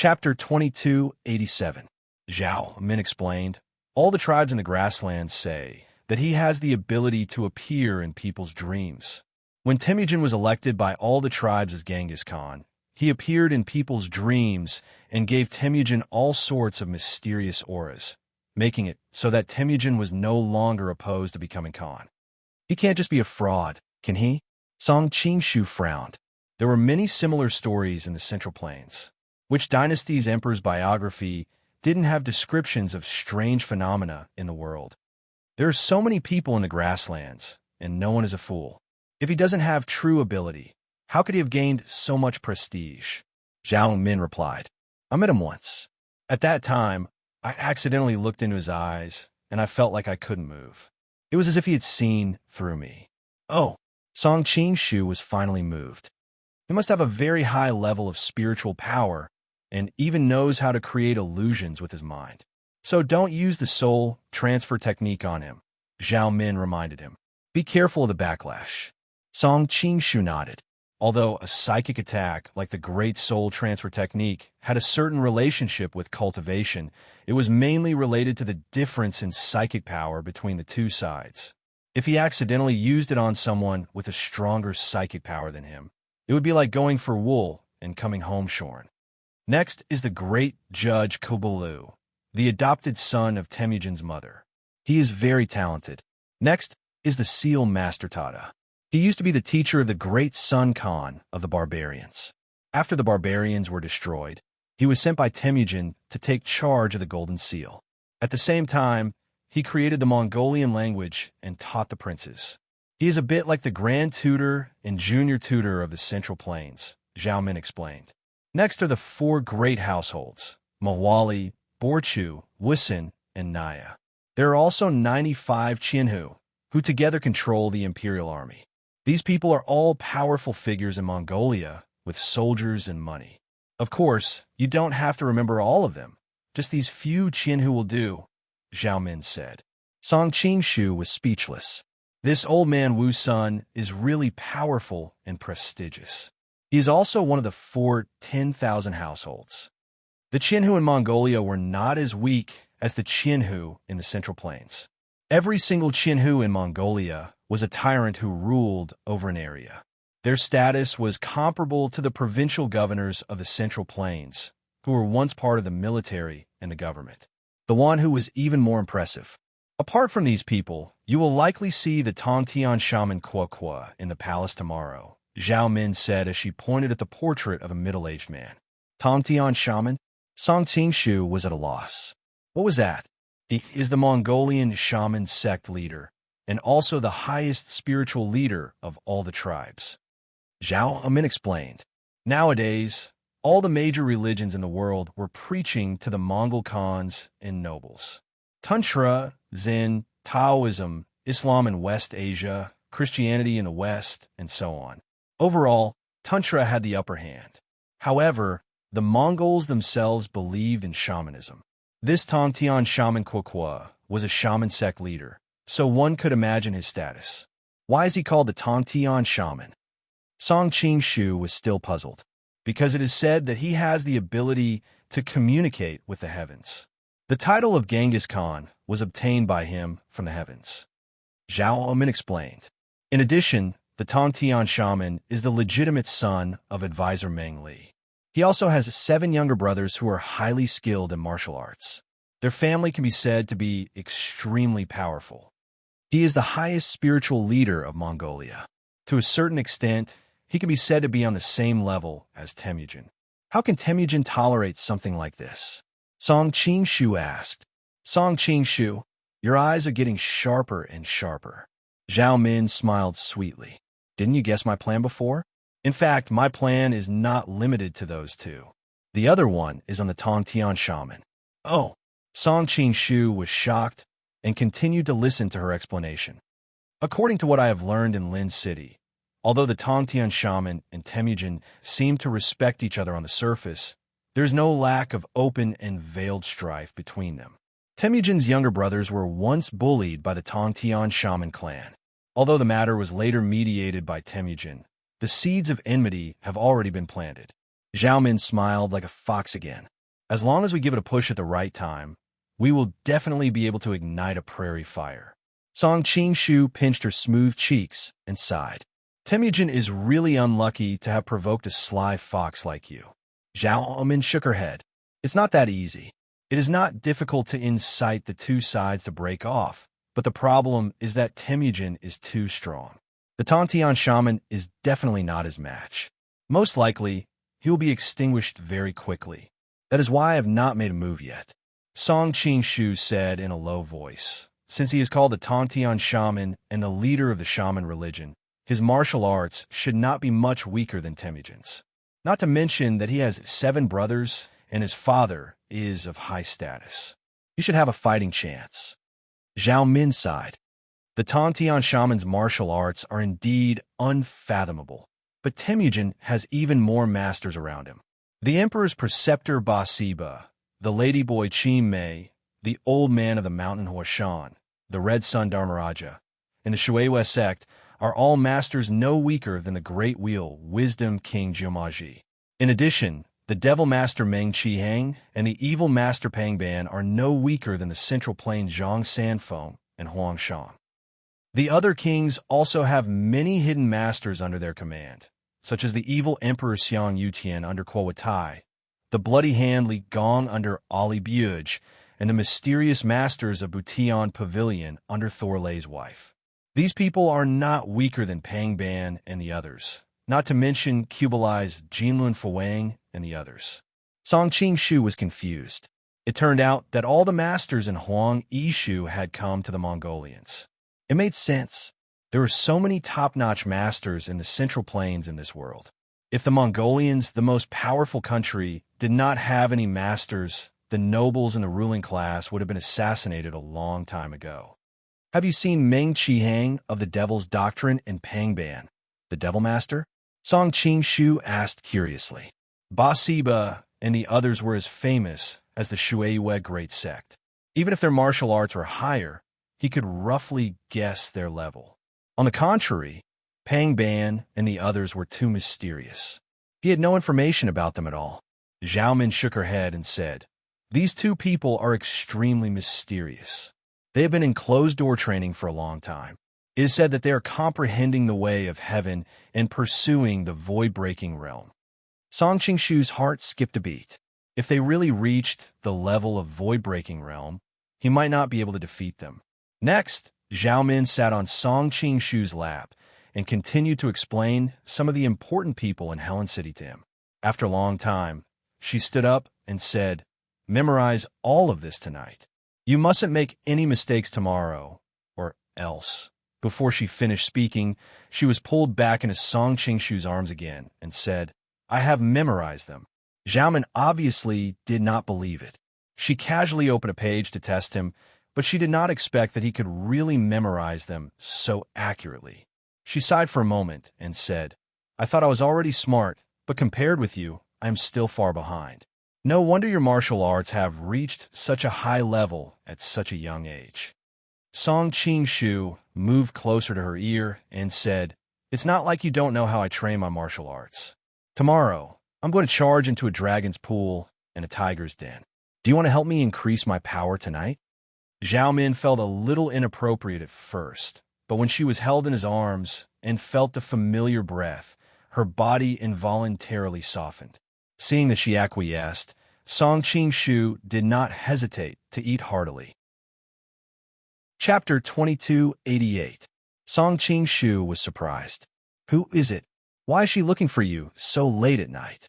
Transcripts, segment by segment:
Chapter 2287. Zhao Min explained, all the tribes in the grasslands say that he has the ability to appear in people's dreams. When Temujin was elected by all the tribes as Genghis Khan, he appeared in people's dreams and gave Temujin all sorts of mysterious auras, making it so that Temujin was no longer opposed to becoming Khan. He can't just be a fraud, can he? Song Qingshu frowned. There were many similar stories in the Central Plains. Which dynasty's emperor's biography didn't have descriptions of strange phenomena in the world? There are so many people in the grasslands, and no one is a fool. If he doesn't have true ability, how could he have gained so much prestige? Zhao Min replied, I met him once. At that time, I accidentally looked into his eyes, and I felt like I couldn't move. It was as if he had seen through me. Oh, Song Qingshu was finally moved. He must have a very high level of spiritual power, and even knows how to create illusions with his mind. So don't use the soul transfer technique on him, Zhao Min reminded him. Be careful of the backlash. Song Qingshu nodded. Although a psychic attack like the Great Soul Transfer Technique had a certain relationship with cultivation, it was mainly related to the difference in psychic power between the two sides. If he accidentally used it on someone with a stronger psychic power than him, it would be like going for wool and coming home shorn. Next is the great Judge Kubalu, the adopted son of Temujin's mother. He is very talented. Next is the Seal Master Tada. He used to be the teacher of the great Sun Khan of the barbarians. After the barbarians were destroyed, he was sent by Temujin to take charge of the Golden Seal. At the same time, he created the Mongolian language and taught the princes. He is a bit like the Grand Tutor and Junior Tutor of the Central Plains, Zhao Min explained. Next are the four great households, Mawali, Borchu, Wusun, and Naya. There are also 95 Qianhu, who together control the imperial army. These people are all powerful figures in Mongolia, with soldiers and money. Of course, you don't have to remember all of them. Just these few Qianhu will do, Zhao Min said. Song Qingshu was speechless. This old man Wu Sun is really powerful and prestigious. He is also one of the four 10,000 households. The Qianhu in Mongolia were not as weak as the Qianhu in the Central Plains. Every single Qianhu in Mongolia was a tyrant who ruled over an area. Their status was comparable to the provincial governors of the Central Plains, who were once part of the military and the government. The one who was even more impressive. Apart from these people, you will likely see the Tongtian shaman Kuo in the palace tomorrow, Zhao Min said as she pointed at the portrait of a middle-aged man. Tongtian shaman? Song Qingshu was at a loss. What was that? He is the Mongolian shaman sect leader, and also the highest spiritual leader of all the tribes. Zhao Min explained. Nowadays, all the major religions in the world were preaching to the Mongol khans and nobles. Tantra, Zen, Taoism, Islam in West Asia, Christianity in the West, and so on. Overall, Tantra had the upper hand. However, the Mongols themselves believed in shamanism. This Tongtian shaman Kuo was a shaman sect leader, so one could imagine his status. Why is he called the Tongtian shaman? Song Qingshu was still puzzled, because it is said that he has the ability to communicate with the heavens. The title of Genghis Khan was obtained by him from the heavens. Zhao Min explained. In addition, the Tongtian shaman is the legitimate son of advisor Meng Li. He also has 7 younger brothers who are highly skilled in martial arts. Their family can be said to be extremely powerful. He is the highest spiritual leader of Mongolia. To a certain extent, he can be said to be on the same level as Temujin. How can Temujin tolerate something like this? Song Qingshu asked. Song Qingshu, your eyes are getting sharper and sharper. Zhao Min smiled sweetly. Didn't you guess my plan before? In fact, my plan is not limited to those two. The other one is on the Tongtian shaman. Oh, Song Qingshu was shocked and continued to listen to her explanation. According to what I have learned in Lin City, although the Tongtian shaman and Temujin seem to respect each other on the surface, there is no lack of open and veiled strife between them. Temujin's younger brothers were once bullied by the Tongtian shaman clan. Although the matter was later mediated by Temujin, the seeds of enmity have already been planted. Zhao Min smiled like a fox again. As long as we give it a push at the right time, we will definitely be able to ignite a prairie fire. Song Qingshu pinched her smooth cheeks and sighed. Temujin is really unlucky to have provoked a sly fox like you. Zhao Min shook her head. It's not that easy. It is not difficult to incite the two sides to break off, but the problem is that Temujin is too strong. The Tantian shaman is definitely not his match. Most likely, he will be extinguished very quickly. That is why I have not made a move yet. Song Qingshu said in a low voice. Since he is called the Tantian shaman and the leader of the shaman religion, his martial arts should not be much weaker than Temujin's. Not to mention that he has 7 brothers and his father is of high status. He should have a fighting chance. Zhao Min sighed. The Tantian shaman's martial arts are indeed unfathomable, but Temujin has even more masters around him. The emperor's preceptor Basiba, the ladyboy Qin Mei, the old man of the mountain Huashan, the red sun Dharmaraja, and the Shueihua sect are all masters no weaker than the great wheel Wisdom King Jiumaji. In addition, the devil master Meng Qihang and the evil master Pang Ban are no weaker than the central plain Zhang Sanfeng and Huangshan. The other kings also have many hidden masters under their command, such as the evil Emperor Xiang Yutian under Kuo Tai, the bloody hand Li Gong under Ali Buj, and the mysterious masters of Butian Pavilion under Thorlei's wife. These people are not weaker than Pang Ban and the others, not to mention Kublai's Jinlun Fuang and the others. Song Qingshu was confused. It turned out that all the masters in Huang Yishu had come to the Mongolians. It made sense. There are so many top-notch masters in the Central Plains in this world. If the Mongolians, the most powerful country, did not have any masters, the nobles and the ruling class would have been assassinated a long time ago. Have you seen Meng Qihang of the Devil's Doctrine and Pang Ban, the Devil Master? Song Qingshu asked curiously. Basiba and the others were as famous as the Shueihua Great Sect. Even if their martial arts were higher, he could roughly guess their level. On the contrary, Pang Ban and the others were too mysterious. He had no information about them at all. Zhao Min shook her head and said, "These two people are extremely mysterious. They have been in closed-door training for a long time. It is said that they are comprehending the way of heaven and pursuing the void-breaking realm." Song Qingshu's heart skipped a beat. If they really reached the level of void-breaking realm, he might not be able to defeat them. Next, Zhao Min sat on Song Qingshu's lap and continued to explain some of the important people in Helen City to him. After a long time, she stood up and said, "Memorize all of this tonight. You mustn't make any mistakes tomorrow, or else." Before she finished speaking, she was pulled back into Song Qingshu's arms again and said, "I have memorized them." Zhao Min obviously did not believe it. She casually opened a page to test him, but she did not expect that he could really memorize them so accurately. She sighed for a moment and said, "I thought I was already smart, but compared with you, I am still far behind. No wonder your martial arts have reached such a high level at such a young age." Song Qingshu moved closer to her ear and said, "It's not like you don't know how I train my martial arts. Tomorrow, I'm going to charge into a dragon's pool and a tiger's den. Do you want to help me increase my power tonight?" Zhao Min felt a little inappropriate at first, but when she was held in his arms and felt the familiar breath, her body involuntarily softened. Seeing that she acquiesced, Song Qingshu did not hesitate to eat heartily. Chapter 2288. Song Qingshu was surprised. "Who is it? Why is she looking for you so late at night?"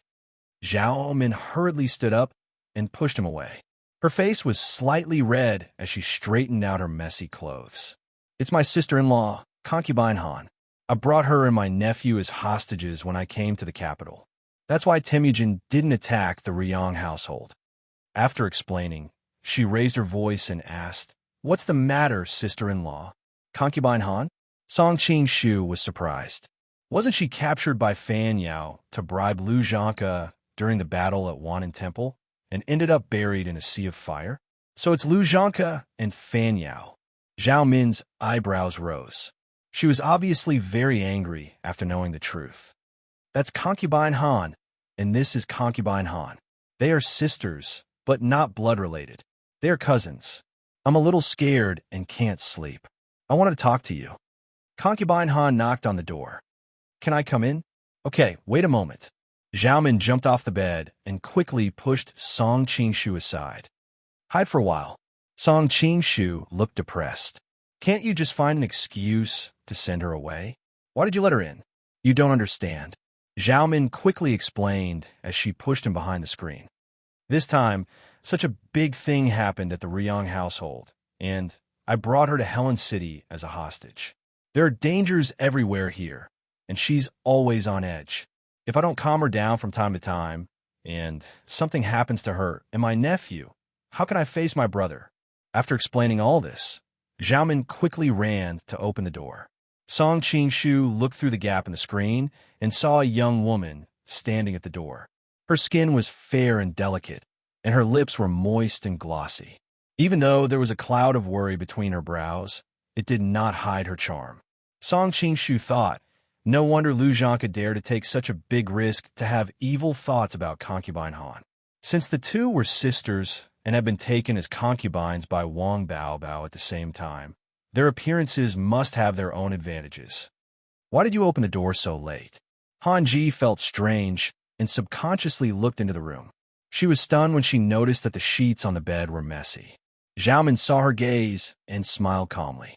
Zhao Min hurriedly stood up and pushed him away. Her face was slightly red as she straightened out her messy clothes. "It's my sister-in-law, concubine Han. I brought her and my nephew as hostages when I came to the capital. That's why Temujin didn't attack the Ryong household." After explaining, she raised her voice and asked, "What's the matter, sister-in-law? Concubine Han?" Song Qingshu was surprised. Wasn't she captured by Fan Yao to bribe Lu Zhanke during the battle at Wanan Temple and ended up buried in a sea of fire? So it's Lu Zhanke and Fan Yao. Zhao Min's eyebrows rose. She was obviously very angry after knowing the truth. "That's concubine Han. and this is concubine Han. They are sisters, but not blood-related. They are cousins. I'm a little scared and can't sleep. I wanted to talk to you." Concubine Han knocked on the door. "Can I come in?" "Okay, wait a moment." Xiaomin jumped off the bed and quickly pushed Song Qingshu aside. "Hide for a while." Song Qingshu looked depressed. "Can't you just find an excuse to send her away? Why did you let her in?" "You don't understand." Xiaomin quickly explained as she pushed him behind the screen. "This time, such a big thing happened at the Ryong household, and I brought her to Helen City as a hostage. There are dangers everywhere here, and she's always on edge. If I don't calm her down from time to time, and something happens to her and my nephew, how can I face my brother?" After explaining all this, Xiaomin quickly ran to open the door. Song Qingshu looked through the gap in the screen and saw a young woman standing at the door. Her skin was fair and delicate, and her lips were moist and glossy. Even though there was a cloud of worry between her brows, it did not hide her charm. Song Qingshu thought, no wonder Lu Zhang could dare to take such a big risk to have evil thoughts about concubine Han. Since the two were sisters and had been taken as concubines by Wang Baobao at the same time, their appearances must have their own advantages. "Why did you open the door so late?" Han Ji felt strange and subconsciously looked into the room. She was stunned when she noticed that the sheets on the bed were messy. Xiaomin saw her gaze and smiled calmly.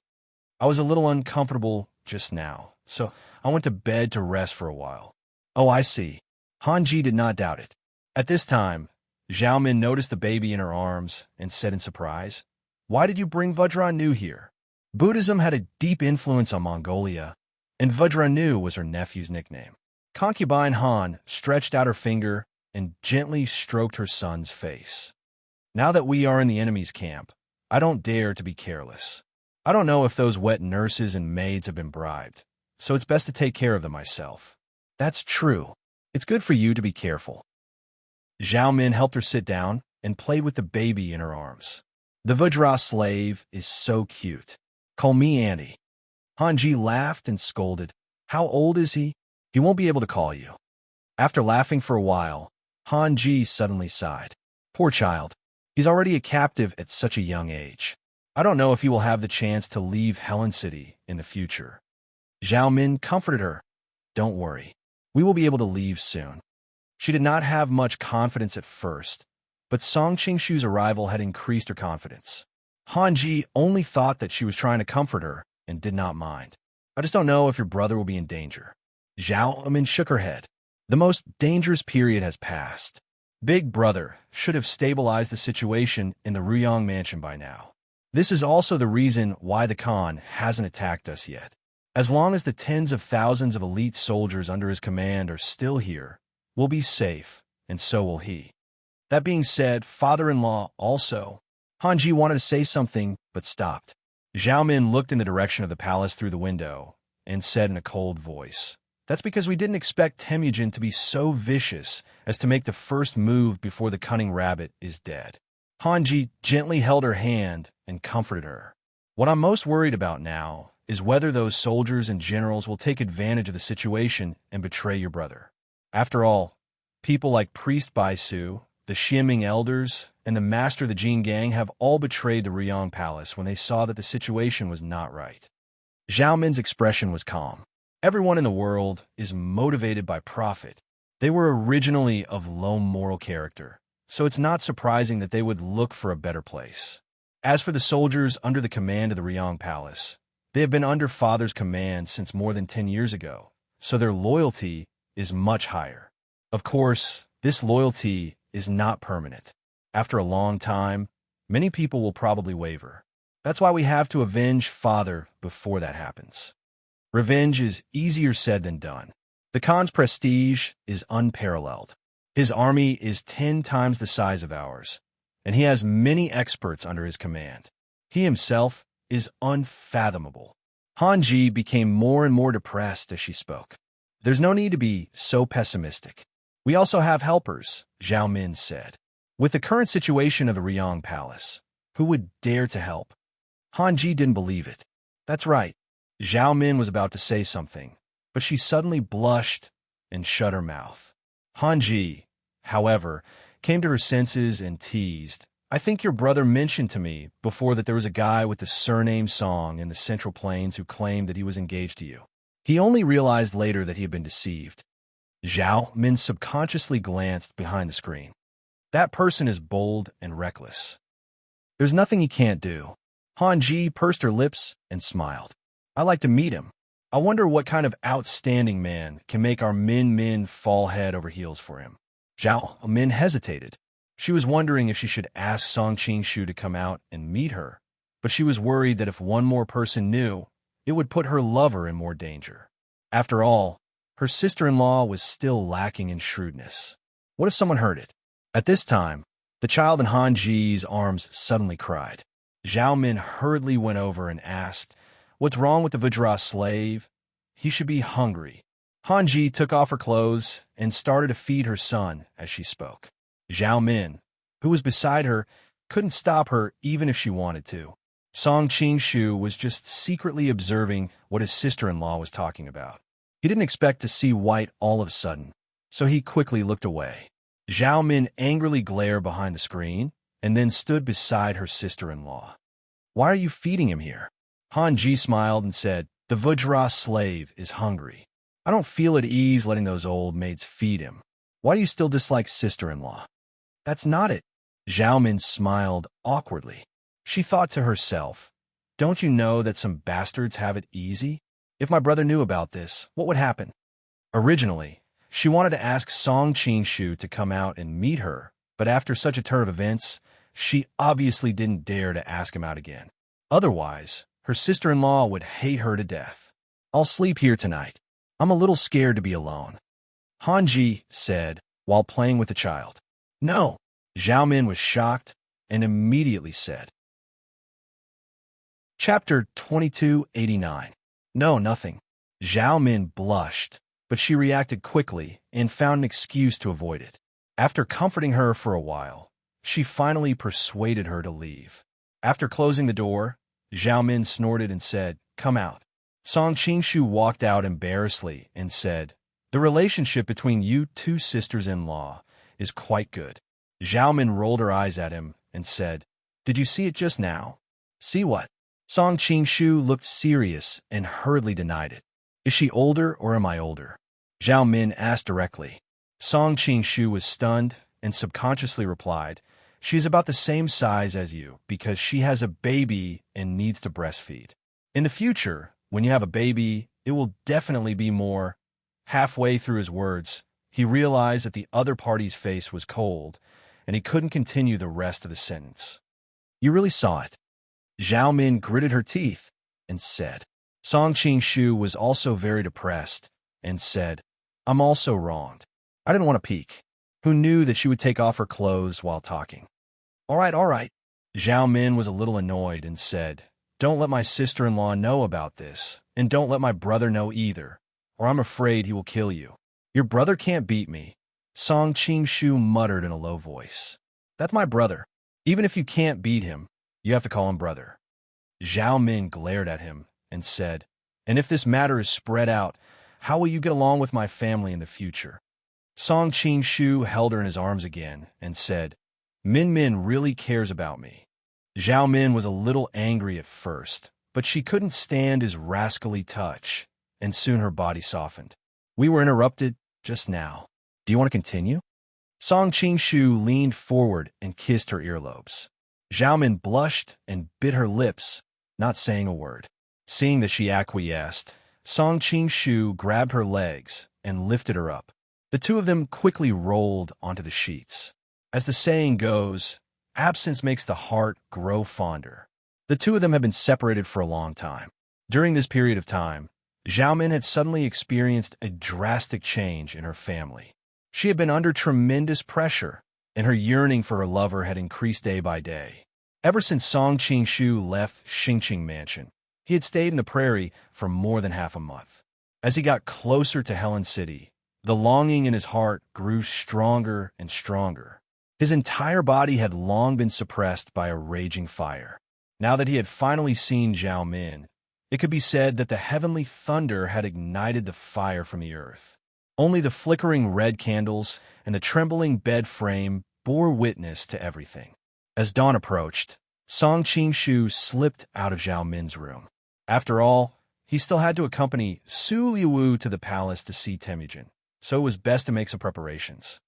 "I was a little uncomfortable just now, so I went to bed to rest for a while." "Oh, I see." Han Ji did not doubt it. At this time, Xiaomin noticed the baby in her arms and said in surprise, "Why did you bring Vajranu here?" Buddhism had a deep influence on Mongolia, and Vajranu was her nephew's nickname. Concubine Han stretched out her finger and gently stroked her son's face. "Now that we are in the enemy's camp, I don't dare to be careless. I don't know if those wet nurses and maids have been bribed, so it's best to take care of them myself." "That's true. It's good for you to be careful." Xiaomin helped her sit down and played with the baby in her arms. "The Vajra slave is so cute. Call me Auntie." Han Ji laughed and scolded. "How old is he? He won't be able to call you." After laughing for a while, Han Ji suddenly sighed. "Poor child. He's already a captive at such a young age. I don't know if he will have the chance to leave Helen City in the future." Xiaomin comforted her. "Don't worry. We will be able to leave soon." She did not have much confidence at first, but Song Qingshu's arrival had increased her confidence. Han Ji only thought that she was trying to comfort her and did not mind. "I just don't know if your brother will be in danger." Xiaomin shook her head. "The most dangerous period has passed. Big Brother should have stabilized the situation in the Ryong mansion by now. This is also the reason why the Khan hasn't attacked us yet. As long as the tens of thousands of elite soldiers under his command are still here, we'll be safe, and so will he." That being said, father-in-law also. Han Ji wanted to say something, but stopped. Xiaomin looked in the direction of the palace through the window and said in a cold voice, "That's because we didn't expect Temujin to be so vicious as to make the first move before the cunning rabbit is dead." Han Ji gently held her hand and comforted her. "What I'm most worried about now is whether those soldiers and generals will take advantage of the situation and betray your brother. After all, people like Priest Baisu, the Xianming elders, and the master of the Jin gang have all betrayed the Ryong palace when they saw that the situation was not right." Xiaomin's expression was calm. Everyone in the world is motivated by profit. They were originally of low moral character, so it's not surprising that they would look for a better place. As for the soldiers under the command of the Ryong palace, they have been under father's command since more than 10 years ago, so their loyalty is much higher. Of course, this loyalty is not permanent. After a long time, many people will probably waver. That's why we have to avenge father before that happens. Revenge is easier said than done. The Khan's prestige is unparalleled. His army is 10 times the size of ours, and he has many experts under his command. He himself is unfathomable. Han Ji became more and more depressed as she spoke. "There's no need to be so pessimistic. We also have helpers," Zhao Min said. "With the current situation of the Ryong Palace, who would dare to help?" Han Ji didn't believe it. "That's right." Zhao Min was about to say something, but she suddenly blushed and shut her mouth. Hanji, however, came to her senses and teased, I think your brother mentioned to me before that there was a guy with the surname Song in the Central Plains who claimed that he was engaged to you. He only realized later that he had been deceived. Zhao Min subconsciously glanced behind the screen. That person is bold and reckless. There's nothing he can't do. Han Ji pursed her lips and smiled. I like to meet him. I wonder what kind of outstanding man can make our Min fall head over heels for him. Zhao Min hesitated. She was wondering if she should ask Song Qingshu to come out and meet her, but she was worried that if one more person knew, it would put her lover in more danger. After all, her sister-in-law was still lacking in shrewdness. What if someone heard it? At this time, the child in Han Ji's arms suddenly cried. Zhao Min hurriedly went over and asked, What's wrong with the Vajra slave? He should be hungry. Han Ji took off her clothes and started to feed her son as she spoke. Zhao Min, who was beside her, couldn't stop her even if she wanted to. Song Qingshu was just secretly observing what his sister-in-law was talking about. He didn't expect to see white all of a sudden, so he quickly looked away. Zhao Min angrily glared behind the screen and then stood beside her sister-in-law. Why are you feeding him here? Han Ji smiled and said, The Vajra slave is hungry. I don't feel at ease letting those old maids feed him. Why do you still dislike sister-in-law? That's not it. Zhao Min smiled awkwardly. She thought to herself, Don't you know that some bastards have it easy? If my brother knew about this, what would happen? Originally, she wanted to ask Song Qingshu to come out and meet her, but after such a turn of events, she obviously didn't dare to ask him out again. Otherwise, her sister-in-law would hate her to death. I'll sleep here tonight. I'm a little scared to be alone. Han Ji said, while playing with the child. No. Zhao Min was shocked and immediately said. Chapter 2289. No, nothing. Zhao Min blushed, but she reacted quickly and found an excuse to avoid it. After comforting her for a while, she finally persuaded her to leave. After closing the door, Zhao Min snorted and said, Come out. Song Qingshu walked out embarrassedly and said, The relationship between you two sisters-in-law is quite good. Zhao Min rolled her eyes at him and said, Did you see it just now? See what? Song Qingshu looked serious and hurriedly denied it. Is she older or am I older? Zhao Min asked directly. Song Qingshu was stunned and subconsciously replied, She is about the same size as you because she has a baby and needs to breastfeed. In the future, when you have a baby, it will definitely be more. Halfway through his words, he realized that the other party's face was cold, and he couldn't continue the rest of the sentence. You really saw it. Zhao Min gritted her teeth and said. Song Qingshu was also very depressed and said, I'm also wronged. I didn't want to peek. Who knew that she would take off her clothes while talking? All right. Zhao Min was a little annoyed and said, Don't let my sister-in-law know about this, and don't let my brother know either, or I'm afraid he will kill you. Your brother can't beat me. Song Qingshu muttered in a low voice. That's my brother. Even if you can't beat him, you have to call him brother. Zhao Min glared at him and said, And if this matter is spread out, how will you get along with my family in the future? Song Qingshu held her in his arms again and said, Min really cares about me. Zhao Min was a little angry at first, but she couldn't stand his rascally touch, and soon her body softened. We were interrupted just now. Do you want to continue? Song Qingshu leaned forward and kissed her earlobes. Zhao Min blushed and bit her lips, not saying a word. Seeing that she acquiesced, Song Qingshu grabbed her legs and lifted her up. The two of them quickly rolled onto the sheets. As the saying goes, absence makes the heart grow fonder. The two of them had been separated for a long time. During this period of time, Zhao Min had suddenly experienced a drastic change in her family. She had been under tremendous pressure, and her yearning for her lover had increased day by day. Ever since Song Qingshu left Xingqing Mansion, he had stayed in the prairie for more than half a month. As he got closer to Helen City, the longing in his heart grew stronger and stronger. His entire body had long been suppressed by a raging fire. Now that he had finally seen Zhao Min, it could be said that the heavenly thunder had ignited the fire from the earth. Only the flickering red candles and the trembling bed frame bore witness to everything. As dawn approached, Song Qingshu slipped out of Zhao Min's room. After all, he still had to accompany Su Liuwu to the palace to see Temujin, so it was best to make some preparations.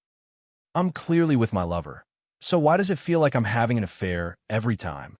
I'm clearly with my lover, so why does it feel like I'm having an affair every time?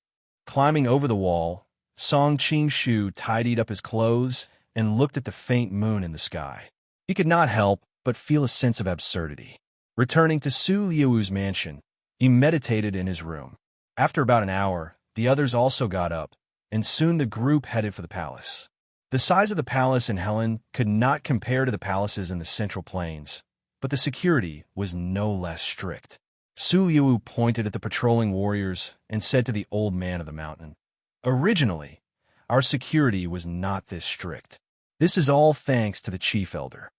Climbing over the wall, Song Qingshu tidied up his clothes and looked at the faint moon in the sky. He could not help but feel a sense of absurdity. Returning to Su Liuwu's mansion, he meditated in his room. After about an hour, the others also got up, and soon the group headed for the palace. The size of the palace in Helen could not compare to the palaces in the Central Plains, but the security was no less strict. Su Liuwu pointed at the patrolling warriors and said to the old man of the mountain, "Originally, our security was not this strict. This is all thanks to the chief elder."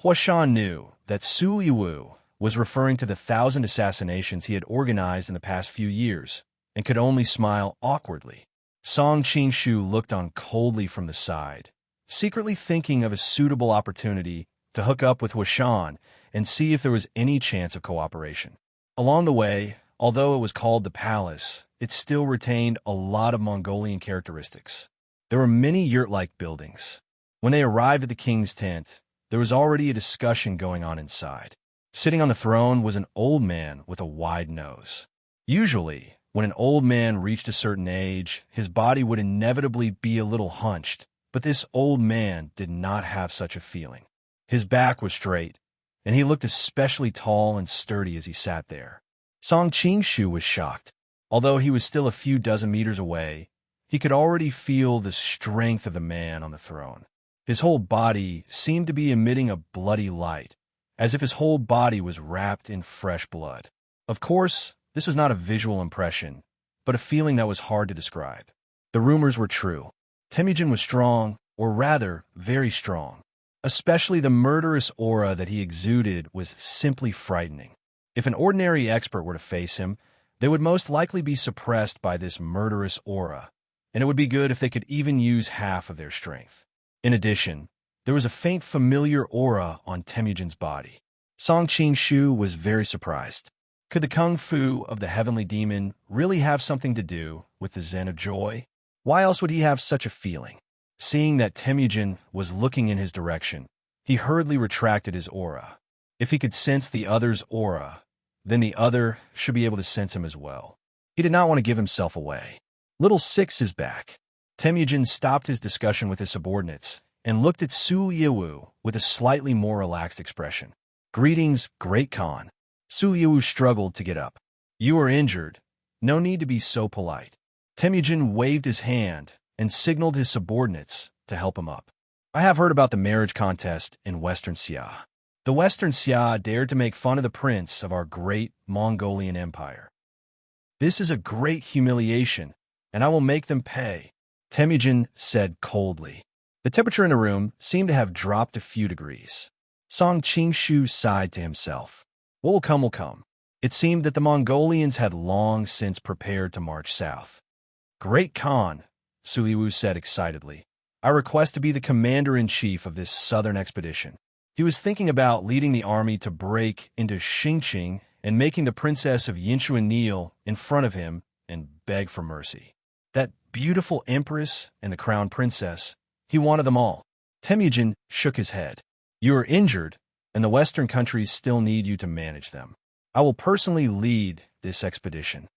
Huashan knew that Su Liuwu was referring to the 1,000 assassinations he had organized in the past few years, and could only smile awkwardly. Song Qingshu looked on coldly from the side, secretly thinking of a suitable opportunity to hook up with Huashan and see if there was any chance of cooperation. Along the way, although it was called the palace, it still retained a lot of Mongolian characteristics. There were many yurt-like buildings. When they arrived at the king's tent, there was already a discussion going on inside. Sitting on the throne was an old man with a wide nose. Usually, when an old man reached a certain age, his body would inevitably be a little hunched, but this old man did not have such a feeling. His back was straight, and he looked especially tall and sturdy as he sat there. Song Qingshu was shocked. Although he was still a few dozen meters away, he could already feel the strength of the man on the throne. His whole body seemed to be emitting a bloody light, as if his whole body was wrapped in fresh blood. Of course, this was not a visual impression, but a feeling that was hard to describe. The rumors were true. Temujin was strong, or rather, very strong. Especially the murderous aura that he exuded was simply frightening. If an ordinary expert were to face him, they would most likely be suppressed by this murderous aura, and it would be good if they could even use half of their strength. In addition, there was a faint familiar aura on Temujin's body. Song Qingshu was very surprised. Could the kung fu of the heavenly demon really have something to do with the Zen of joy? Why else would he have such a feeling? Seeing that Temujin was looking in his direction, he hurriedly retracted his aura. If he could sense the other's aura, then the other should be able to sense him as well. He did not want to give himself away. Little Six is back. Temujin stopped his discussion with his subordinates and looked at Su Liuwu with a slightly more relaxed expression. "Greetings, Great Khan." Su Liuwu struggled to get up. "You are injured. No need to be so polite." Temujin waved his hand and signaled his subordinates to help him up. "I have heard about the marriage contest in Western Xia. The Western Xia dared to make fun of the prince of our great Mongolian empire. This is a great humiliation, and I will make them pay," Temujin said coldly. The temperature in the room seemed to have dropped a few degrees. Song Qingshu sighed to himself. What will come will come. It seemed that the Mongolians had long since prepared to march south. "Great Khan," Su Liuwu said excitedly, "I request to be the commander-in-chief of this southern expedition." He was thinking about leading the army to break into Xingqing and making the princess of Yinshuan kneel in front of him and beg for mercy. That beautiful empress and the crown princess, he wanted them all. Temujin shook his head. "You are injured, and the Western countries still need you to manage them. I will personally lead this expedition."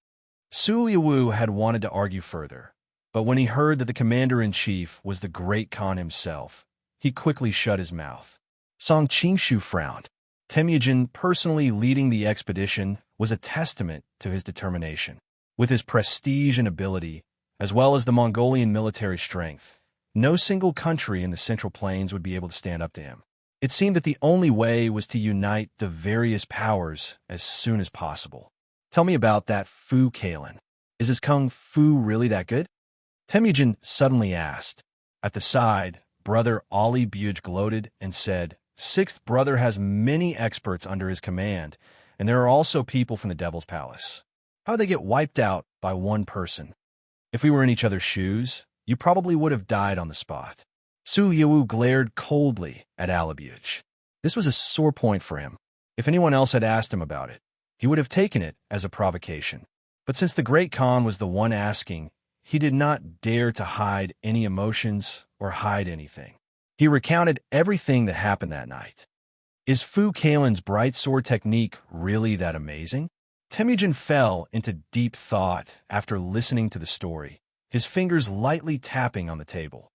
Su Liuwu had wanted to argue further, but when he heard that the commander-in-chief was the Great Khan himself, he quickly shut his mouth. Song Qingshu frowned. Temujin personally leading the expedition was a testament to his determination. With his prestige and ability, as well as the Mongolian military strength, no single country in the Central Plains would be able to stand up to him. It seemed that the only way was to unite the various powers as soon as possible. "Tell me about that Fu Kalen. Is his kung fu really that good?" Temujin suddenly asked. At the side, brother Ali Buge gloated and said, "Sixth brother has many experts under his command, and there are also people from the Devil's Palace. How would they get wiped out by one person? If we were in each other's shoes, you probably would have died on the spot." Su Liuwu glared coldly at Ali Buge. This was a sore point for him. If anyone else had asked him about it, he would have taken it as a provocation. But since the Great Khan was the one asking, he did not dare to hide any emotions or hide anything. He recounted everything that happened that night. Is Fu Kalen's bright sword technique really that amazing? Temujin fell into deep thought after listening to the story, his fingers lightly tapping on the table.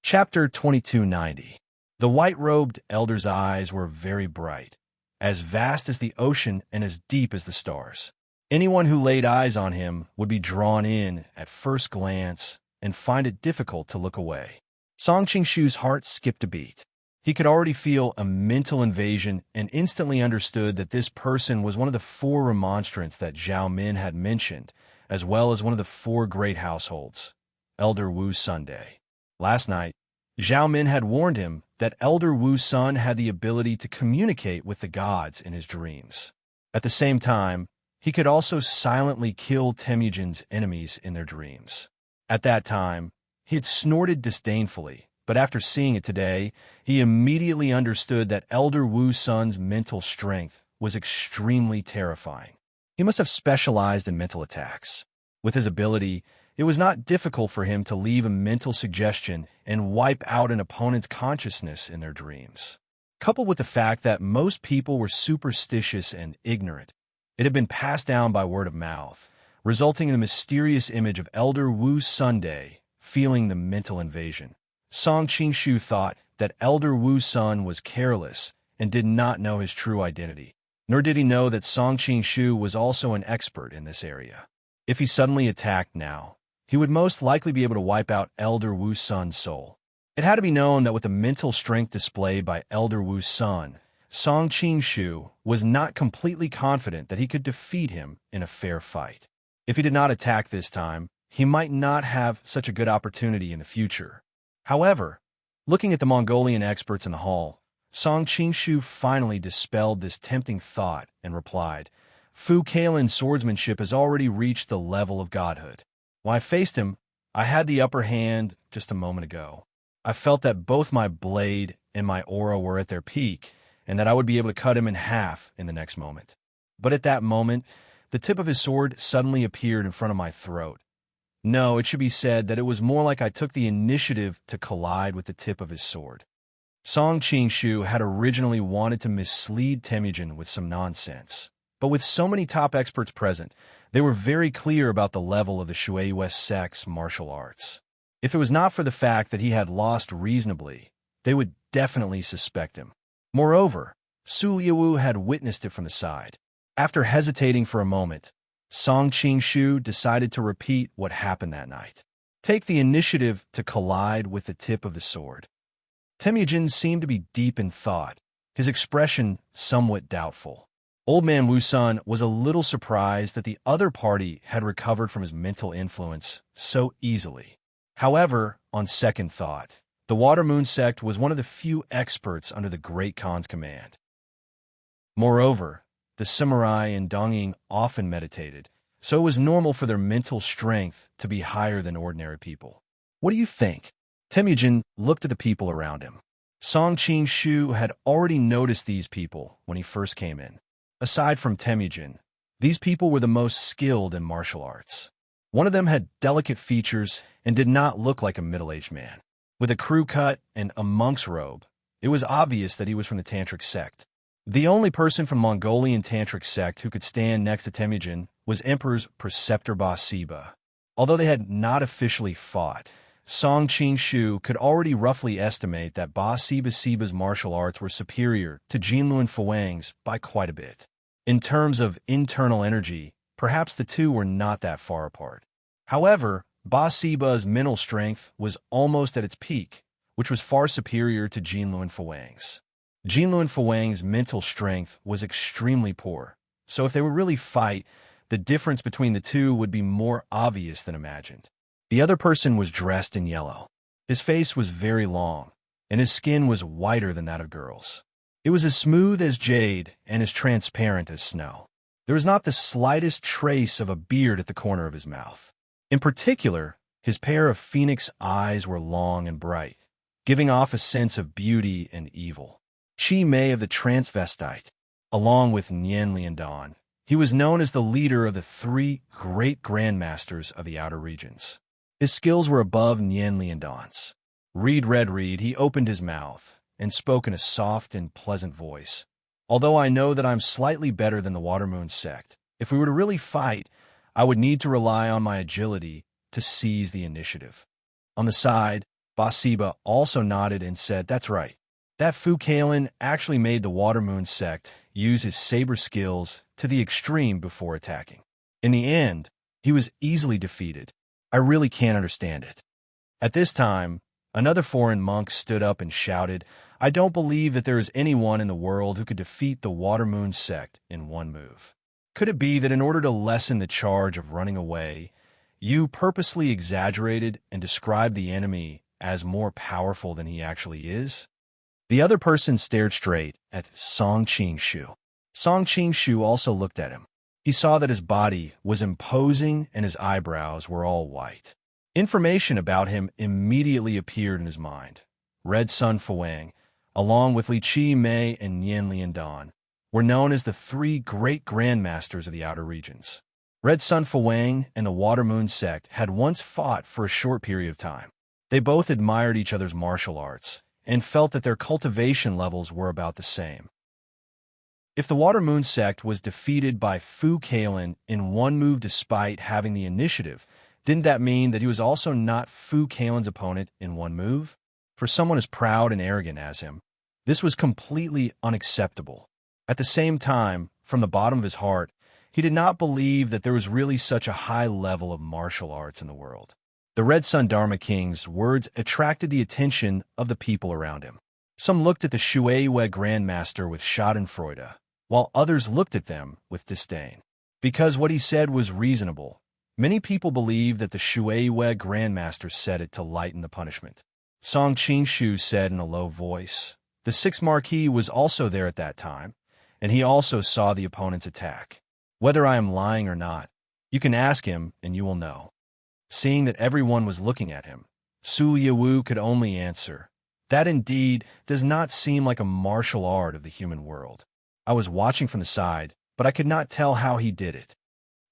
Chapter 2290. The white-robed elder's eyes were very bright, as vast as the ocean and as deep as the stars. Anyone who laid eyes on him would be drawn in at first glance and find it difficult to look away. Song Qingshu's heart skipped a beat. He could already feel a mental invasion and instantly understood that this person was one of the 4 remonstrants that Zhao Min had mentioned, as well as one of the 4 great households, Elder Wu Sunday. Last night, Zhao Min had warned him that Elder Wu Sun had the ability to communicate with the gods in his dreams. At the same time, he could also silently kill Temujin's enemies in their dreams. At that time, he had snorted disdainfully, but after seeing it today, he immediately understood that Elder Wu Sun's mental strength was extremely terrifying. He must have specialized in mental attacks. With his ability, it was not difficult for him to leave a mental suggestion and wipe out an opponent's consciousness in their dreams. Coupled with the fact that most people were superstitious and ignorant, it had been passed down by word of mouth, resulting in the mysterious image of Elder Wu Sunday feeling the mental invasion. Song Qingshu thought that Elder Wu Sun was careless and did not know his true identity, nor did he know that Song Qingshu was also an expert in this area. If he suddenly attacked now, he would most likely be able to wipe out Elder Wu Sun's soul. It had to be known that with the mental strength displayed by Elder Wu Sun, Song Qingshu was not completely confident that he could defeat him in a fair fight. If he did not attack this time, he might not have such a good opportunity in the future. However, looking at the Mongolian experts in the hall, Song Qingshu finally dispelled this tempting thought and replied, Fu Kalen's swordsmanship has already reached the level of godhood. When I faced him, I had the upper hand just a moment ago. I felt that both my blade and my aura were at their peak, and that I would be able to cut him in half in the next moment. But at that moment, the tip of his sword suddenly appeared in front of my throat. No, it should be said that it was more like I took the initiative to collide with the tip of his sword. Song Qingshu had originally wanted to mislead Temujin with some nonsense, but with so many top experts present, they were very clear about the level of the Shui West sect's martial arts. If it was not for the fact that he had lost reasonably, they would definitely suspect him. Moreover, Su Liawu had witnessed it from the side. After hesitating for a moment, Song Qingshu decided to repeat what happened that night. Take the initiative to collide with the tip of the sword. Temujin seemed to be deep in thought, his expression somewhat doubtful. Old Man Wu Sun was a little surprised that the other party had recovered from his mental influence so easily. However, on second thought, the Water Moon sect was one of the few experts under the Great Khan's command. Moreover, the samurai in Dongying often meditated, so it was normal for their mental strength to be higher than ordinary people. What do you think? Temujin looked at the people around him. Song Qingshu had already noticed these people when he first came in. Aside from Temujin, these people were the most skilled in martial arts. One of them had delicate features and did not look like a middle-aged man. With a crew cut and a monk's robe, it was obvious that he was from the Tantric sect. The only person from Mongolian Tantric sect who could stand next to Temujin was Emperor's preceptor Ba Siba. Although they had not officially fought, Song Qingshu could already roughly estimate that Ba Siba's martial arts were superior to Jinluan Fuang's by quite a bit. In terms of internal energy, perhaps the two were not that far apart. However, Ba Siba's mental strength was almost at its peak, which was far superior to Jinluan Fuang's. Jinluan Fuang's mental strength was extremely poor, so if they would really fight, the difference between the two would be more obvious than imagined. The other person was dressed in yellow. His face was very long, and his skin was whiter than that of girls. It was as smooth as jade and as transparent as snow. There was not the slightest trace of a beard at the corner of his mouth. In particular, his pair of phoenix eyes were long and bright, giving off a sense of beauty and evil. Chi Mei of the transvestite, along with Nian Liandan, he was known as the leader of the three great grandmasters of the outer regions. His skills were above Nian Liandan's. Reed Red Reed, he opened his mouth and spoke in a soft and pleasant voice. Although I know that I'm slightly better than the Watermoon sect, if we were to really fight, I would need to rely on my agility to seize the initiative. On the side, Basiba also nodded and said, "That's right. That Fu Kalen actually made the Watermoon sect use his saber skills to the extreme before attacking. In the end, he was easily defeated. I really can't understand it." At this time, another foreign monk stood up and shouted, "I don't believe that there is anyone in the world who could defeat the Watermoon sect in one move. Could it be that in order to lessen the charge of running away, you purposely exaggerated and described the enemy as more powerful than he actually is?" The other person stared straight at Song Qing-shu. Song Qing-shu also looked at him. He saw that his body was imposing and his eyebrows were all white. Information about him immediately appeared in his mind. Red Sun Fuang, along with Li Chi Mei and Nian Liandan, were known as the three great grandmasters of the outer regions. Red Sun Fuang and the Watermoon sect had once fought for a short period of time. They both admired each other's martial arts and felt that their cultivation levels were about the same. If the Watermoon sect was defeated by Fu Kalen in one move despite having the initiative, didn't that mean that he was also not Fu Kalen's opponent in one move? For someone as proud and arrogant as him, this was completely unacceptable. At the same time, from the bottom of his heart, he did not believe that there was really such a high level of martial arts in the world. The Red Sun Dharma King's words attracted the attention of the people around him. Some looked at the Shueiyue Grandmaster with schadenfreude, while others looked at them with disdain. Because what he said was reasonable, many people believed that the Shueiyue Grandmaster said it to lighten the punishment. Song Qing-shu said in a low voice. The Sixth Marquis was also there at that time, and he also saw the opponent's attack. Whether I am lying or not, you can ask him and you will know. Seeing that everyone was looking at him, Su Liawu could only answer, "That indeed does not seem like a martial art of the human world. I was watching from the side, but I could not tell how he did it."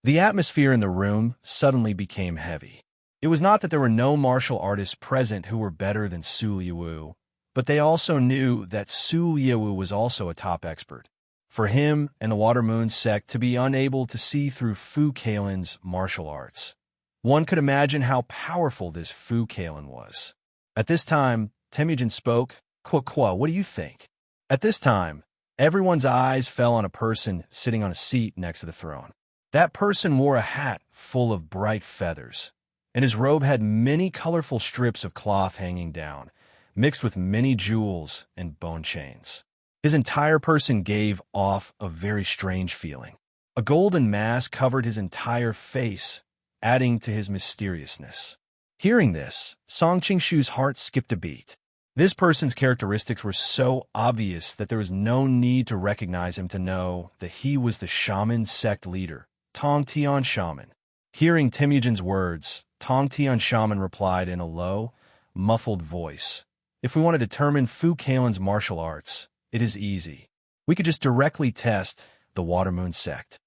The atmosphere in the room suddenly became heavy. It was not that there were no martial artists present who were better than Su Liawu, but they also knew that Su Liawu was also a top expert. For him and the Watermoon sect to be unable to see through Fu Kalen's martial arts, one could imagine how powerful this Fu Kalen was. At this time, Temujin spoke, What do you think?" At this time, everyone's eyes fell on a person sitting on a seat next to the throne. That person wore a hat full of bright feathers, and his robe had many colorful strips of cloth hanging down, mixed with many jewels and bone chains. His entire person gave off a very strange feeling. A golden mask covered his entire face, adding to his mysteriousness. Hearing this, Song Qing-shu's heart skipped a beat. This person's characteristics were so obvious that there was no need to recognize him to know that he was the shaman sect leader, Tong Tian Shaman. Hearing Temujin's words, Tong Tian Shaman replied in a low, muffled voice, "If we want to determine Fu Kalen's martial arts, it is easy. We could just directly test the Watermoon sect."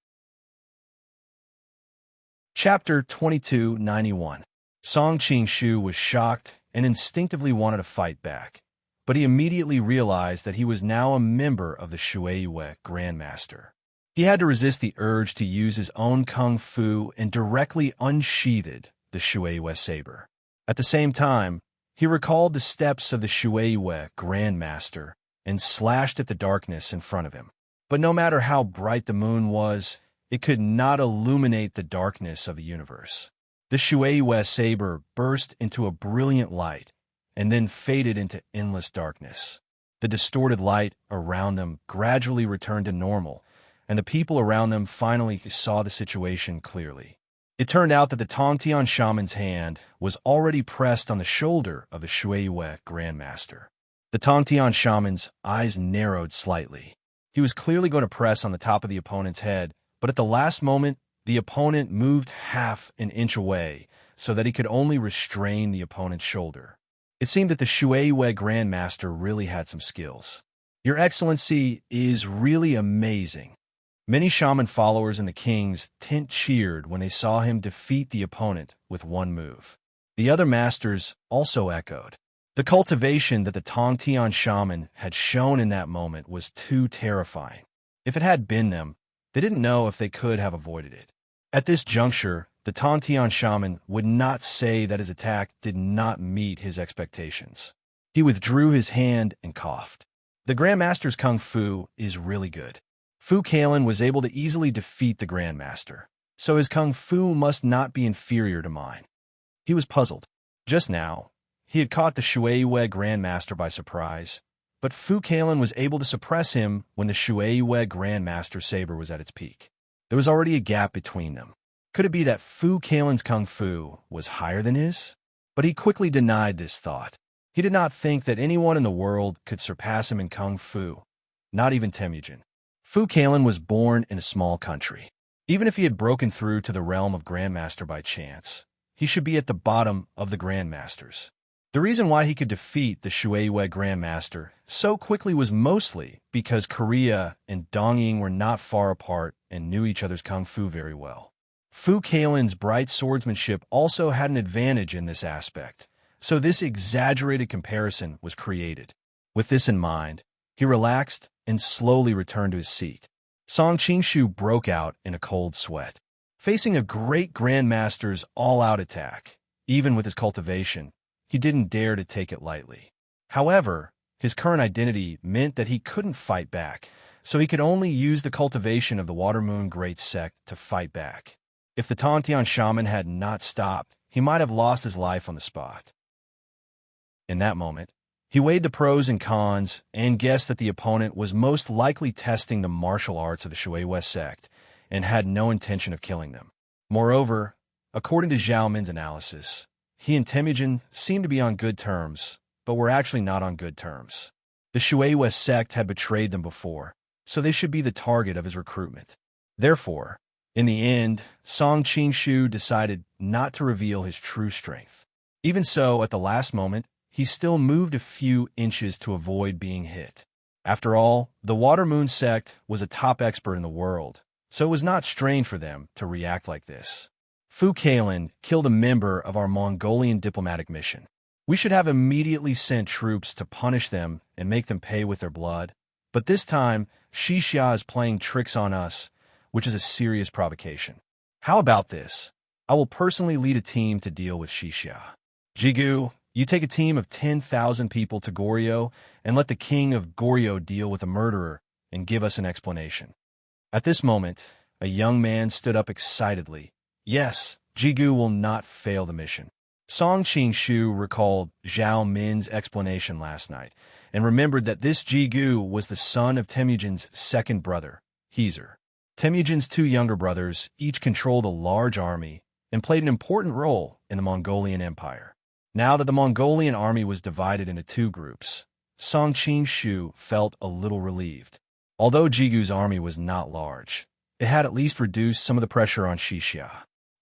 Chapter 2291. Song Qing-shu was shocked and instinctively wanted to fight back, but he immediately realized that he was now a member of the Shueiyue Grandmaster. He had to resist the urge to use his own kung fu and directly unsheathed the Shueiyue saber. At the same time, he recalled the steps of the Shueiyue Grandmaster and slashed at the darkness in front of him. But no matter how bright the moon was, it could not illuminate the darkness of the universe. The Shueiyue saber burst into a brilliant light and then faded into endless darkness. The distorted light around them gradually returned to normal, and the people around them finally saw the situation clearly. It turned out that the Tongtian shaman's hand was already pressed on the shoulder of the Shueiyue Grandmaster. The Tongtian shaman's eyes narrowed slightly. He was clearly going to press on the top of the opponent's head, but at the last moment, the opponent moved half an inch away so that he could only restrain the opponent's shoulder. It seemed that the Shui Grand Master really had some skills. Your Excellency is really amazing. Many shaman followers in the king's tent cheered when they saw him defeat the opponent with one move. The other masters also echoed. The cultivation that the Tongtian shaman had shown in that moment was too terrifying. If it had been them, they didn't know if they could have avoided it. At this juncture, the Tongtian shaman would not say that his attack did not meet his expectations. He withdrew his hand and coughed. The Grandmaster's Kung Fu is really good. Fu Kalen was able to easily defeat the Grandmaster, so his Kung Fu must not be inferior to mine. He was puzzled. Just now, he had caught the Shui Grandmaster by surprise, but Fu Kalen was able to suppress him when the Shui Grandmaster saber was at its peak. There was already a gap between them. Could it be that Fu Kalen's Kung Fu was higher than his? But he quickly denied this thought. He did not think that anyone in the world could surpass him in Kung Fu, not even Temujin. Fu Kalen was born in a small country. Even if he had broken through to the realm of Grandmaster by chance, he should be at the bottom of the Grandmasters. The reason why he could defeat the Shui Grandmaster so quickly was mostly because Korea and Dongying were not far apart and knew each other's Kung Fu very well. Fu Kalen's bright swordsmanship also had an advantage in this aspect, so this exaggerated comparison was created. With this in mind, he relaxed and slowly returned to his seat. Song Qingshu broke out in a cold sweat. Facing a great Grandmaster's all-out attack, even with his cultivation, he didn't dare to take it lightly. However, his current identity meant that he couldn't fight back, so he could only use the cultivation of the Water Moon Great Sect to fight back. If the Tongtian shaman had not stopped, he might have lost his life on the spot. In that moment, he weighed the pros and cons and guessed that the opponent was most likely testing the martial arts of the Shui sect and had no intention of killing them. Moreover, according to Zhao Min's analysis, he and Temujin seemed to be on good terms, but were actually not on good terms. The Shui sect had betrayed them before, so they should be the target of his recruitment. Therefore, in the end, Song Qingshu decided not to reveal his true strength. Even so, at the last moment, he still moved a few inches to avoid being hit. After all, the Water Moon sect was a top expert in the world, so it was not strange for them to react like this. Fu Kalen killed a member of our Mongolian diplomatic mission. We should have immediately sent troops to punish them and make them pay with their blood. But this time, Xixia is playing tricks on us, which is a serious provocation. How about this? I will personally lead a team to deal with Xixia. Jigu, you take a team of 10,000 people to Goryeo and let the king of Goryeo deal with the murderer and give us an explanation. At this moment, a young man stood up excitedly. Yes, Jigu will not fail the mission. Song Qingshu recalled Zhao Min's explanation last night and remembered that this Jigu was the son of Temujin's second brother, Heezer. Temujin's two younger brothers each controlled a large army and played an important role in the Mongolian Empire. Now that the Mongolian army was divided into two groups, Song Qingshu felt a little relieved. Although Jigu's army was not large, it had at least reduced some of the pressure on Xixia.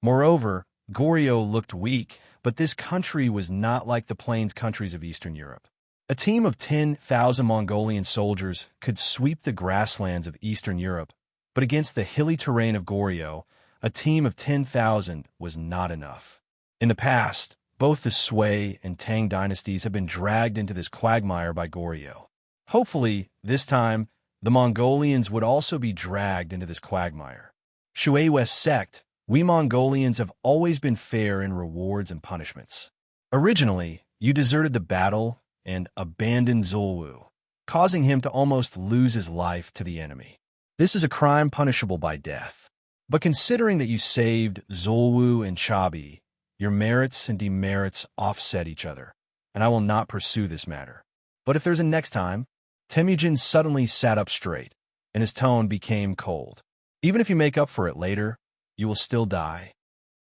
Moreover, Goryeo looked weak, but this country was not like the plains countries of Eastern Europe. A team of 10,000 Mongolian soldiers could sweep the grasslands of Eastern Europe, but against the hilly terrain of Goryeo, a team of 10,000 was not enough. In the past, both the Sui and Tang dynasties have been dragged into this quagmire by Goryeo. Hopefully, this time, the Mongolians would also be dragged into this quagmire. Shui sect, we Mongolians have always been fair in rewards and punishments. Originally, you deserted the battle and abandoned Zulwu, causing him to almost lose his life to the enemy. This is a crime punishable by death. But considering that you saved Zulwu and Chabi, your merits and demerits offset each other, and I will not pursue this matter. But if there's a next time, Temujin suddenly sat up straight, and his tone became cold. Even if you make up for it later, you will still die.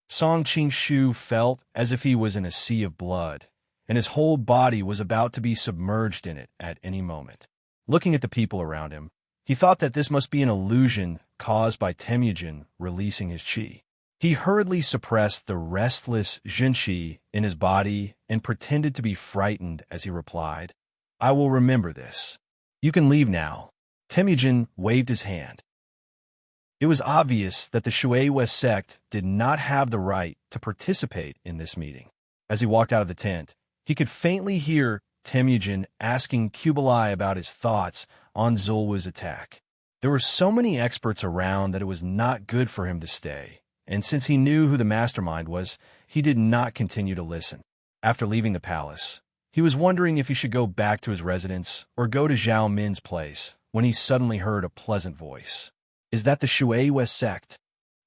Song Qingshu felt as if he was in a sea of blood, and his whole body was about to be submerged in it at any moment. Looking at the people around him, he thought that this must be an illusion caused by Temujin releasing his qi. He hurriedly suppressed the restless Jinshi in his body and pretended to be frightened as he replied, "I will remember this. You can leave now." Temujin waved his hand. It was obvious that the Shuei sect did not have the right to participate in this meeting. As he walked out of the tent, he could faintly hear Temujin asking Kublai about his thoughts on Zulwu's attack. There were so many experts around that it was not good for him to stay, and since he knew who the mastermind was, he did not continue to listen. After leaving the palace, he was wondering if he should go back to his residence or go to Zhao Min's place when he suddenly heard a pleasant voice. "Is that the Shuei sect?"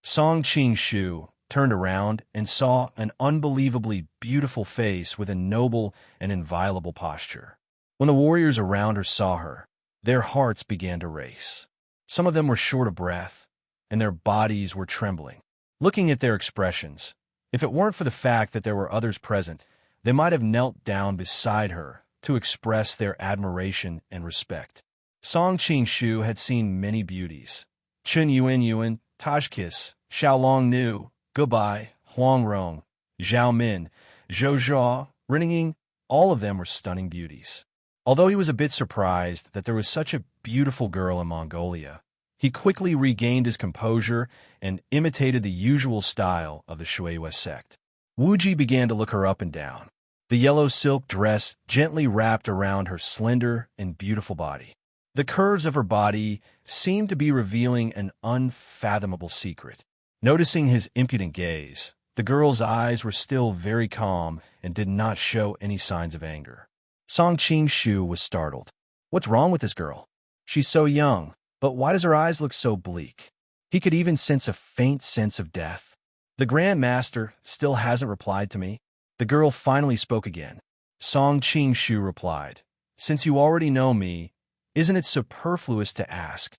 Song Qing-shu turned around and saw an unbelievably beautiful face with a noble and inviolable posture. When the warriors around her saw her, their hearts began to race. Some of them were short of breath, and their bodies were trembling. Looking at their expressions, if it weren't for the fact that there were others present, they might have knelt down beside her to express their admiration and respect. Song Qing-shu had seen many beauties. Chun Yuan, Tajkis, Xiaolong Nu, Gubai, Huang Rong, Zhao Min, Zhou Zhao, Reninging, all of them were stunning beauties. Although he was a bit surprised that there was such a beautiful girl in Mongolia, he quickly regained his composure and imitated the usual style of the Shuei sect. Wuji began to look her up and down. The yellow silk dress gently wrapped around her slender and beautiful body. The curves of her body seemed to be revealing an unfathomable secret. Noticing his impudent gaze, the girl's eyes were still very calm and did not show any signs of anger. Song Qing-shu was startled. What's wrong with this girl? She's so young, but why does her eyes look so bleak? He could even sense a faint sense of death. The Grand Master still hasn't replied to me. The girl finally spoke again. Song Qing-shu replied, "Since you already know me, isn't it superfluous to ask?"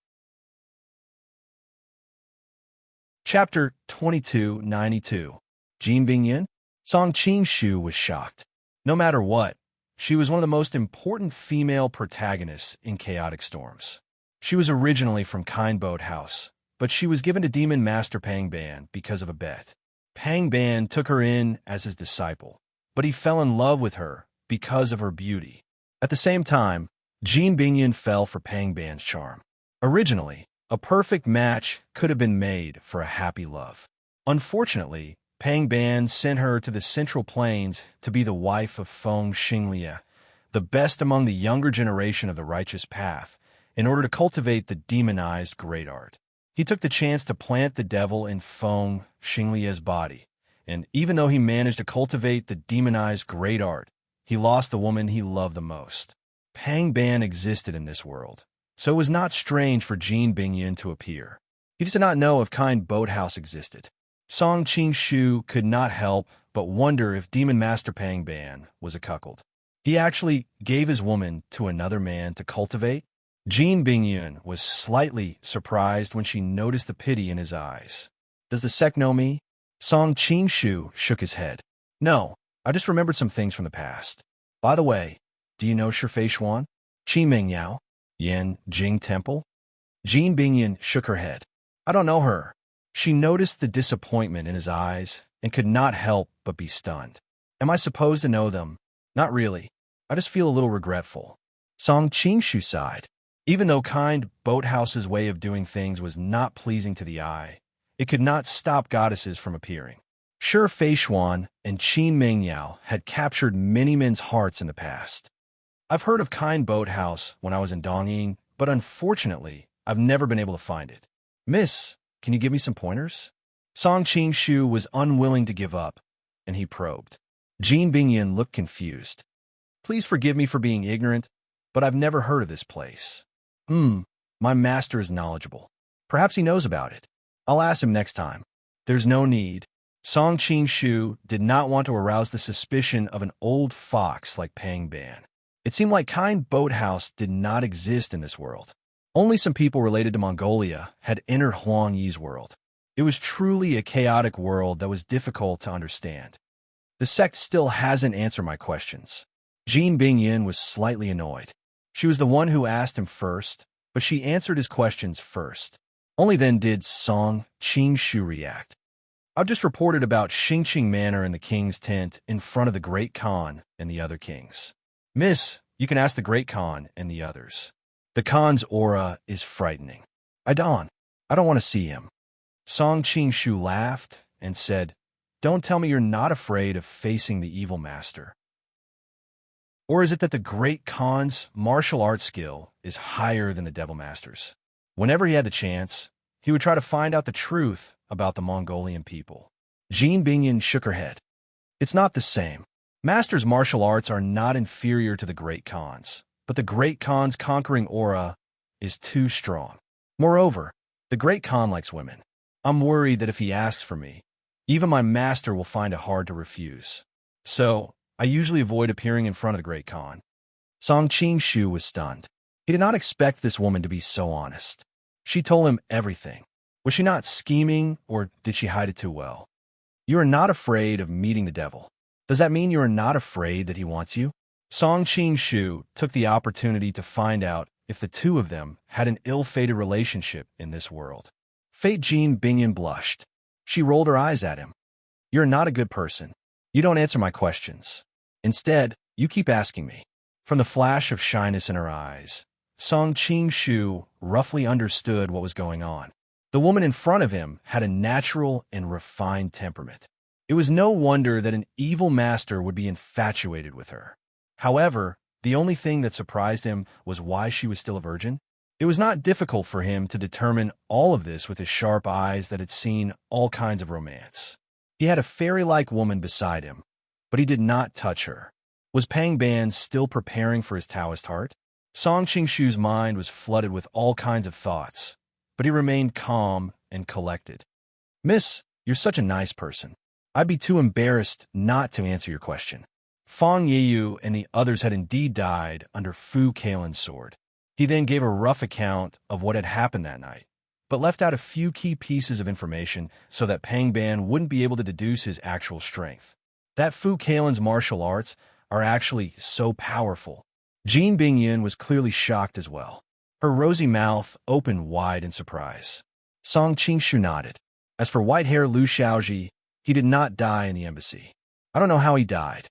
Chapter 2292. Jin Bingyin? Song Qing-shu was shocked. No matter what, she was one of the most important female protagonists in Chaotic Storms. She was originally from Kind Boat House, but she was given to Demon Master Pang Ban because of a bet. Pang Ban took her in as his disciple, but he fell in love with her because of her beauty. At the same time, Jin Bingyin fell for Pang Ban's charm. Originally, a perfect match could have been made for a happy love. Unfortunately, Pang Ban sent her to the Central Plains to be the wife of Feng Xinglia, the best among the younger generation of the righteous path, in order to cultivate the demonized great art. He took the chance to plant the devil in Feng Xinglia's body, and even though he managed to cultivate the demonized great art, he lost the woman he loved the most. Pang Ban existed in this world, so it was not strange for Jin Bingyin to appear. He just did not know if Kind Boat House existed. Song Qing-shu could not help but wonder if Demon Master Pang Ban was a cuckold. He actually gave his woman to another man to cultivate. Jin Bingyin was slightly surprised when she noticed the pity in his eyes. "Does the sect know me?" Song Qing-shu shook his head. "No, I just remembered some things from the past. By the way, do you know Shifei Xuan? Qi Mingyao? Yan Jing Temple?" Jin Bingyin shook her head. "I don't know her." She noticed the disappointment in his eyes and could not help but be stunned. "Am I supposed to know them?" "Not really. I just feel a little regretful." Song Qing-shu sighed. Even though Kind Boat House's way of doing things was not pleasing to the eye, it could not stop goddesses from appearing. Sure, Fei Xuan and Qin Mingyao had captured many men's hearts in the past. I've heard of Kind Boat House when I was in Dongying, but unfortunately, I've never been able to find it. "Miss, can you give me some pointers?" Song Qing-shu was unwilling to give up, and he probed. Jin Bingyin looked confused. "Please forgive me for being ignorant, but I've never heard of this place." My master is knowledgeable. Perhaps he knows about it. I'll ask him next time." "There's no need." Song Qing-shu did not want to arouse the suspicion of an old fox like Pang Ban. It seemed like Kind Boat House did not exist in this world. Only some people related to Mongolia had entered Huang Yi's world. It was truly a chaotic world that was difficult to understand. The sect still hasn't answered my questions. Jin Bingyin was slightly annoyed. She was the one who asked him first, but she answered his questions first. Only then did Song Qing-shu react. I've just reported about Xingqing Manor and the king's tent in front of the Great Khan and the other kings. Miss, you can ask the Great Khan and the others. The Khan's aura is frightening. I don't want to see him. Song Qingshu laughed and said, don't tell me you're not afraid of facing the evil master. Or is it that the Great Khan's martial arts skill is higher than the Devil Master's? Whenever he had the chance, he would try to find out the truth about the Mongolian people. Jean Bingyan shook her head. It's not the same. Master's martial arts are not inferior to the Great Khan's, but the Great Khan's conquering aura is too strong. Moreover, the Great Khan likes women. I'm worried that if he asks for me, even my master will find it hard to refuse. So, I usually avoid appearing in front of the Great Khan. Song Qingshu was stunned. He did not expect this woman to be so honest. She told him everything. Was she not scheming, or did she hide it too well? You are not afraid of meeting the devil. Does that mean you are not afraid that he wants you? Song Qingshu took the opportunity to find out if the two of them had an ill-fated relationship in this world. Fate Jean Bingyan blushed. She rolled her eyes at him. You're not a good person. You don't answer my questions. Instead, you keep asking me. From the flash of shyness in her eyes, Song Qingshu roughly understood what was going on. The woman in front of him had a natural and refined temperament. It was no wonder that an evil master would be infatuated with her. However, the only thing that surprised him was why she was still a virgin. It was not difficult for him to determine all of this with his sharp eyes that had seen all kinds of romance. He had a fairy-like woman beside him, but he did not touch her. Was Pang Ban still preparing for his Taoist heart? Song Qingshu's mind was flooded with all kinds of thoughts, but he remained calm and collected. Miss, you're such a nice person. I'd be too embarrassed not to answer your question. Fang Yeyu and the others had indeed died under Fu Kalin's sword. He then gave a rough account of what had happened that night, but left out a few key pieces of information so that Pang Ban wouldn't be able to deduce his actual strength. That Fu Kalin's martial arts are actually so powerful. Jean Bingyan was clearly shocked as well. Her rosy mouth opened wide in surprise. Song Qingshu nodded. As for white-hair Liu Shaoji, he did not die in the embassy. I don't know how he died.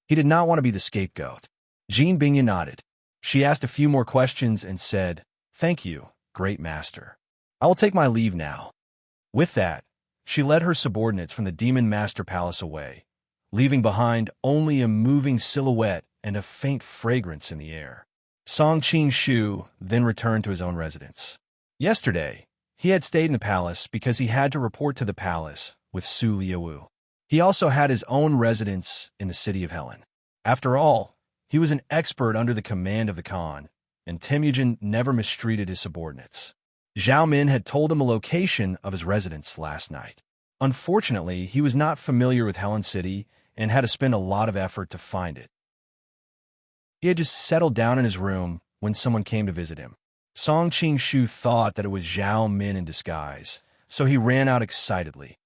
He did not want to be the scapegoat. Jean Bingyan nodded. She asked a few more questions and said, Thank you, Great Master. I will take my leave now. With that, she led her subordinates from the Demon Master Palace away, leaving behind only a moving silhouette and a faint fragrance in the air. Song Qingshu then returned to his own residence. Yesterday, he had stayed in the palace because he had to report to the palace with Su Liuwu. He also had his own residence in the city of Helen. After all, he was an expert under the command of the Khan, and Temujin never mistreated his subordinates. Zhao Min had told him a location of his residence last night. Unfortunately, he was not familiar with Helen City and had to spend a lot of effort to find it. He had just settled down in his room when someone came to visit him. Song Qingshu thought that it was Zhao Min in disguise, so he ran out excitedly,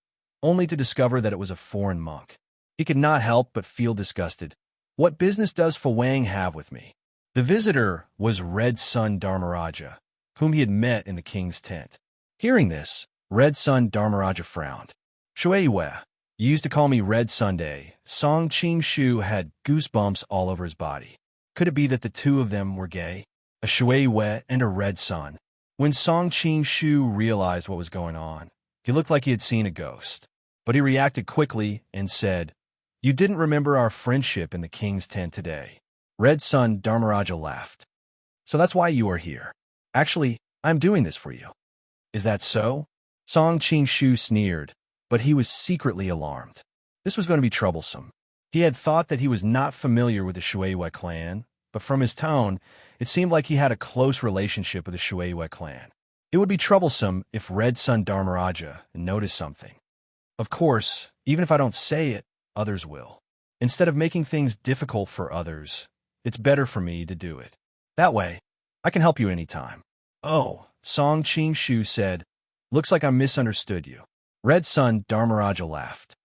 only to discover that it was a foreign monk. He could not help but feel disgusted. What business does Fu Wang have with me? The visitor was Red Sun Dharmaraja, whom he had met in the king's tent. Hearing this, Red Sun Dharmaraja frowned. Shueiwe, you used to call me Red Sunday. Song Qingshu had goosebumps all over his body. Could it be that the two of them were gay? A Shueiwe and a Red Sun. When Song Qingshu realized what was going on, he looked like he had seen a ghost. But he reacted quickly and said, You didn't remember our friendship in the king's tent today. Red Sun Dharmaraja laughed. So that's why you are here. Actually, I'm doing this for you. Is that so? Song Qingshu sneered, but he was secretly alarmed. This was going to be troublesome. He had thought that he was not familiar with the Shueiwe clan, but from his tone, it seemed like he had a close relationship with the Shueiwe clan. It would be troublesome if Red Sun Dharmaraja noticed something. Of course, even if I don't say it, others will. Instead of making things difficult for others, it's better for me to do it. That way, I can help you anytime. Oh, Song Qingshu said, Looks like I misunderstood you. Red Sun Dharmaraja laughed.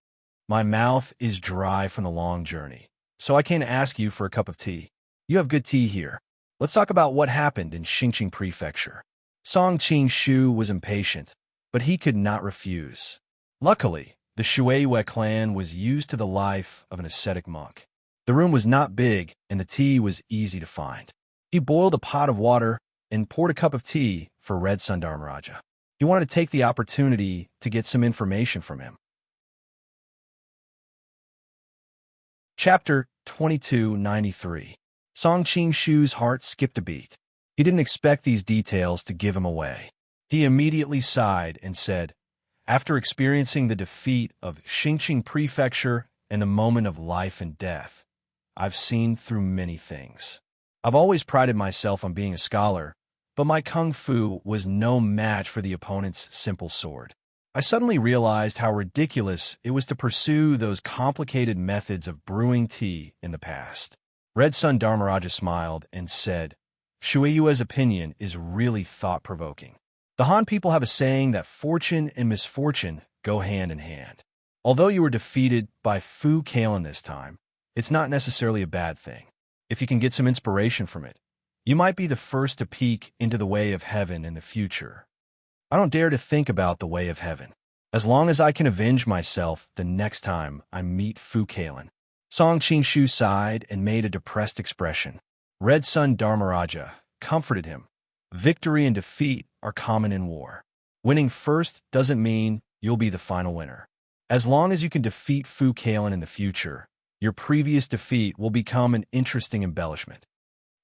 My mouth is dry from the long journey, so I can't ask you for a cup of tea. You have good tea here. Let's talk about what happened in Xingqing Prefecture. Song Qingshu was impatient, but he could not refuse. Luckily, The Shueihua clan was used to the life of an ascetic monk. The room was not big, and the tea was easy to find. He boiled a pot of water and poured a cup of tea for Red Sun Dharmaraja. He wanted to take the opportunity to get some information from him. Chapter 2293. Song Qing-shu's heart skipped a beat. He didn't expect these details to give him away. He immediately sighed and said, "After experiencing the defeat of Xingqing Prefecture and a moment of life and death, I've seen through many things. I've always prided myself on being a scholar, but my kung fu was no match for the opponent's simple sword. I suddenly realized how ridiculous it was to pursue those complicated methods of brewing tea in the past." Red Sun Dharmaraja smiled and said, "Shueihua's opinion is really thought-provoking. The Han people have a saying that fortune and misfortune go hand in hand. Although you were defeated by Fu Kalen this time, it's not necessarily a bad thing. If you can get some inspiration from it, you might be the first to peek into the way of heaven in the future. I don't dare to think about the way of heaven, as long as I can avenge myself the next time I meet Fu Kalen." Song Qing-shu sighed and made a depressed expression. Red Sun Dharmaraja comforted him. Victory and defeat are common in war. Winning first doesn't mean you'll be the final winner. As long as you can defeat Fu Kalen in the future, your previous defeat will become an interesting embellishment.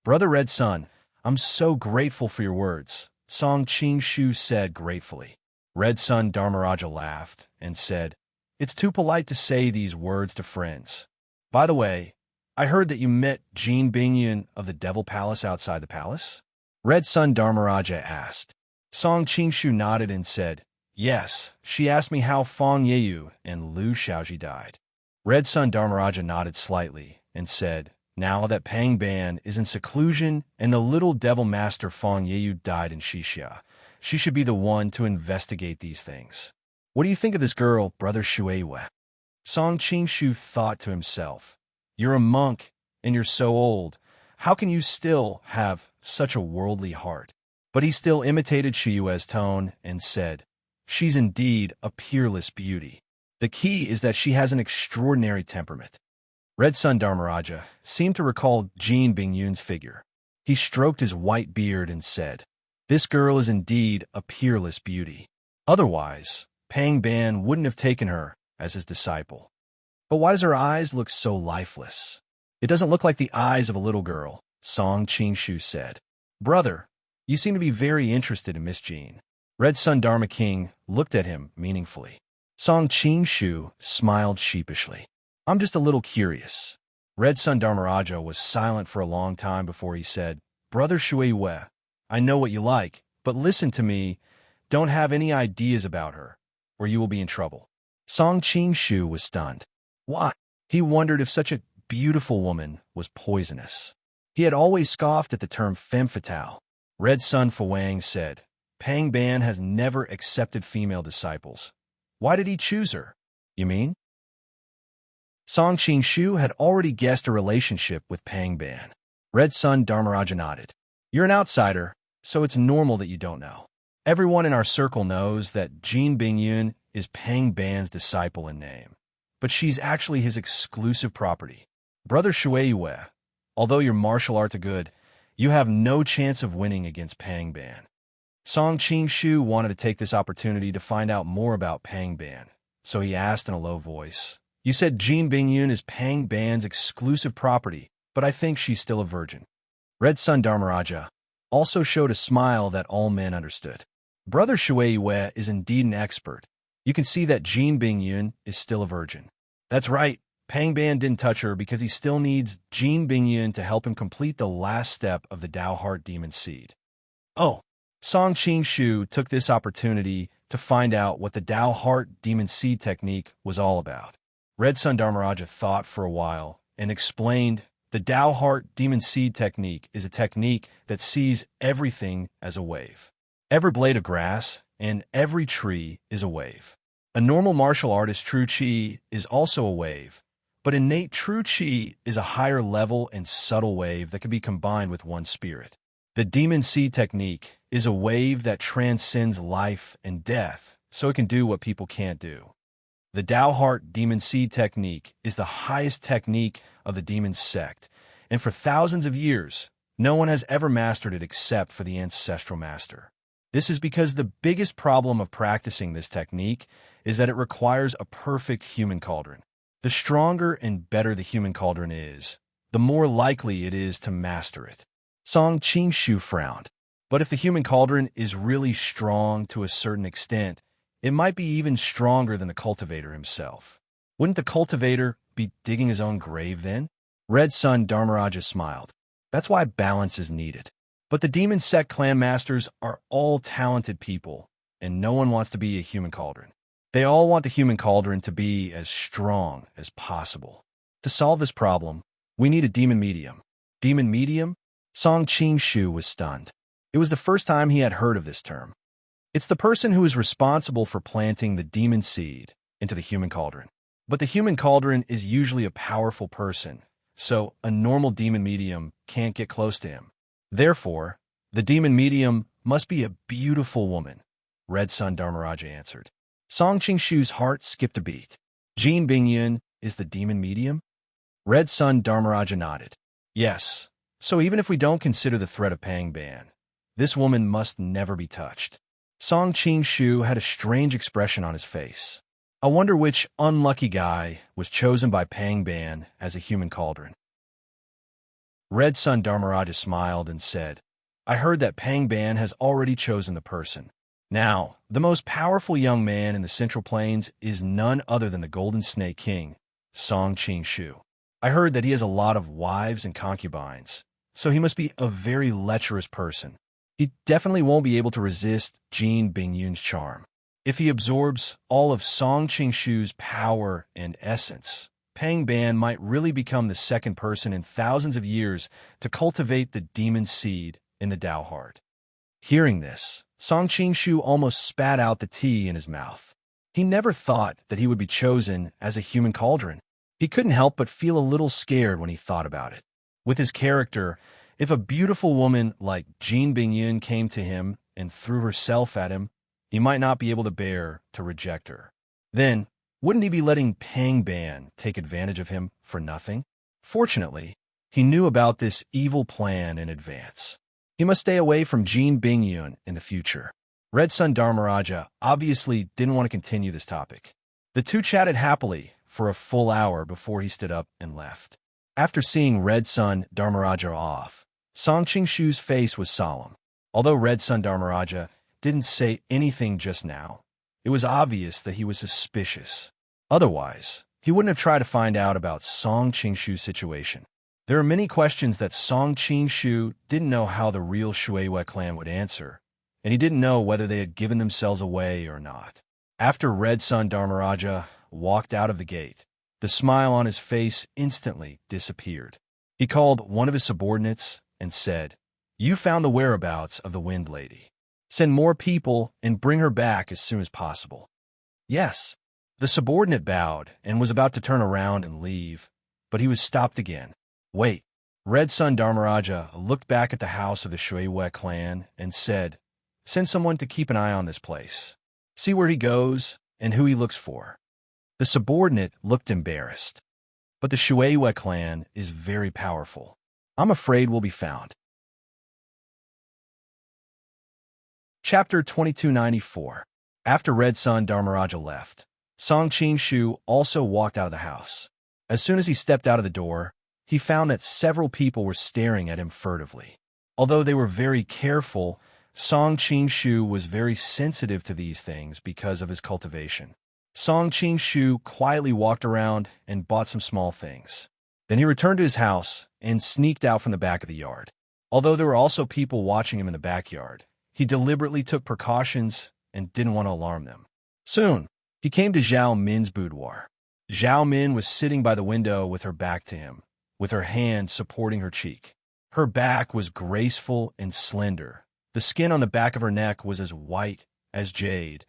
"Brother Red Sun, I'm so grateful for your words," Song Qing-shu said gratefully. Red Sun Dharmaraja laughed and said, "It's too polite to say these words to friends. By the way, I heard that you met Jean Bingyun of the Devil Palace outside the palace?" Red Sun Dharmaraja asked. Song Qing-shu nodded and said, "Yes, she asked me how Fang Yeyu and Liu Shaoji died." Red Sun Dharmaraja nodded slightly and said, "Now that Pang Ban is in seclusion and the little devil master Fang Yeyu died in Xixia, she should be the one to investigate these things. What do you think of this girl, Brother Shueihua?" Song Qing-shu thought to himself, "You're a monk, and you're so old. How can you still have such a worldly heart?" But he still imitated Shueihua's tone and said, "She's indeed a peerless beauty. The key is that she has an extraordinary temperament." Red Sun Dharmaraja seemed to recall Jean Bingyun's figure. He stroked his white beard and said, "This girl is indeed a peerless beauty. Otherwise, Pang Ban wouldn't have taken her as his disciple. But why does her eyes look so lifeless?" "It doesn't look like the eyes of a little girl," Song Qing-shu said. "Brother, you seem to be very interested in Miss Jean." Red Sun Dharma King looked at him meaningfully. Song Qing-shu smiled sheepishly. "I'm just a little curious." Red Sun Dharmaraja was silent for a long time before he said, "Brother Shueihua, I know what you like, but listen to me. Don't have any ideas about her, or you will be in trouble." Song Qing-shu was stunned. Why? He wondered if such a beautiful woman was poisonous. He had always scoffed at the term femme fatale. Red Sun Fuwang said, "Pang Ban has never accepted female disciples. Why did he choose her?" "You mean?" Song Qing-shu had already guessed a relationship with Pang Ban. Red Sun Dharmaraja nodded. "You're an outsider, so it's normal that you don't know. Everyone in our circle knows that Jean Bingyun is Pang Ban's disciple in name, but she's actually his exclusive property. Brother Shueihua, although your martial arts are good, you have no chance of winning against Pang Ban." Song Qing-shu wanted to take this opportunity to find out more about Pang Ban, so he asked in a low voice, "You said Jean Bingyun is Pang Ban's exclusive property, but I think she's still a virgin." Red Sun Dharmaraja also showed a smile that all men understood. Brother Shueihua is indeed an expert. You can see that Jean Bingyun is still a virgin. That's right, Pang Ban didn't touch her because he still needs Jean Bingyun to help him complete the last step of the Dao Heart Demon Seed. Oh, Song Qing-shu took this opportunity to find out what the Dao Heart Demon Seed technique was all about. Red Sun Dharmaraja thought for a while and explained, "The Dao Heart Demon Seed technique is a technique that sees everything as a wave. Every blade of grass and every tree is a wave. A normal martial artist true chi is also a wave, but innate true chi is a higher level and subtle wave that can be combined with one's spirit. The Demon Seed technique is a wave that transcends life and death, so it can do what people can't do." The Dao Heart Demon Seed technique is the highest technique of the demon sect, and for thousands of years, no one has ever mastered it except for the ancestral master. This is because the biggest problem of practicing this technique is that it requires a perfect human cauldron. The stronger and better the human cauldron is, the more likely it is to master it. Song Qingshu frowned. But if the human cauldron is really strong to a certain extent, it might be even stronger than the cultivator himself. Wouldn't the cultivator be digging his own grave then? Red Sun Dharmaraja smiled. That's why balance is needed. But the demon sect clan masters are all talented people, and no one wants to be a human cauldron. They all want the human cauldron to be as strong as possible. To solve this problem, we need a demon medium. Demon medium? Song Qingshu was stunned. It was the first time he had heard of this term. It's the person who is responsible for planting the demon seed into the human cauldron. But the human cauldron is usually a powerful person, so a normal demon medium can't get close to him. Therefore, the demon medium must be a beautiful woman, Red Sun Dharmaraja answered. Song Qingshu's heart skipped a beat. Jin Bingyun is the demon medium? Red Sun Dharmaraja nodded. Yes, so even if we don't consider the threat of Pang Ban, this woman must never be touched. Song Qingshu had a strange expression on his face. I wonder which unlucky guy was chosen by Pang Ban as a human cauldron. Red Sun Dharmaraja smiled and said, I heard that Pang Ban has already chosen the person. Now, the most powerful young man in the Central Plains is none other than the Golden Snake King, Song Qingshu. I heard that he has a lot of wives and concubines, so he must be a very lecherous person. He definitely won't be able to resist Jin Bingyun's charm. If he absorbs all of Song Qingshu's power and essence, Pang Ban might really become the second person in thousands of years to cultivate the demon seed in the Dao heart. Hearing this, Song Qingshu almost spat out the tea in his mouth. He never thought that he would be chosen as a human cauldron. He couldn't help but feel a little scared when he thought about it. With his character, if a beautiful woman like Jin Bingyun came to him and threw herself at him, he might not be able to bear to reject her. Then, wouldn't he be letting Pang Ban take advantage of him for nothing? Fortunately, he knew about this evil plan in advance. He must stay away from Jin Bingyun in the future. Red Sun Dharmaraja obviously didn't want to continue this topic. The two chatted happily for a full hour before he stood up and left. After seeing Red Sun Dharmaraja off, Song Qingshu's face was solemn. Although Red Sun Dharmaraja didn't say anything just now, it was obvious that he was suspicious. Otherwise, he wouldn't have tried to find out about Song Qingshu's situation. There are many questions that Song Qingshu didn't know how the real Shuiwei clan would answer, and he didn't know whether they had given themselves away or not. After Red Sun Dharmaraja walked out of the gate, the smile on his face instantly disappeared. He called one of his subordinates and said, You found the whereabouts of the Wind Lady. Send more people and bring her back as soon as possible. Yes. The subordinate bowed and was about to turn around and leave, but he was stopped again. Wait. Red Sun Dharmaraja looked back at the house of the Shuiwei clan and said, Send someone to keep an eye on this place. See where he goes and who he looks for. The subordinate looked embarrassed. But the Shuiwei clan is very powerful. I'm afraid we'll be found. Chapter 2294. After Red Sun Dharmaraja left, Song Qingshu also walked out of the house. As soon as he stepped out of the door, he found that several people were staring at him furtively. Although they were very careful, Song Qingshu was very sensitive to these things because of his cultivation. Song Qingshu quietly walked around and bought some small things. Then he returned to his house and sneaked out from the back of the yard. Although there were also people watching him in the backyard, he deliberately took precautions and didn't want to alarm them. Soon, he came to Zhao Min's boudoir. Zhao Min was sitting by the window with her back to him, with her hand supporting her cheek. Her back was graceful and slender. The skin on the back of her neck was as white as jade,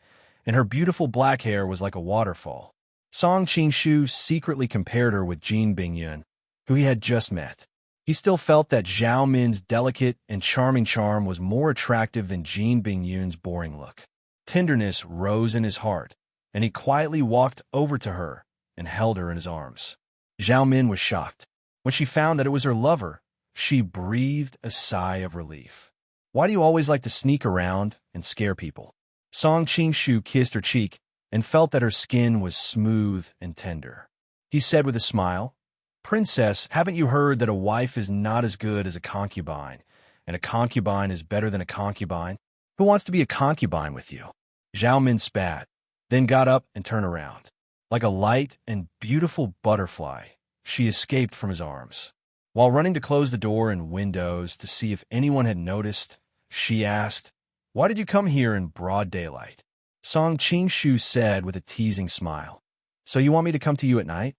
and her beautiful black hair was like a waterfall. Song Qingshu secretly compared her with Jin Bingyun, who he had just met. He still felt that Zhao Min's delicate and charming charm was more attractive than Jin Bingyun's boring look. Tenderness rose in his heart, and he quietly walked over to her and held her in his arms. Zhao Min was shocked. When she found that it was her lover, she breathed a sigh of relief. Why do you always like to sneak around and scare people? Song Qingshu kissed her cheek and felt that her skin was smooth and tender. He said with a smile, "Princess, haven't you heard that a wife is not as good as a concubine, and a concubine is better than a concubine? Who wants to be a concubine with you?" Zhao Min spat, then got up and turned around. Like a light and beautiful butterfly, she escaped from his arms. While running to close the door and windows to see if anyone had noticed, she asked, "Why did you come here in broad daylight?" Song Qingshu said with a teasing smile, "So you want me to come to you at night?"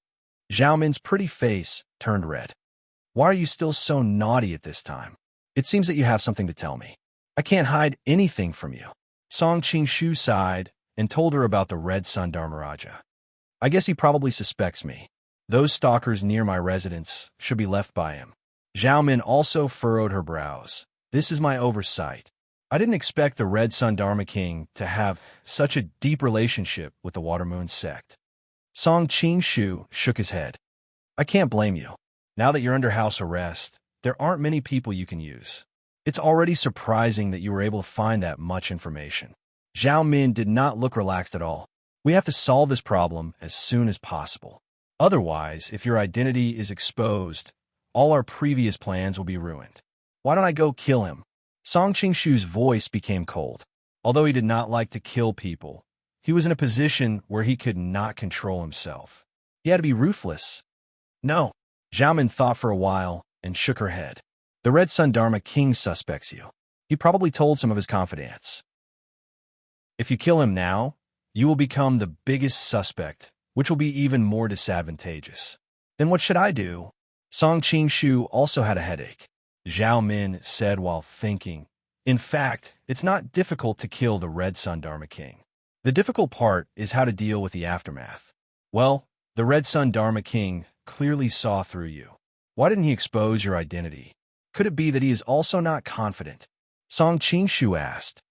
Zhao Min's pretty face turned red. "Why are you still so naughty at this time? It seems that you have something to tell me. I can't hide anything from you." Song Qingshu sighed and told her about the Red Sun Dharmaraja. "I guess he probably suspects me. Those stalkers near my residence should be left by him." Zhao Min also furrowed her brows. "This is my oversight. I didn't expect the Red Sun Dharma King to have such a deep relationship with the Water Moon sect." Song Qingshu shook his head. "I can't blame you. Now that you're under house arrest, there aren't many people you can use. It's already surprising that you were able to find that much information." Zhao Min did not look relaxed at all. "We have to solve this problem as soon as possible. Otherwise, if your identity is exposed, all our previous plans will be ruined. Why don't I go kill him?" Song Qingshu's voice became cold. Although he did not like to kill people, he was in a position where he could not control himself. He had to be ruthless. "No." Zhao Min thought for a while and shook her head. "The Red Sun Dharma King suspects you. He probably told some of his confidants. If you kill him now, you will become the biggest suspect, which will be even more disadvantageous. Then what should I do?" Song Qingshu also had a headache. Zhao Min said while thinking, "In fact, it's not difficult to kill the Red Sun Dharma King. The difficult part is how to deal with the aftermath. Well, the Red Sun Dharma King clearly saw through you. Why didn't he expose your identity? Could it be that he is also not confident?" Song Qingshu asked.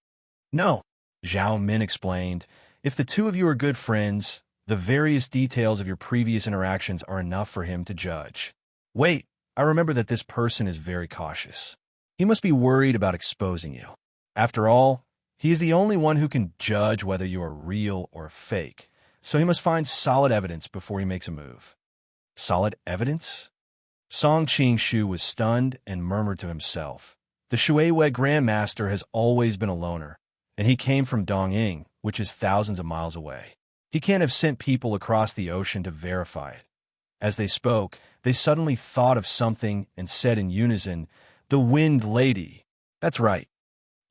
"No," Zhao Min explained. "If the two of you are good friends, the various details of your previous interactions are enough for him to judge. Wait, I remember that this person is very cautious. He must be worried about exposing you. After all, he is the only one who can judge whether you are real or fake, so he must find solid evidence before he makes a move." "Solid evidence?" Song Qingshu was stunned and murmured to himself. The Shuiwei Grandmaster has always been a loner, and he came from Dongying, which is thousands of miles away. He can't have sent people across the ocean to verify it. As they spoke, they suddenly thought of something and said in unison, "The Wind Lady." "That's right."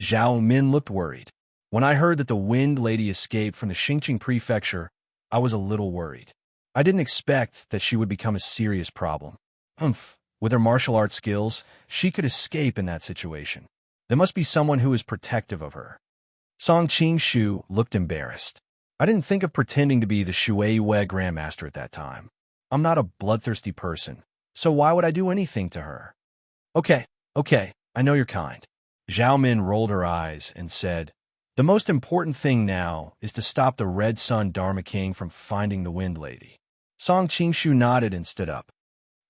Zhao Min looked worried. "When I heard that the Wind Lady escaped from the Xingqing Prefecture, I was a little worried. I didn't expect that she would become a serious problem. With her martial arts skills, she could escape in that situation. There must be someone who is protective of her." Song Qingshu looked embarrassed. "I didn't think of pretending to be the Shuiwei Grandmaster at that time. I'm not a bloodthirsty person, so why would I do anything to her?" Okay, I know you're kind." Zhao Min rolled her eyes and said, "The most important thing now is to stop the Red Sun Dharma King from finding the Wind Lady." Song Qingshu nodded and stood up.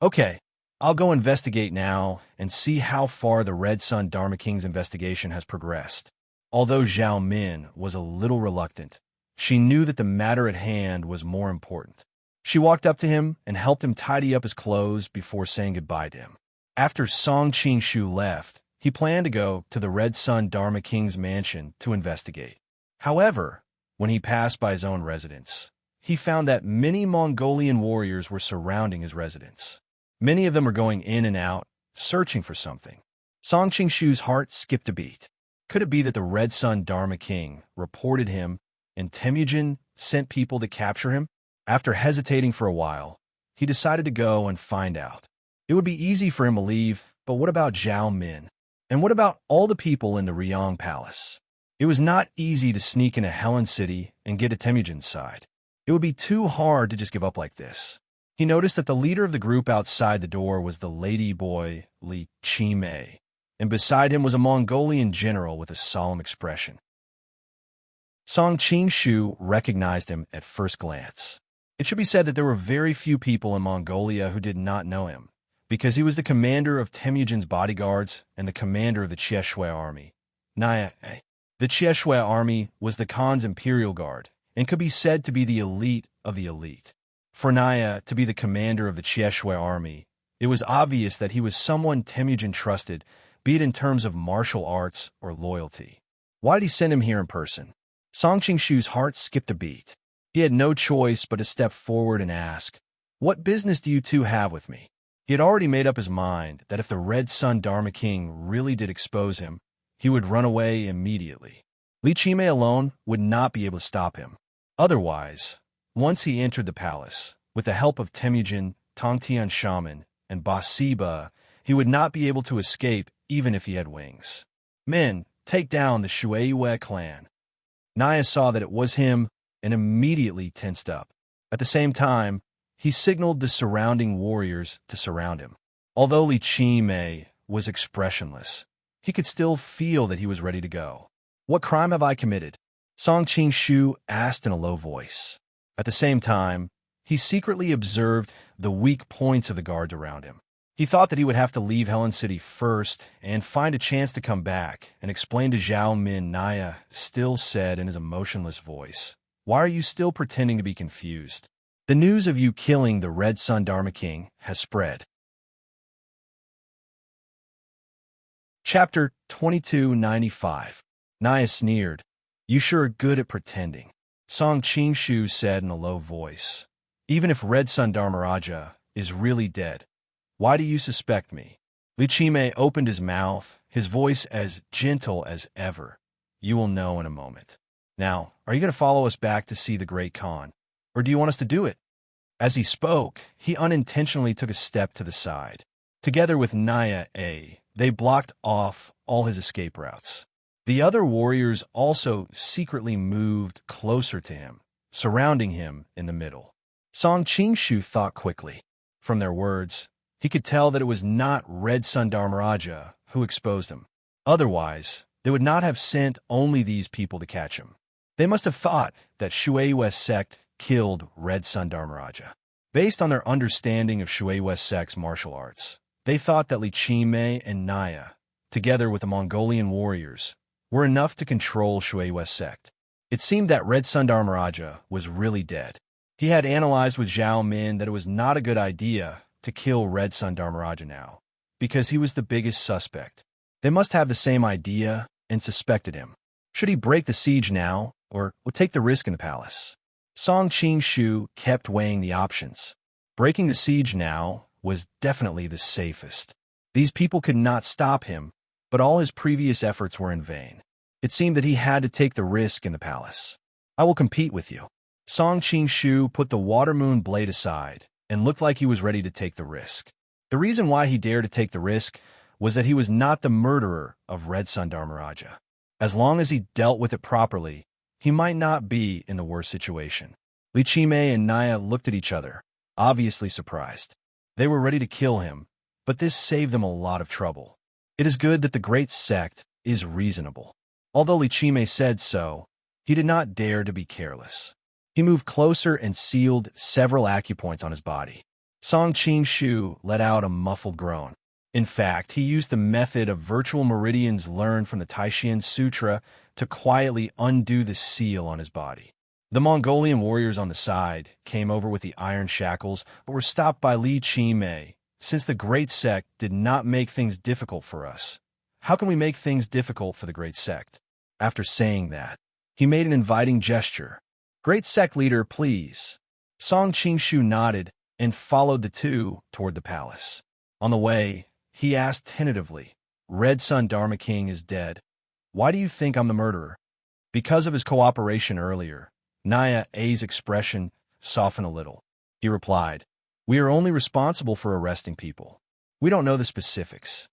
"Okay, I'll go investigate now and see how far the Red Sun Dharma King's investigation has progressed." Although Zhao Min was a little reluctant, she knew that the matter at hand was more important. She walked up to him and helped him tidy up his clothes before saying goodbye to him. After Song Qingshu left, he planned to go to the Red Sun Dharma King's mansion to investigate. However, when he passed by his own residence, he found that many Mongolian warriors were surrounding his residence. Many of them were going in and out, searching for something. Song Qingshu's heart skipped a beat. Could it be that the Red Sun Dharma King reported him and Temujin sent people to capture him? After hesitating for a while, he decided to go and find out. It would be easy for him to leave, but what about Zhao Min? And what about all the people in the Ryong Palace? It was not easy to sneak into Helen City and get to Temujin's side. It would be too hard to just give up like this. He noticed that the leader of the group outside the door was the lady boy Li Qimei, and beside him was a Mongolian general with a solemn expression. Song Qing-shu recognized him at first glance. It should be said that there were very few people in Mongolia who did not know him, because he was the commander of Temujin's bodyguards and the commander of the Chieshui army. Naya. The Chieshui army was the Khan's imperial guard and could be said to be the elite of the elite. For Naya to be the commander of the Chieshui army, it was obvious that he was someone Temujin trusted, be it in terms of martial arts or loyalty. Why did he send him here in person? Song Qing-shu's heart skipped a beat. He had no choice but to step forward and ask, "What business do you two have with me?" He had already made up his mind that if the Red Sun Dharma King really did expose him, he would run away immediately. Li Qimei alone would not be able to stop him. Otherwise, once he entered the palace, with the help of Temujin, Tongtian Shaman, and Basiba, he would not be able to escape even if he had wings. Men, take down the Shueiyue clan. Naya saw that it was him and immediately tensed up. At the same time, he signaled the surrounding warriors to surround him. Although Li Qimei was expressionless, he could still feel that he was ready to go. "What crime have I committed?" Song Qing-shu asked in a low voice. At the same time, he secretly observed the weak points of the guards around him. He thought that he would have to leave Helen City first and find a chance to come back and explain to Zhao Min. Naya still said in his emotionless voice, "Why are you still pretending to be confused? The news of you killing the Red Sun Dharma King has spread." Chapter 2295. Naya sneered. "You sure are good at pretending," Song Qing-shu said in a low voice. "Even if Red Sun Dharmaraja is really dead, why do you suspect me?" Li Qimei opened his mouth, his voice as gentle as ever. "You will know in a moment. Now, are you going to follow us back to see the Great Khan, or do you want us to do it?" As he spoke, he unintentionally took a step to the side. Together with Naya, they blocked off all his escape routes. The other warriors also secretly moved closer to him, surrounding him in the middle. Song Qing-shu thought quickly. From their words, he could tell that it was not Red Sun Dharmaraja who exposed him. Otherwise, they would not have sent only these people to catch him. They must have thought that Shueiyue sect killed Red Sun Dharmaraja. Based on their understanding of Shueiyue sect's martial arts, they thought that Li Qimei and Naya, together with the Mongolian warriors, were enough to control Shueiyue sect. It seemed that Red Sun Dharmaraja was really dead. He had analyzed with Zhao Min that it was not a good idea to kill Red Sun Dharmaraja now, because he was the biggest suspect. They must have the same idea and suspected him. Should he break the siege now, or take the risk in the palace? Song Qing-shu kept weighing the options. Breaking the siege now was definitely the safest. These people could not stop him, but all his previous efforts were in vain. It seemed that he had to take the risk in the palace. "I will compete with you." Song Qing-shu put the water moon blade aside and looked like he was ready to take the risk. The reason why he dared to take the risk was that he was not the murderer of Red Sun Dharmaraja. As long as he dealt with it properly, he might not be in the worst situation. Li Qimei and Naya looked at each other, obviously surprised. They were ready to kill him, but this saved them a lot of trouble. It is good that the great sect is reasonable. Although Li Qimei said so, he did not dare to be careless. He moved closer and sealed several acupoints on his body. Song Qing-shu let out a muffled groan. In fact, he used the method of virtual meridians learned from the Taishan Sutra to quietly undo the seal on his body. The Mongolian warriors on the side came over with the iron shackles, but were stopped by Li Qimei. "Since the great sect did not make things difficult for us, how can we make things difficult for the great sect?" After saying that, he made an inviting gesture. "Great sect leader, please." Song Qing-shu nodded and followed the two toward the palace. On the way, he asked tentatively, "Red Sun Dharma King is dead. Why do you think I'm the murderer?" Because of his cooperation earlier, Naya-A's expression softened a little. He replied, "We are only responsible for arresting people. We don't know the specifics."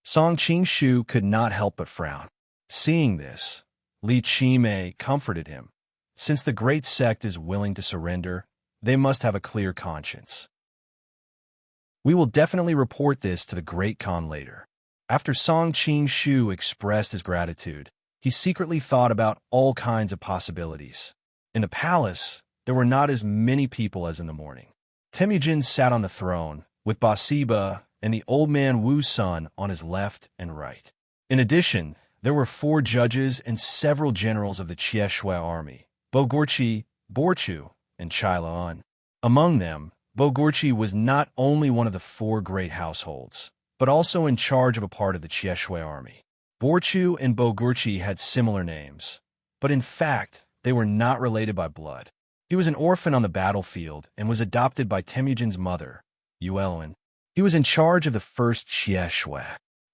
Song Qing-shu could not help but frown. Seeing this, Li Qimei comforted him. Since the great sect is willing to surrender, they must have a clear conscience. "We will definitely report this to the Great Khan later." After Song Qing-shu expressed his gratitude, He secretly thought about all kinds of possibilities. In the palace, there were not as many people as in the morning. Temujin sat on the throne, with Bathsheba and the old man Wu's son on his left and right. In addition, there were 4 judges and several generals of the Chieshue army, Bogorchi, Borchu, and Chailaon. Among them, Bogorchi was not only one of the 4 great households, but also in charge of a part of the Chieshue army. Borchu and Bogorchi had similar names, but in fact, they were not related by blood. He was an orphan on the battlefield and was adopted by Temujin's mother, Yuelwen. He was in charge of the first Chieshue.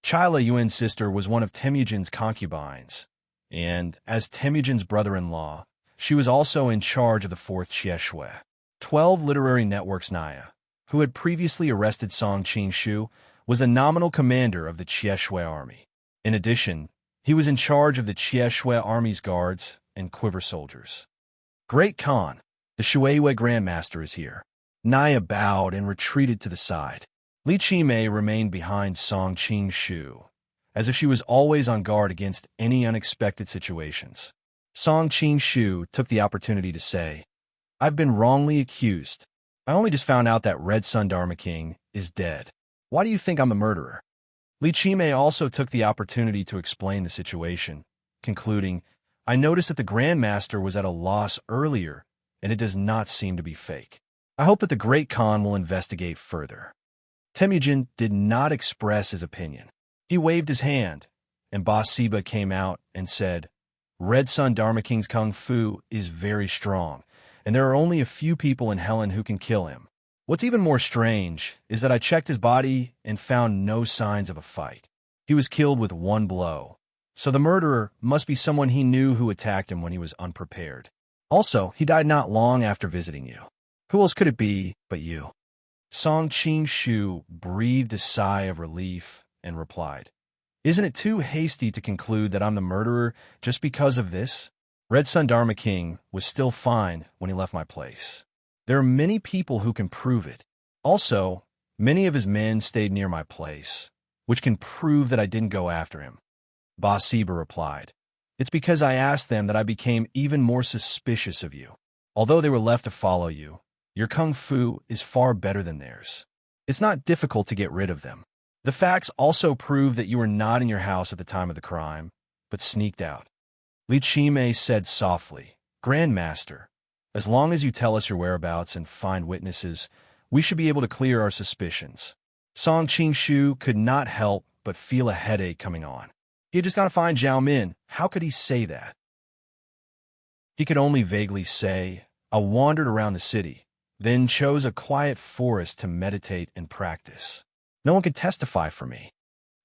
Chila Yuen's sister was one of Temujin's concubines, and, as Temujin's brother-in-law, she was also in charge of the fourth Chieshue. 12 Literary Networks Naya, who had previously arrested Song Qing-shu, was the nominal commander of the Chieshue army. In addition, he was in charge of the Chieshue army's guards and quiver soldiers. Great Khan, the Shueihue Grandmaster is here. Naya bowed and retreated to the side. Li Qimei remained behind Song Qing-shu, as if she was always on guard against any unexpected situations. Song Qing-shu took the opportunity to say, "I've been wrongly accused. I only just found out that Red Sun Dharma King is dead. Why do you think I'm the murderer?" Li Qimei also took the opportunity to explain the situation, concluding, "I noticed that the Grandmaster was at a loss earlier, and it does not seem to be fake. I hope that the Great Khan will investigate further." Temujin did not express his opinion. He waved his hand, and Bathsheba came out and said, "Red Sun Dharma King's kung fu is very strong, and there are only a few people in Helen who can kill him. What's even more strange is that I checked his body and found no signs of a fight. He was killed with 1 blow, so the murderer must be someone he knew who attacked him when he was unprepared. Also, he died not long after visiting you. Who else could it be but you?" Song Qing-shu breathed a sigh of relief and replied, "Isn't it too hasty to conclude that I'm the murderer just because of this? Red Sun Dharma King was still fine when he left my place. There are many people who can prove it. Also, many of his men stayed near my place, which can prove that I didn't go after him." Bathsheba replied, "It's because I asked them that I became even more suspicious of you. Although they were left to follow you, your kung fu is far better than theirs. It's not difficult to get rid of them. The facts also prove that you were not in your house at the time of the crime, but sneaked out." Li Qimei said softly, "Grandmaster, as long as you tell us your whereabouts and find witnesses, we should be able to clear our suspicions." Song Qing-shu could not help but feel a headache coming on. He had just got to find Zhao Min. How could he say that? He could only vaguely say, "I wandered around the city, then chose a quiet forest to meditate and practice. No one could testify for me."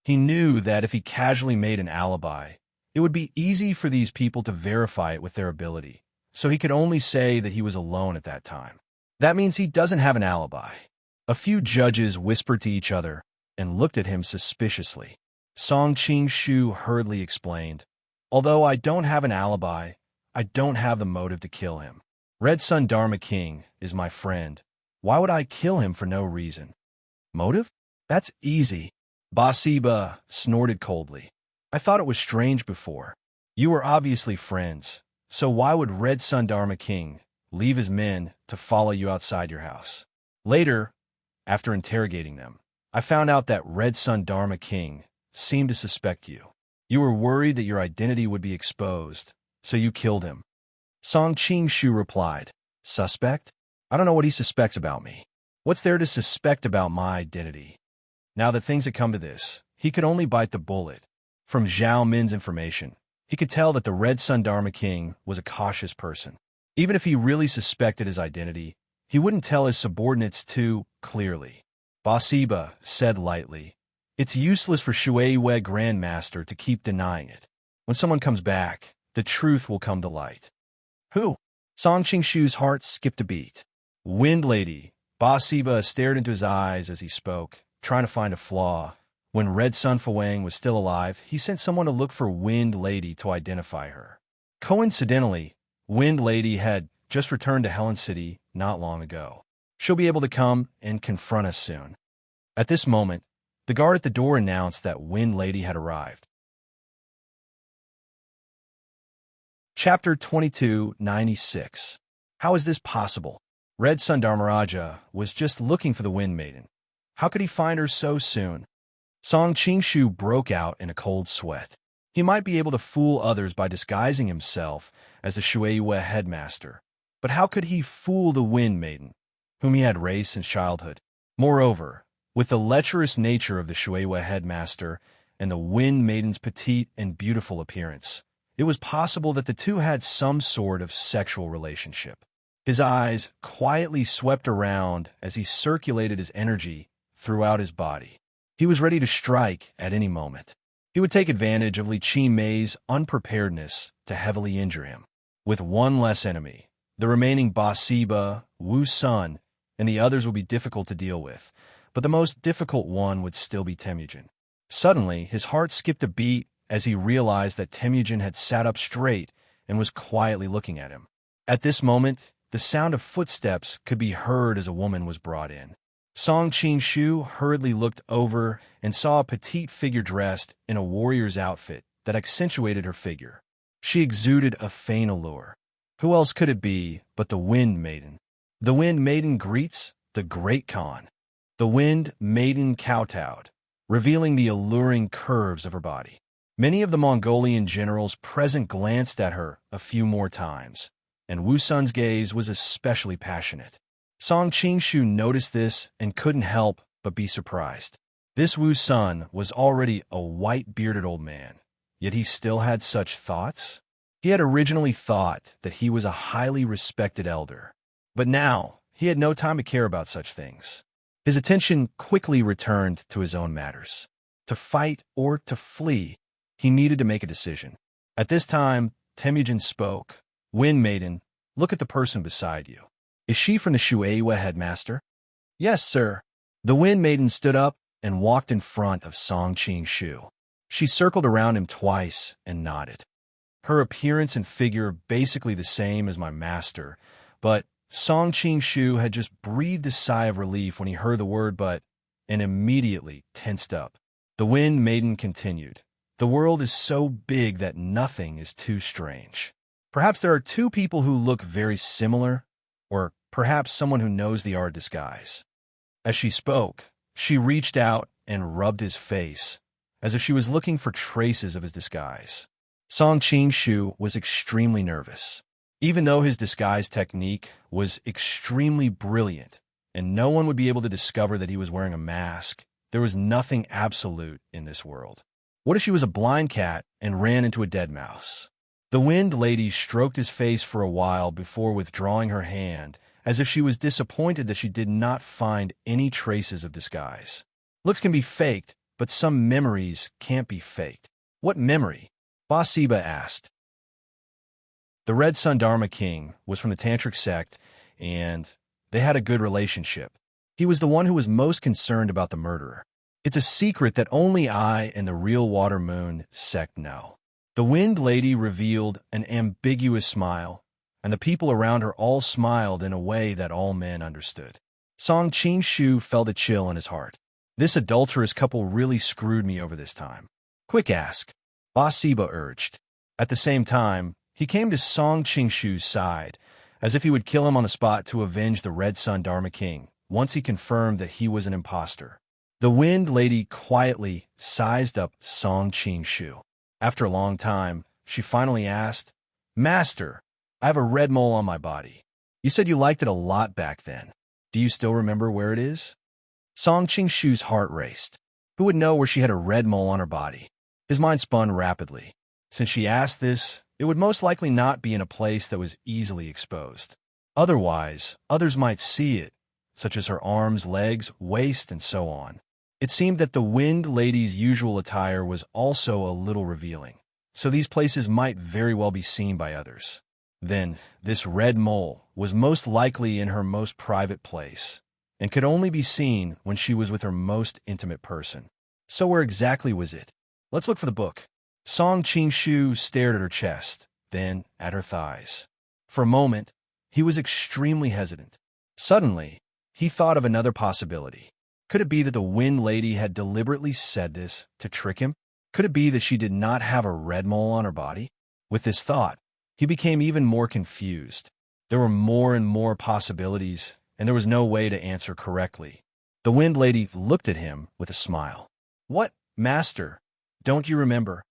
He knew that if he casually made an alibi, it would be easy for these people to verify it with their ability, so he could only say that he was alone at that time. That means he doesn't have an alibi. A few judges whispered to each other and looked at him suspiciously. Song Qing-shu hurriedly explained, "Although I don't have an alibi, I don't have the motive to kill him. Red Sun Dharma King is my friend. Why would I kill him for no reason?" "Motive? That's easy." Bathsheba snorted coldly. "I thought it was strange before. You were obviously friends, so why would Red Sun Dharma King leave his men to follow you outside your house?" Later, after interrogating them, I found out that Red Sun Dharma King seemed to suspect you. You were worried that your identity would be exposed, so you killed him. Song Qing-shu replied, "Suspect? I don't know what he suspects about me. What's there to suspect about my identity?" Now that things had come to this, he could only bite the bullet. From Zhao Min's information, he could tell that the Red Sun Dharma King was a cautious person. Even if he really suspected his identity, he wouldn't tell his subordinates too clearly. Bathsheba said lightly, "It's useless for Shueihue Grandmaster to keep denying it. When someone comes back, the truth will come to light." "Who?" Song Qing-shu's heart skipped a beat. "Wind Lady." Bathsheba stared into his eyes as he spoke, trying to find a flaw. When Red Sun Fuang was still alive, he sent someone to look for Wind Lady to identify her. Coincidentally, Wind Lady had just returned to Helen City not long ago. She'll be able to come and confront us soon. At this moment, the guard at the door announced that Wind Lady had arrived. Chapter 2296. How is this possible? Red Sun Dharmaraja was just looking for the Wind Maiden. How could he find her so soon? Song Qingshu broke out in a cold sweat. He might be able to fool others by disguising himself as the Shueiyue headmaster, but how could he fool the Wind Maiden, whom he had raised since childhood? Moreover, with the lecherous nature of the Shueiyue headmaster and the Wind Maiden's petite and beautiful appearance, it was possible that the two had some sort of sexual relationship. His eyes quietly swept around as he circulated his energy throughout his body. He was ready to strike at any moment. He would take advantage of Li Qimei's unpreparedness to heavily injure him. With one less enemy, the remaining Ba Siba, Wu Sun, and the others would be difficult to deal with, but the most difficult one would still be Temujin. Suddenly, his heart skipped a beat as he realized that Temujin had sat up straight and was quietly looking at him. At this moment, the sound of footsteps could be heard as a woman was brought in. Song Qingshu hurriedly looked over and saw a petite figure dressed in a warrior's outfit that accentuated her figure. She exuded a faint allure. Who else could it be but the Wind Maiden? The Wind Maiden greets the Great Khan. The Wind Maiden kowtowed, revealing the alluring curves of her body. Many of the Mongolian generals present glanced at her a few more times, and Wu Sun's gaze was especially passionate. Song Qingshu noticed this and couldn't help but be surprised. This Wu Sun was already a white-bearded old man, yet he still had such thoughts? He had originally thought that he was a highly respected elder, but now he had no time to care about such things. His attention quickly returned to his own matters. To fight or to flee, he needed to make a decision. At this time, Temujin spoke. Wind Maiden, look at the person beside you. Is she from the Shueiyue headmaster? Yes, sir. The Wind Maiden stood up and walked in front of Song Qingshu. She circled around him twice and nodded. Her appearance and figure basically the same as my master, but Song Qingshu had just breathed a sigh of relief when he heard the word but, and immediately tensed up. The Wind Maiden continued. The world is so big that nothing is too strange. Perhaps there are two people who look very similar, or perhaps someone who knows the art of disguise. As she spoke, she reached out and rubbed his face, as if she was looking for traces of his disguise. Song Qingshu was extremely nervous. Even though his disguise technique was extremely brilliant, and no one would be able to discover that he was wearing a mask, there was nothing absolute in this world. What if she was a blind cat and ran into a dead mouse? The Wind Lady stroked his face for a while before withdrawing her hand, as if she was disappointed that she did not find any traces of disguise. Looks can be faked, but some memories can't be faked. What memory? Ba Siba asked. The Red Sun Dharma King was from the Tantric sect, and they had a good relationship. He was the one who was most concerned about the murderer. It's a secret that only I and the Real Water Moon sect know. The Wind Lady revealed an ambiguous smile, and the people around her all smiled in a way that all men understood. Song Qingshu felt a chill in his heart. This adulterous couple really screwed me over this time. Quick ask, Ba Siba urged. At the same time, he came to Song Qingshu's side, as if he would kill him on the spot to avenge the Red Sun Dharma King, once he confirmed that he was an imposter. The Wind Lady quietly sized up Song Qingshu. After a long time, she finally asked, Master, I have a red mole on my body. You said you liked it a lot back then. Do you still remember where it is? Song Qingshu's heart raced. Who would know where she had a red mole on her body? His mind spun rapidly. Since she asked this, it would most likely not be in a place that was easily exposed. Otherwise, others might see it, such as her arms, legs, waist, and so on. It seemed that the Wind Lady's usual attire was also a little revealing, so these places might very well be seen by others. Then, this red mole was most likely in her most private place, and could only be seen when she was with her most intimate person. So where exactly was it? Let's look for the book. Song Qingshu stared at her chest, then at her thighs. For a moment, he was extremely hesitant. Suddenly, he thought of another possibility. Could it be that the Wind Lady had deliberately said this to trick him? Could it be that she did not have a red mole on her body? With this thought, He became even more confused. There were more and more possibilities, and there was no way to answer correctly. The Wind Lady looked at him with a smile. "What, Master? Don't you remember?"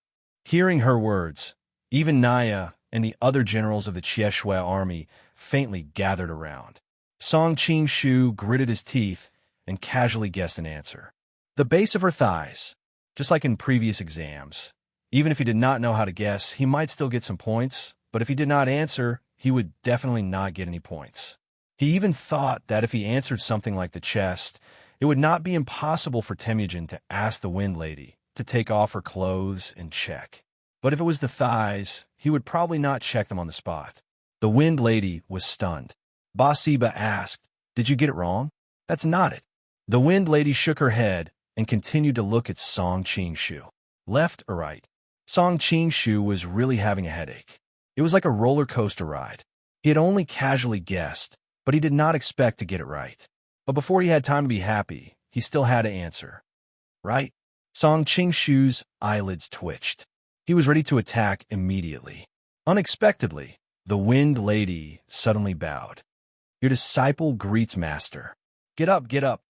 Hearing her words, even Naya and the other generals of the Qieshue army faintly gathered around. Song Qing-shu gritted his teeth and casually guessed an answer. The base of her thighs, just like in previous exams. Even if he did not know how to guess, he might still get some points, but if he did not answer, he would definitely not get any points. He even thought that if he answered something like the chest, it would not be impossible for Temujin to ask the Wind Lady to take off her clothes and check. But if it was the thighs, he would probably not check them on the spot. The Wind Lady was stunned. Basiba asked, "Did you get it wrong?" "That's not it." The Wind Lady shook her head and continued to look at Song Qing-shu. Left or right? Song Qing-shu was really having a headache. It was like a roller coaster ride. He had only casually guessed, but he did not expect to get it right. But before he had time to be happy, he still had to answer. Right? Song Qing-shu's eyelids twitched. He was ready to attack immediately. Unexpectedly, the Wind Lady suddenly bowed. "Your disciple greets Master. Get up, get up."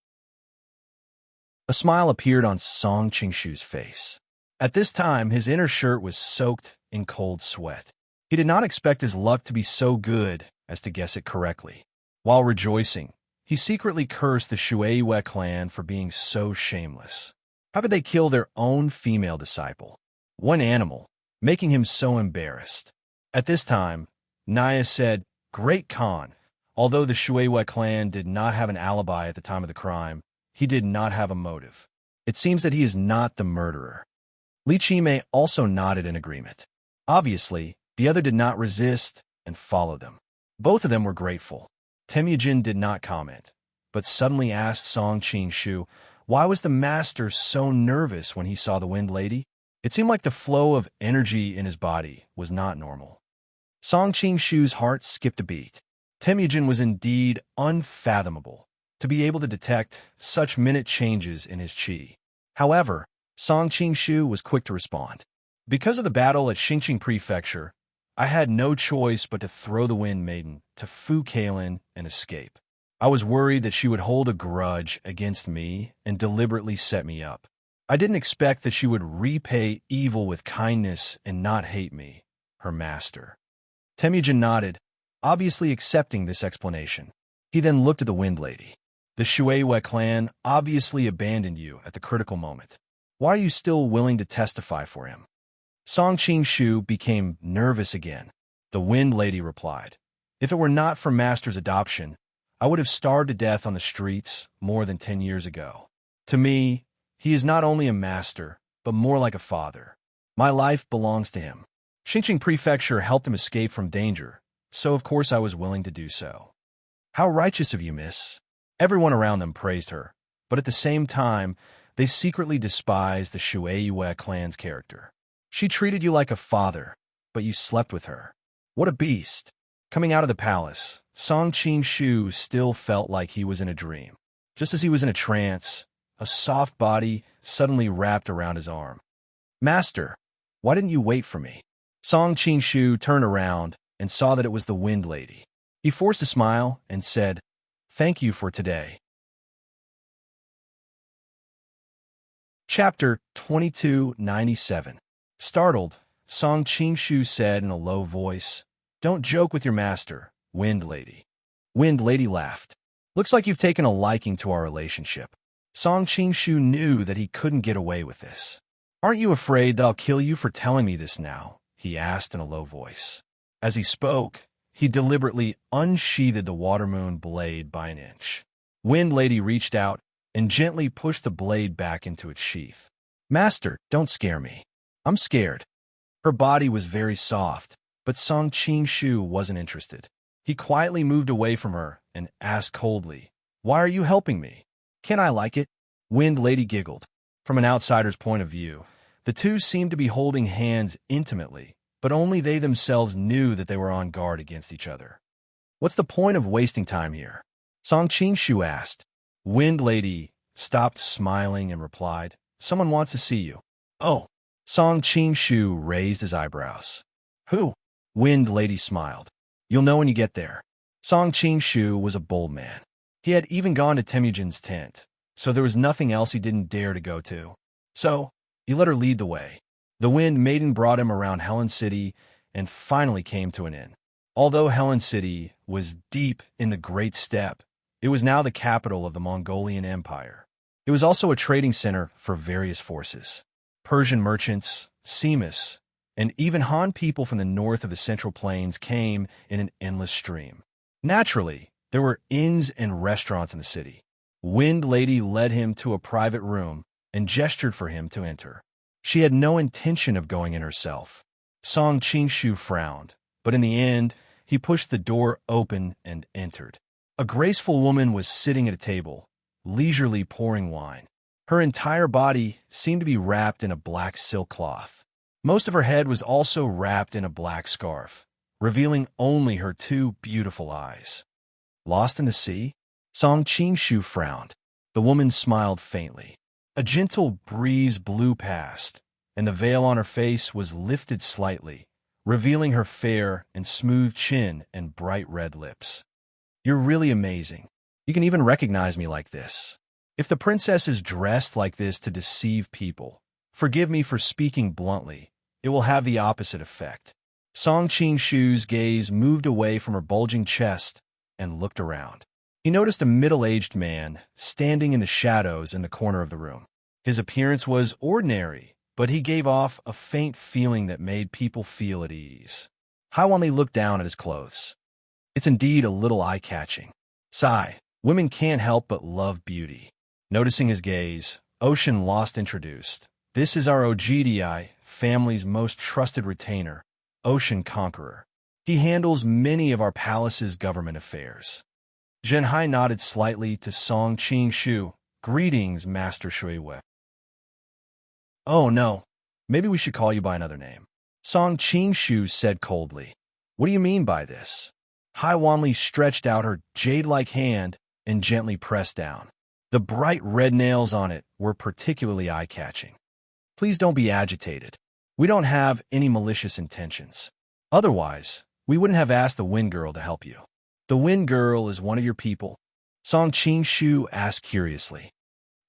A smile appeared on Song Qing-shu's face. At this time, his inner shirt was soaked in cold sweat. He did not expect his luck to be so good as to guess it correctly. While rejoicing, he secretly cursed the Shueiyue clan for being so shameless. How could they kill their own female disciple? One animal, making him so embarrassed. At this time, Naya said, "Great Khan." Although the Shueiyue clan did not have an alibi at the time of the crime, he did not have a motive. It seems that he is not the murderer. Li Qimei also nodded in agreement. Obviously, the other did not resist and followed them. Both of them were grateful. Temujin did not comment, but suddenly asked Song Qing-shu, why was the master so nervous when he saw the Wind Lady? It seemed like the flow of energy in his body was not normal. Song Qing-shu's heart skipped a beat. Temujin was indeed unfathomable to be able to detect such minute changes in his qi. However, Song Qing-shu was quick to respond. Because of the battle at Xingqing Prefecture, I had no choice but to throw the Wind Maiden to Fu Kailin and escape. I was worried that she would hold a grudge against me and deliberately set me up. I didn't expect that she would repay evil with kindness and not hate me, her master. Temujin nodded, obviously accepting this explanation. He then looked at the Wind Lady. The Shueiyue clan obviously abandoned you at the critical moment. Why are you still willing to testify for him? Song Qing-shu became nervous again. The Wind Lady replied, if it were not for Master's adoption, I would have starved to death on the streets more than 10 years ago. To me, he is not only a master, but more like a father. My life belongs to him. Xingqing Prefecture helped him escape from danger, so of course I was willing to do so. How righteous of you, miss. Everyone around them praised her, but at the same time, they secretly despised the Shueiyue clan's character. She treated you like a father, but you slept with her. What a beast. Coming out of the palace, Song Qing-shu still felt like he was in a dream. Just as he was in a trance, a soft body suddenly wrapped around his arm. Master, why didn't you wait for me? Song Qing-shu turned around and saw that it was the Wind Lady. He forced a smile and said, thank you for today. Chapter 2297. Startled, Song Qing-shu said in a low voice, don't joke with your master, Wind Lady. Wind Lady laughed. Looks like you've taken a liking to our relationship. Song Qing-shu knew that he couldn't get away with this. Aren't you afraid that I'll kill you for telling me this now? He asked in a low voice. As he spoke, he deliberately unsheathed the water moon blade by an inch. Wind Lady reached out and gently pushed the blade back into its sheath. Master, don't scare me. I'm scared. Her body was very soft, but Song Qing-shu wasn't interested. He quietly moved away from her and asked coldly, why are you helping me? Can I like it? Wind Lady giggled. From an outsider's point of view, the two seemed to be holding hands intimately, but only they themselves knew that they were on guard against each other. What's the point of wasting time here? Song Qing-shu asked. Wind Lady stopped smiling and replied, someone wants to see you. Oh. Song Qing-shu raised his eyebrows. Who? Wind Lady smiled. You'll know when you get there. Song Qing-shu was a bold man. He had even gone to Temujin's tent, so there was nothing else he didn't dare to go to. So, he let her lead the way. The Wind Maiden brought him around Helen City and finally came to an inn. Although Helen City was deep in the Great Steppe, it was now the capital of the Mongolian Empire. It was also a trading center for various forces. Persian merchants, Seamus, and even Han people from the north of the Central Plains came in an endless stream. Naturally, there were inns and restaurants in the city. Wind Lady led him to a private room and gestured for him to enter. She had no intention of going in herself. Song Qing-shu frowned, but in the end, he pushed the door open and entered. A graceful woman was sitting at a table, leisurely pouring wine. Her entire body seemed to be wrapped in a black silk cloth. Most of her head was also wrapped in a black scarf, revealing only her two beautiful eyes. Lost in the sea? Song Qing-shu frowned. The woman smiled faintly. A gentle breeze blew past, and the veil on her face was lifted slightly, revealing her fair and smooth chin and bright red lips. You're really amazing. You can even recognize me like this. If the princess is dressed like this to deceive people, forgive me for speaking bluntly, it will have the opposite effect. Song Qing-shu's gaze moved away from her bulging chest and looked around. He noticed a middle-aged man standing in the shadows in the corner of the room. His appearance was ordinary, but he gave off a faint feeling that made people feel at ease. Haiwanli looked down at his clothes. It's indeed a little eye-catching. Sigh, women can't help but love beauty. Noticing his gaze, Ocean Lost introduced. This is our OGDI, family's most trusted retainer, Ocean Conqueror. He handles many of our palace's government affairs. Zhenhai nodded slightly to Song Qing-shu. Greetings, Master Shuiwei. Oh no, maybe we should call you by another name. Song Qing-shu said coldly. What do you mean by this? Haiwanli stretched out her jade-like hand and gently pressed down. The bright red nails on it were particularly eye-catching. Please don't be agitated. We don't have any malicious intentions. Otherwise, we wouldn't have asked the Wind Girl to help you. The Wind Girl is one of your people? Song Qing-shu asked curiously.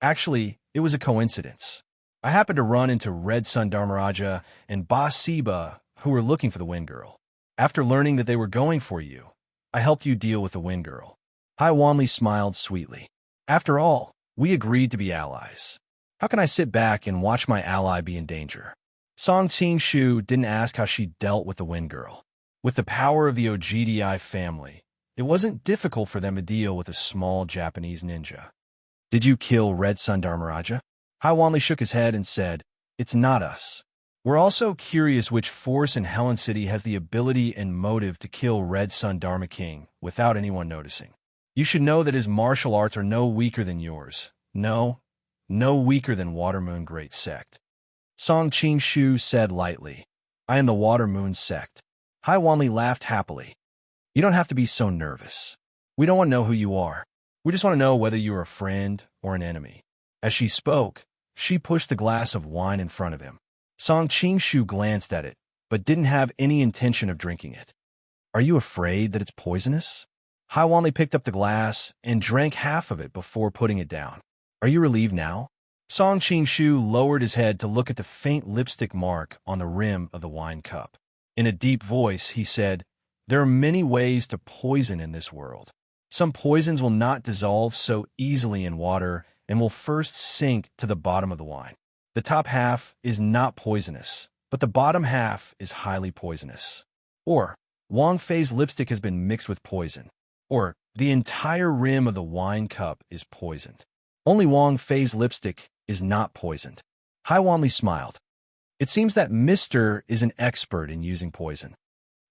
Actually, it was a coincidence. I happened to run into Red Sun Dharmaraja and Ba Siba, who were looking for the Wind Girl. After learning that they were going for you, I helped you deal with the Wind Girl. Haiwanli smiled sweetly. After all, we agreed to be allies. How can I sit back and watch my ally be in danger? Song Qing-shu didn't ask how she dealt with the Wind Girl. With the power of the OGDI family, it wasn't difficult for them to deal with a small Japanese ninja. Did you kill Red Sun Dharmaraja? Haiwanli shook his head and said, It's not us. We're also curious which force in Helen City has the ability and motive to kill Red Sun Dharma King without anyone noticing. You should know that his martial arts are no weaker than yours. No weaker than Water Moon Great Sect. Song Qing-shu said lightly, I am the Water Moon Sect. Haiwanli laughed happily. You don't have to be so nervous. We don't want to know who you are. We just want to know whether you are a friend or an enemy. As she spoke, she pushed the glass of wine in front of him. Song Qing-shu glanced at it, but didn't have any intention of drinking it. Are you afraid that it's poisonous? Haiwanli picked up the glass and drank half of it before putting it down. Are you relieved now? Song Qing-shu lowered his head to look at the faint lipstick mark on the rim of the wine cup. In a deep voice, he said, There are many ways to poison in this world. Some poisons will not dissolve so easily in water and will first sink to the bottom of the wine. The top half is not poisonous, but the bottom half is highly poisonous. Or, Wang Fei's lipstick has been mixed with poison. Or, the entire rim of the wine cup is poisoned. Only Wang Fei's lipstick is not poisoned. Haiwanli smiled. It seems that Mr. is an expert in using poison.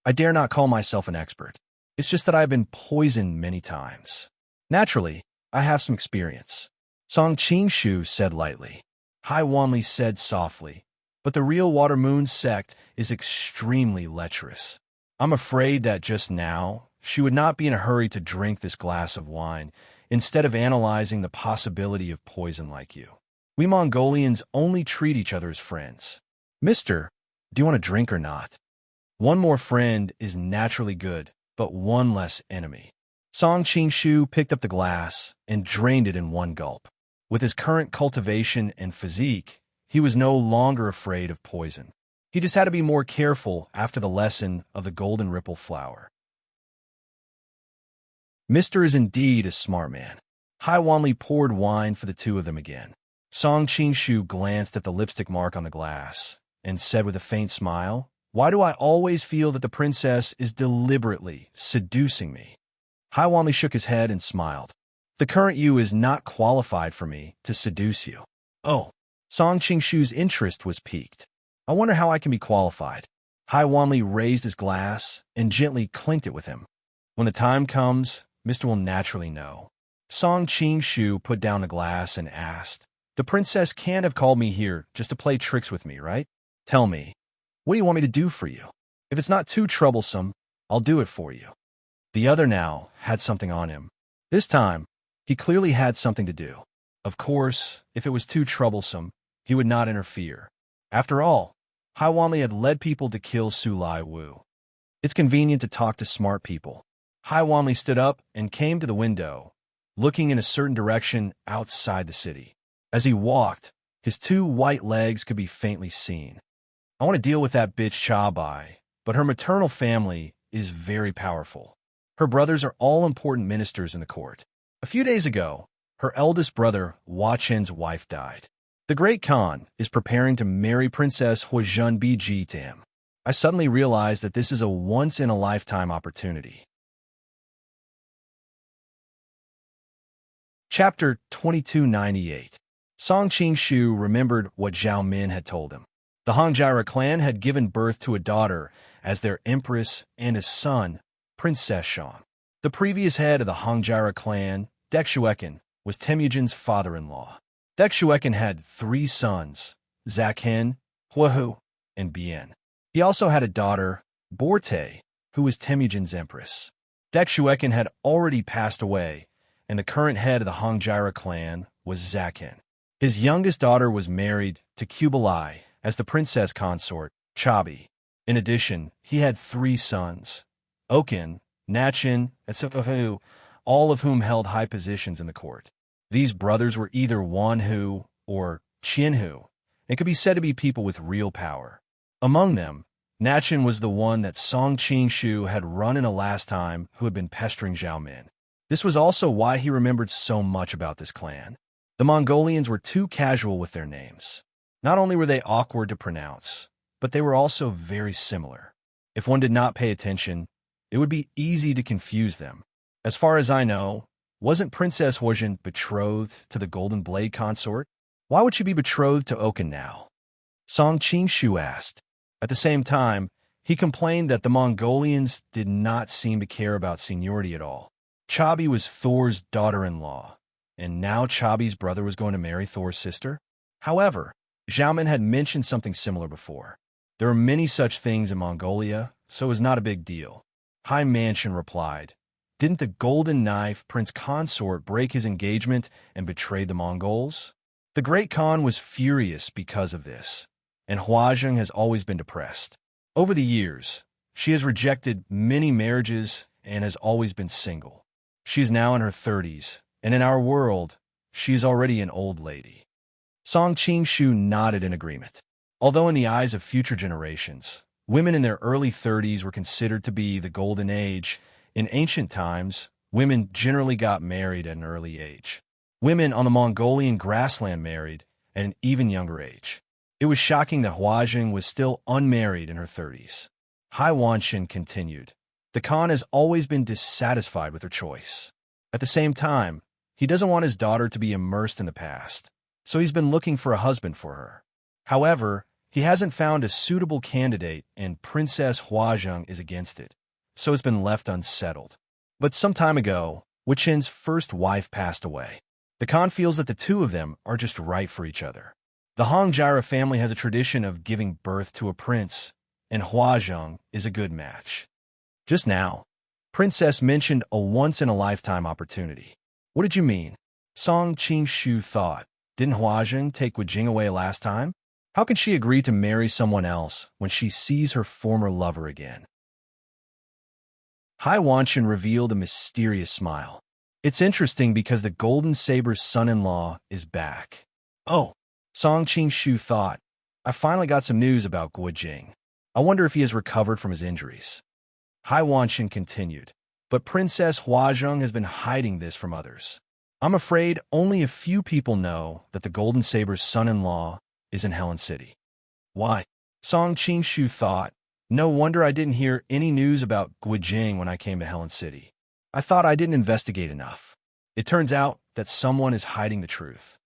I dare not call myself an expert. It's just that I've been poisoned many times. Naturally, I have some experience. Song Qing-shu said lightly. Haiwanli said softly, but the real Water Moon sect is extremely lecherous. I'm afraid that just now, she would not be in a hurry to drink this glass of wine, instead of analyzing the possibility of poison like you. We Mongolians only treat each other as friends. Mister, do you want a drink or not? One more friend is naturally good, but one less enemy. Song Qingshu picked up the glass and drained it in one gulp. With his current cultivation and physique, he was no longer afraid of poison. He just had to be more careful after the lesson of the golden ripple flower. Mr. is indeed a smart man. Hai Wanli poured wine for the two of them again. Song Qingshu glanced at the lipstick mark on the glass and said with a faint smile, "Why do I always feel that the princess is deliberately seducing me?" Hai Wanli shook his head and smiled. "The current you is not qualified for me to seduce you." "Oh." Song Qingshu's interest was piqued. "I wonder how I can be qualified." Hai Wanli raised his glass and gently clinked it with him. "When the time comes, Mr. will naturally know." Song Qingshu put down the glass and asked, "The princess can't have called me here just to play tricks with me, right? Tell me, what do you want me to do for you? If it's not too troublesome, I'll do it for you." The other now had something on him. This time, he clearly had something to do. Of course, if it was too troublesome, he would not interfere. After all, Hai Wanli had led people to kill Su Lai Wu. It's convenient to talk to smart people. Hai Wanli stood up and came to the window, looking in a certain direction outside the city. As he walked, his two white legs could be faintly seen. "I want to deal with that bitch Cha Bai, but her maternal family is very powerful. Her brothers are all important ministers in the court. A few days ago, her eldest brother, Hua Chen's wife, died. The Great Khan is preparing to marry Princess Huajun Biji to him. I suddenly realized that this is a once-in-a-lifetime opportunity." Chapter 2298. Song Qingshu remembered what Zhao Min had told him. The Hongjiara clan had given birth to a daughter as their empress and a son, Princess Shang. The previous head of the Hongjiara clan, Dek Shuekin, was Temujin's father-in-law. Dek Shuekin had 3 sons, Zakhen, Huahu, and Bien. He also had a daughter, Borte, who was Temujin's empress. Dek Shuekin had already passed away, and the current head of the Hongjiara clan was Zakhen. His youngest daughter was married to Kublai as the princess consort, Chabi. In addition, he had 3 sons, Okin, Nachin, and Sifahu, all of whom held high positions in the court. These brothers were either Wanhu or Qianhu, and could be said to be people with real power. Among them, Nachin was the one that Song Qingshu had run in a last time who had been pestering Zhao Min. This was also why he remembered so much about this clan. The Mongolians were too casual with their names. Not only were they awkward to pronounce, but they were also very similar. If one did not pay attention, it would be easy to confuse them. As far as I know, wasn't Princess Huajun betrothed to the Golden Blade consort? Why would she be betrothed to Okin now? Song Qingshu asked. At the same time, he complained that the Mongolians did not seem to care about seniority at all. Chabi was Thor's daughter-in-law, and now Chabi's brother was going to marry Thor's sister? However, Zhao Min had mentioned something similar before. There are many such things in Mongolia, so it was not a big deal. Hai Mansion replied, "Didn't the Golden Knife Prince Consort break his engagement and betray the Mongols?" The Great Khan was furious because of this, and Huazheng has always been depressed. Over the years, she has rejected many marriages and has always been single. She is now in her 30s, and in our world, she is already an old lady. Song Qingshu nodded in agreement. Although in the eyes of future generations, women in their early 30s were considered to be the golden age, in ancient times, women generally got married at an early age. Women on the Mongolian grassland married at an even younger age. It was shocking that Huazheng was still unmarried in her 30s. Hai Wanchen continued, "The Khan has always been dissatisfied with her choice. At the same time, he doesn't want his daughter to be immersed in the past, so he's been looking for a husband for her. However, he hasn't found a suitable candidate, and Princess Huazheng is against it, so it's been left unsettled. But some time ago, Wichen's first wife passed away. The Khan feels that the two of them are just right for each other. The Hongjiara family has a tradition of giving birth to a prince, and Huazheng is a good match." Just now, Princess mentioned a once-in-a-lifetime opportunity. What did you mean? Song Qingshu thought. Didn't Huazheng take Wujing away last time? How can she agree to marry someone else when she sees her former lover again? Hai Wanshan revealed a mysterious smile. It's interesting because the Golden Saber's son-in-law is back. Oh, Song Qing-shu thought. I finally got some news about Guo Jing. I wonder if he has recovered from his injuries. Hai Wanshan continued. But Princess Huazheng has been hiding this from others. I'm afraid only a few people know that the Golden Saber's son-in-law is in Helen City. Why? Song Qing-shu thought. No wonder I didn't hear any news about Guo Jing when I came to Helen City. I thought I didn't investigate enough. It turns out that someone is hiding the truth.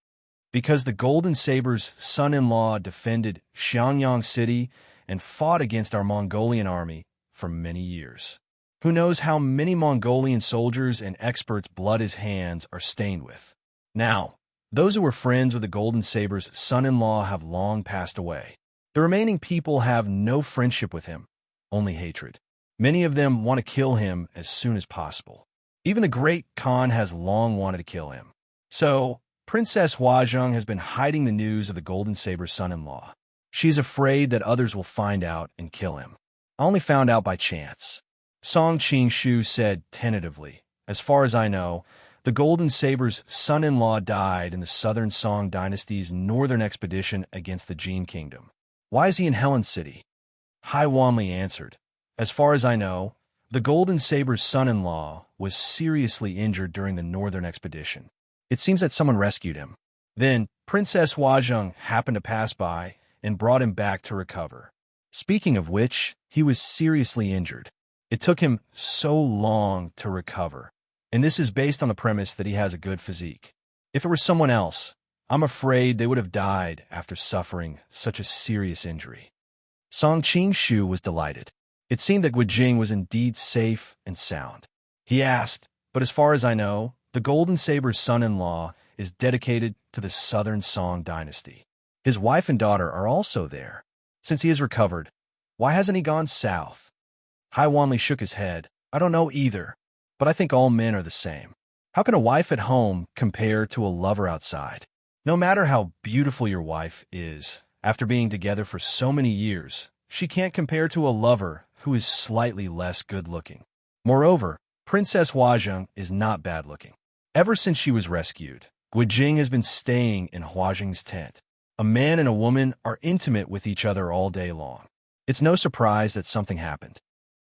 Because the Golden Saber's son-in-law defended Xiangyang City and fought against our Mongolian army for many years. Who knows how many Mongolian soldiers and experts' blood his hands are stained with. Now, those who were friends with the Golden Saber's son-in-law have long passed away. The remaining people have no friendship with him, only hatred. Many of them want to kill him as soon as possible. Even the great Khan has long wanted to kill him. So, Princess Huazheng has been hiding the news of the Golden Saber's son-in-law. She's afraid that others will find out and kill him. I only found out by chance. Song Qing-shu said tentatively, as far as I know, the Golden Saber's son-in-law died in the Southern Song Dynasty's northern expedition against the Jin Kingdom. Why is he in Helen City? Hai Wanli answered. As far as I know, the Golden Saber's son-in-law was seriously injured during the northern expedition. It seems that someone rescued him. Then, Princess Huazheng happened to pass by and brought him back to recover. Speaking of which, he was seriously injured. It took him so long to recover, and this is based on the premise that he has a good physique. If it were someone else, I'm afraid they would have died after suffering such a serious injury. Song Qing-shu was delighted. It seemed that Guo Jing was indeed safe and sound. He asked, but as far as I know, the Golden Saber's son-in-law is dedicated to the Southern Song Dynasty. His wife and daughter are also there. Since he has recovered, why hasn't he gone south? Hai Wanli shook his head. I don't know either, but I think all men are the same. How can a wife at home compare to a lover outside? No matter how beautiful your wife is, after being together for so many years, she can't compare to a lover who is slightly less good-looking. Moreover, Princess Huazheng is not bad-looking. Ever since she was rescued, Guo Jing has been staying in Huazheng's tent. A man and a woman are intimate with each other all day long. It's no surprise that something happened.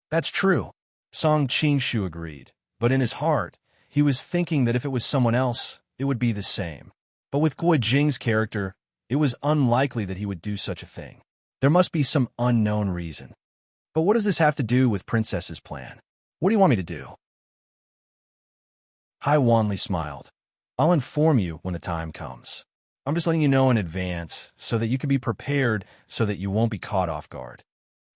That's true, Song Qing-shu agreed, but in his heart, he was thinking that if it was someone else, it would be the same. But with Guo Jing's character, it was unlikely that he would do such a thing. There must be some unknown reason. But what does this have to do with Princess's plan? What do you want me to do? Hai Wanli smiled. I'll inform you when the time comes. I'm just letting you know in advance so that you can be prepared so that you won't be caught off guard.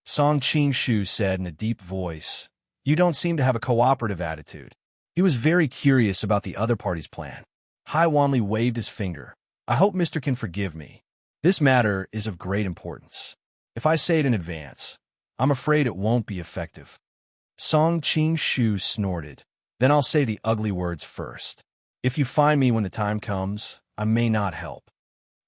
Song Qing-shu said in a deep voice, You don't seem to have a cooperative attitude. He was very curious about the other party's plan. Hai Wanli waved his finger. I hope Mr. can forgive me. This matter is of great importance. If I say it in advance, I'm afraid it won't be effective. Song Qing-shu snorted. Then I'll say the ugly words first. If you find me when the time comes, I may not help.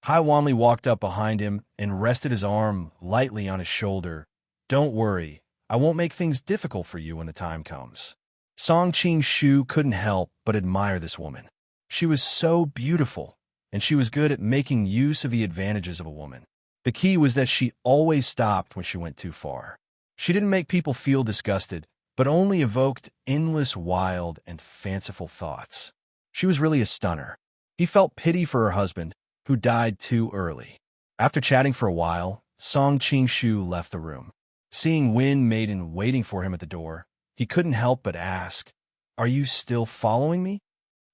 Hai Wanli walked up behind him and rested his arm lightly on his shoulder. Don't worry, I won't make things difficult for you when the time comes. Song Qing-shu couldn't help but admire this woman. She was so beautiful, and she was good at making use of the advantages of a woman. The key was that she always stopped when she went too far. She didn't make people feel disgusted, but only evoked endless wild and fanciful thoughts. She was really a stunner. He felt pity for her husband, who died too early. After chatting for a while, Song Qing-shu left the room. Seeing Wind Maiden waiting for him at the door, he couldn't help but ask, Are you still following me?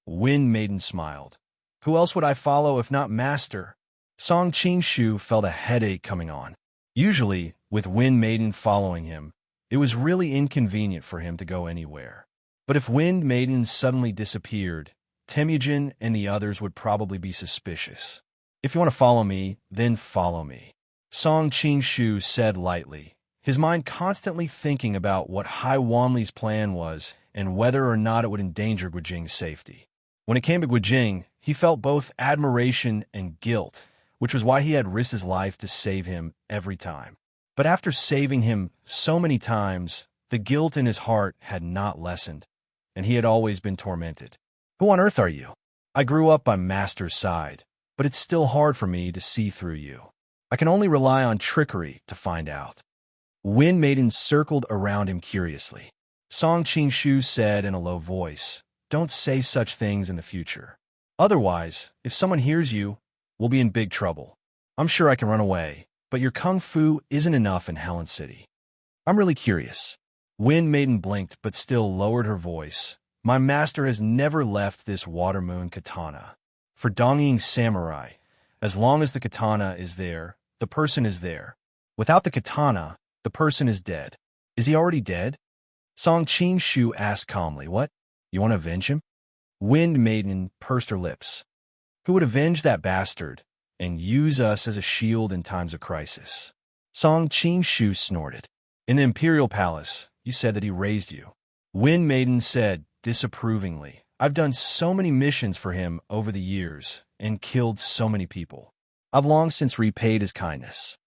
Wind Maiden smiled. Who else would I follow if not Master? Song Qing-shu felt a headache coming on. Usually, with Wind Maiden following him, it was really inconvenient for him to go anywhere. But if Wind Maiden suddenly disappeared, Temujin and the others would probably be suspicious. If you want to follow me, then follow me. Song Qing-shu said lightly, his mind constantly thinking about what Hai Wanli's plan was and whether or not it would endanger Guo Jing's safety. When it came to Guo Jing, he felt both admiration and guilt which was why he had risked his life to save him every time. But after saving him so many times, the guilt in his heart had not lessened, and he had always been tormented. Who on earth are you? I grew up by Master's side, but it's still hard for me to see through you. I can only rely on trickery to find out. Wind Maiden circled around him curiously. Song Qingshu said in a low voice, "Don't say such things in the future. Otherwise, if someone hears you, we'll be in big trouble. I'm sure I can run away, but your kung fu isn't enough in Helen City. I'm really curious." Wind Maiden blinked but still lowered her voice. "My master has never left this water moon katana. For Dongying Samurai, as long as the katana is there, the person is there. Without the katana, the person is dead." "Is he already dead?" Song Qingshu asked calmly. "What? You want to avenge him?" Wind Maiden pursed her lips. "Who would avenge that bastard and use us as a shield in times of crisis?" Song Qingshu snorted. "In the Imperial Palace, you said that he raised you." Wind Maiden said disapprovingly, "I've done so many missions for him over the years and killed so many people. I've long since repaid his kindness."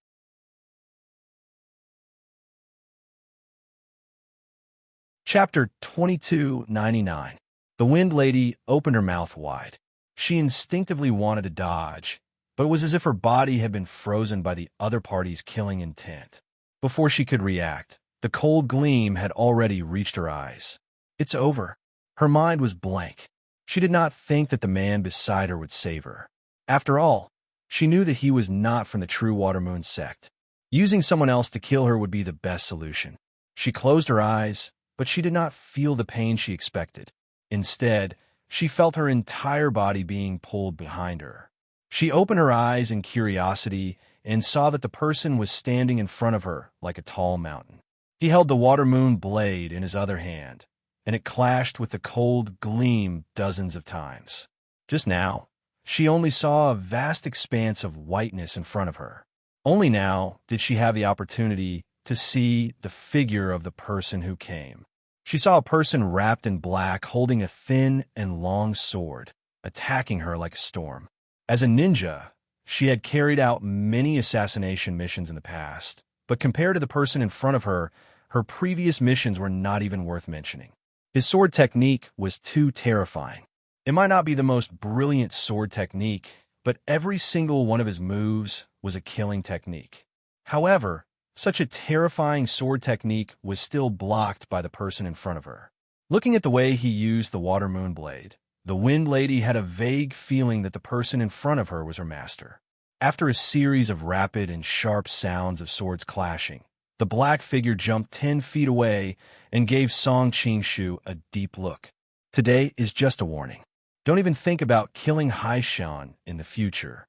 Chapter 2299. The Wind Lady opened her mouth wide. She instinctively wanted to dodge, but it was as if her body had been frozen by the other party's killing intent. Before she could react, the cold gleam had already reached her eyes. It's over. Her mind was blank. She did not think that the man beside her would save her. After all, she knew that he was not from the True Water Moon sect. Using someone else to kill her would be the best solution. She closed her eyes, but she did not feel the pain she expected. Instead, she felt her entire body being pulled behind her. She opened her eyes in curiosity and saw that the person was standing in front of her like a tall mountain. He held the water moon blade in his other hand, and it clashed with the cold gleam dozens of times. Just now, she only saw a vast expanse of whiteness in front of her. Only now did she have the opportunity to see the figure of the person who came. She saw a person wrapped in black holding a thin and long sword, attacking her like a storm. As a ninja, she had carried out many assassination missions in the past, but compared to the person in front of her, her previous missions were not even worth mentioning. His sword technique was too terrifying. It might not be the most brilliant sword technique, but every single one of his moves was a killing technique. However, such a terrifying sword technique was still blocked by the person in front of her. Looking at the way he used the water moon blade, the Wind Lady had a vague feeling that the person in front of her was her master. After a series of rapid and sharp sounds of swords clashing, the black figure jumped 10 feet away and gave Song Qingshu a deep look. "Today is just a warning. Don't even think about killing Haishan in the future."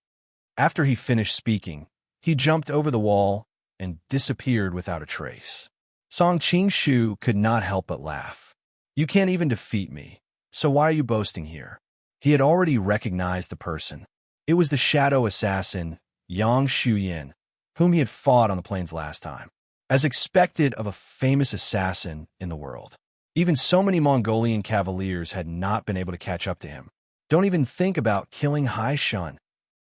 After he finished speaking, he jumped over the wall and disappeared without a trace. Song Qingshu could not help but laugh. "You can't even defeat me, so why are you boasting here?" He had already recognized the person. It was the shadow assassin, Yang Shuyin, whom he had fought on the plains last time. As expected of a famous assassin in the world, even so many Mongolian cavaliers had not been able to catch up to him. "Don't even think about killing Haishan."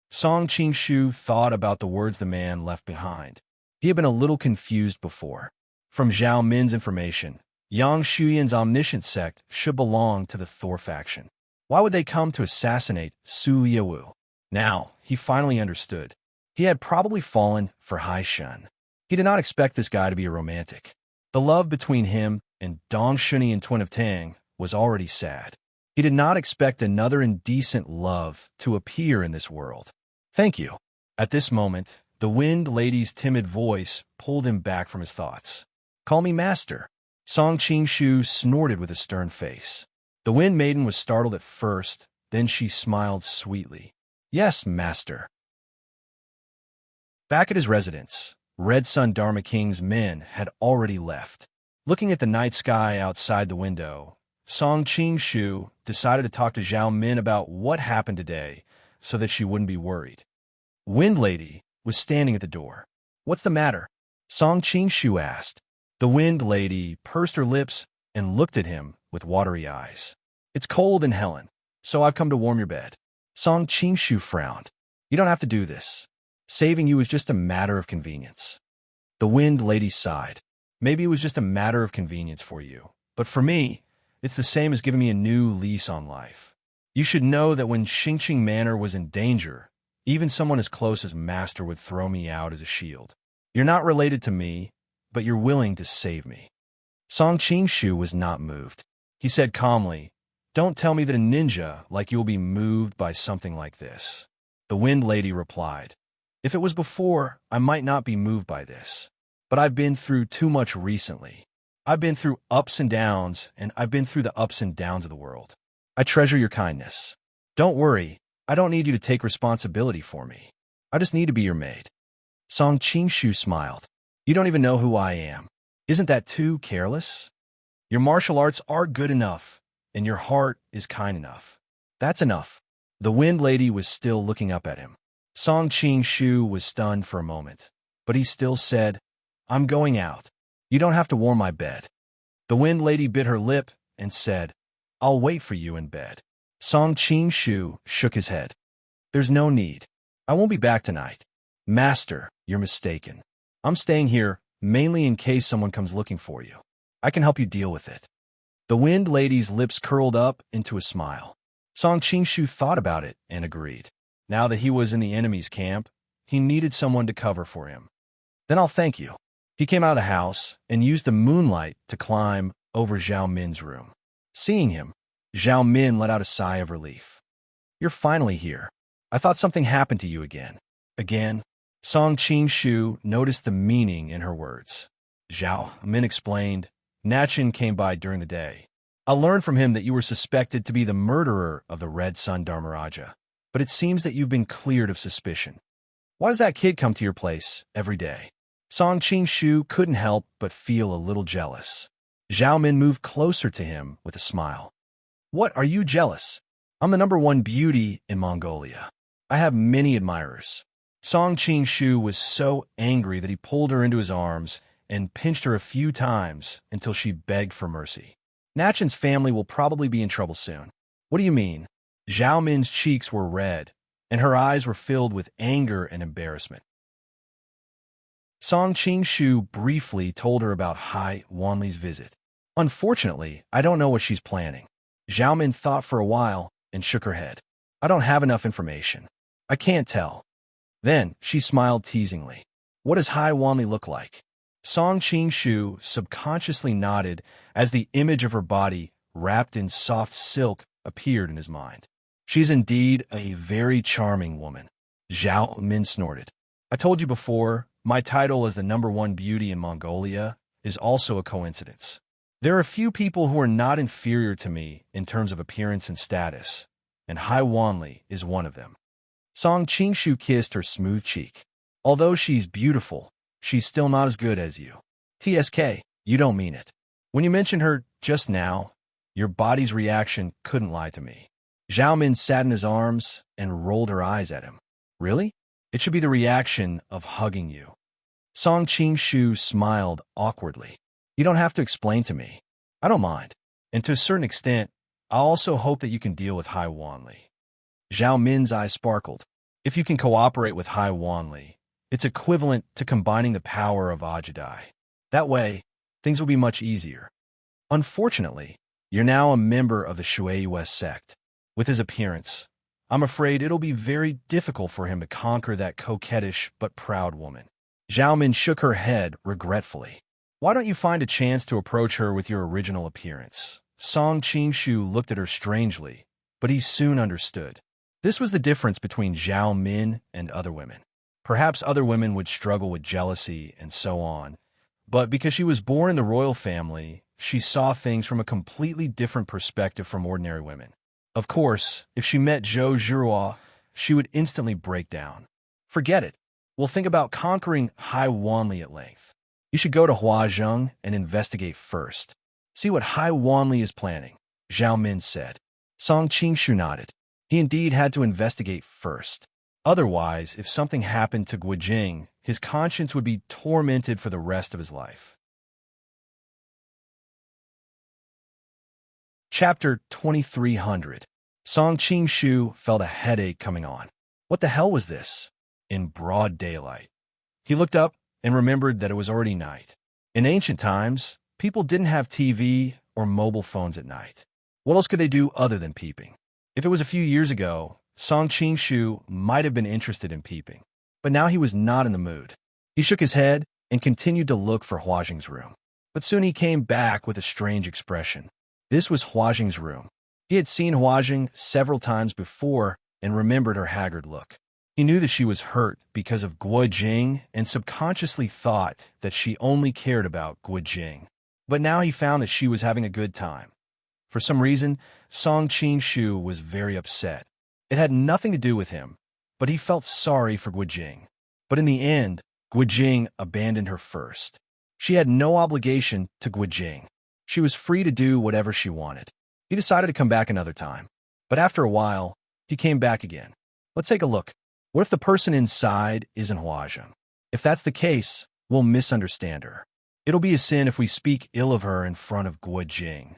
Song Qingshu thought about the words the man left behind. He had been a little confused before. From Zhao Min's information, Yang Shuyin's omniscient sect should belong to the Thor faction. Why would they come to assassinate Su Yewu? Now, he finally understood. He had probably fallen for Haishan. He did not expect this guy to be a romantic. The love between him and Dong Shunian Twin of Tang was already sad. He did not expect another indecent love to appear in this world. "Thank you." At this moment, the Wind Lady's timid voice pulled him back from his thoughts. "Call me Master." Song Qingshu snorted with a stern face. The Wind Maiden was startled at first, then she smiled sweetly. "Yes, Master." Back at his residence, Red Sun Dharma King's men had already left. Looking at the night sky outside the window, Song Qingshu decided to talk to Zhao Min about what happened today so that she wouldn't be worried. Wind Lady was standing at the door. "What's the matter?" Song Qingshu asked. The Wind Lady pursed her lips and looked at him with watery eyes. "It's cold in Helen, so I've come to warm your bed." Song Qingshu frowned. You don't have to do this. Saving you is just a matter of convenience. The Wind Lady sighed. Maybe it was just a matter of convenience for you, but for me, it's the same as giving me a new lease on life. You should know that when Xingqing Manor was in danger, even someone as close as Master would throw me out as a shield. You're not related to me, but you're willing to save me. Song Qingshu was not moved. He said calmly, "Don't tell me that a ninja like you will be moved by something like this." The Wind Lady replied, "If it was before, I might not be moved by this. But I've been through too much recently. I've been through ups and downs, and I've been through the ups and downs of the world. I treasure your kindness. Don't worry, I don't need you to take responsibility for me. I just need to be your maid." Song Qingshu smiled. "You don't even know who I am. Isn't that too careless? Your martial arts are good enough, and your heart is kind enough. That's enough." The Wind Lady was still looking up at him. Song Qingshu was stunned for a moment, but he still said, "I'm going out. You don't have to warm my bed." The Wind Lady bit her lip and said, "I'll wait for you in bed." Song Qingshu shook his head. "There's no need. I won't be back tonight." "Master, you're mistaken. I'm staying here mainly in case someone comes looking for you. I can help you deal with it." The Wind Lady's lips curled up into a smile. Song Qingshu thought about it and agreed. Now that he was in the enemy's camp, he needed someone to cover for him. "Then I'll thank you." He came out of the house and used the moonlight to climb over Zhao Min's room. Seeing him, Zhao Min let out a sigh of relief. "You're finally here. I thought something happened to you again." "Again?" Song Qingshu noticed the meaning in her words. Zhao Min explained, "Nachin came by during the day. I learned from him that you were suspected to be the murderer of the Red Sun Dharmaraja, but it seems that you've been cleared of suspicion. Why does that kid come to your place every day?" Song Qingshu couldn't help but feel a little jealous. Zhao Min moved closer to him with a smile. "What are you jealous? I'm the #1 beauty in Mongolia. I have many admirers." Song Qingshu was so angry that he pulled her into his arms and pinched her a few times until she begged for mercy. "Nachin's family will probably be in trouble soon." "What do you mean?" Zhao Min's cheeks were red, and her eyes were filled with anger and embarrassment. Song Qingshu briefly told her about Hai Wanli's visit. "Unfortunately, I don't know what she's planning." Zhao Min thought for a while and shook her head. "I don't have enough information. I can't tell." Then she smiled teasingly. "What does Hai Wanli look like?" Song Qingshu subconsciously nodded as the image of her body wrapped in soft silk appeared in his mind. "She's indeed a very charming woman." Zhao Min snorted. "I told you before, my title as the #1 beauty in Mongolia is also a coincidence. There are a few people who are not inferior to me in terms of appearance and status, and Hai Wanli is one of them." Song Qingshu kissed her smooth cheek. "Although she's beautiful, she's still not as good as you." "TSK, you don't mean it. When you mentioned her just now, your body's reaction couldn't lie to me." Zhao Min sat in his arms and rolled her eyes at him. "Really? It should be the reaction of hugging you." Song Qingshu smiled awkwardly. "You don't have to explain to me. I don't mind. And to a certain extent, I also hope that you can deal with Hai Wanli." Zhao Min's eyes sparkled. "If you can cooperate with Hai Wanli, it's equivalent to combining the power of Ajidai. That way, things will be much easier. Unfortunately, you're now a member of the Shui sect. With his appearance, I'm afraid it'll be very difficult for him to conquer that coquettish but proud woman." Zhao Min shook her head regretfully. "Why don't you find a chance to approach her with your original appearance?" Song Qingshu looked at her strangely, but he soon understood. This was the difference between Zhao Min and other women. Perhaps other women would struggle with jealousy and so on, but because she was born in the royal family, she saw things from a completely different perspective from ordinary women. Of course, if she met Zhou Zhirua, she would instantly break down. "Forget it. We'll think about conquering Hai Wanli at length. You should go to Huazheng and investigate first. See what Hai Wanli is planning," Zhao Min said. Song Qingshu nodded. He indeed had to investigate first. Otherwise, if something happened to Guijing, his conscience would be tormented for the rest of his life. Chapter 2300. Song Qingshu felt a headache coming on. What the hell was this? In broad daylight. He looked up and remembered that it was already night. In ancient times, people didn't have TV or mobile phones at night. What else could they do other than peeping? If it was a few years ago, Song Qing-shu might have been interested in peeping. But now he was not in the mood. He shook his head and continued to look for Hua Jing's room. But soon he came back with a strange expression. This was Hua Jing's room. He had seen Hua Jing several times before and remembered her haggard look. He knew that she was hurt because of Guo Jing and subconsciously thought that she only cared about Guo Jing. But now he found that she was having a good time. For some reason, Song Qing-shu was very upset. It had nothing to do with him, but he felt sorry for Guo Jing. But in the end, Guo Jing abandoned her first. She had no obligation to Guo Jing. She was free to do whatever she wanted. He decided to come back another time. But after a while, he came back again. Let's take a look. What if the person inside isn't Hua Jing? If that's the case, we'll misunderstand her. It'll be a sin if we speak ill of her in front of Guo Jing.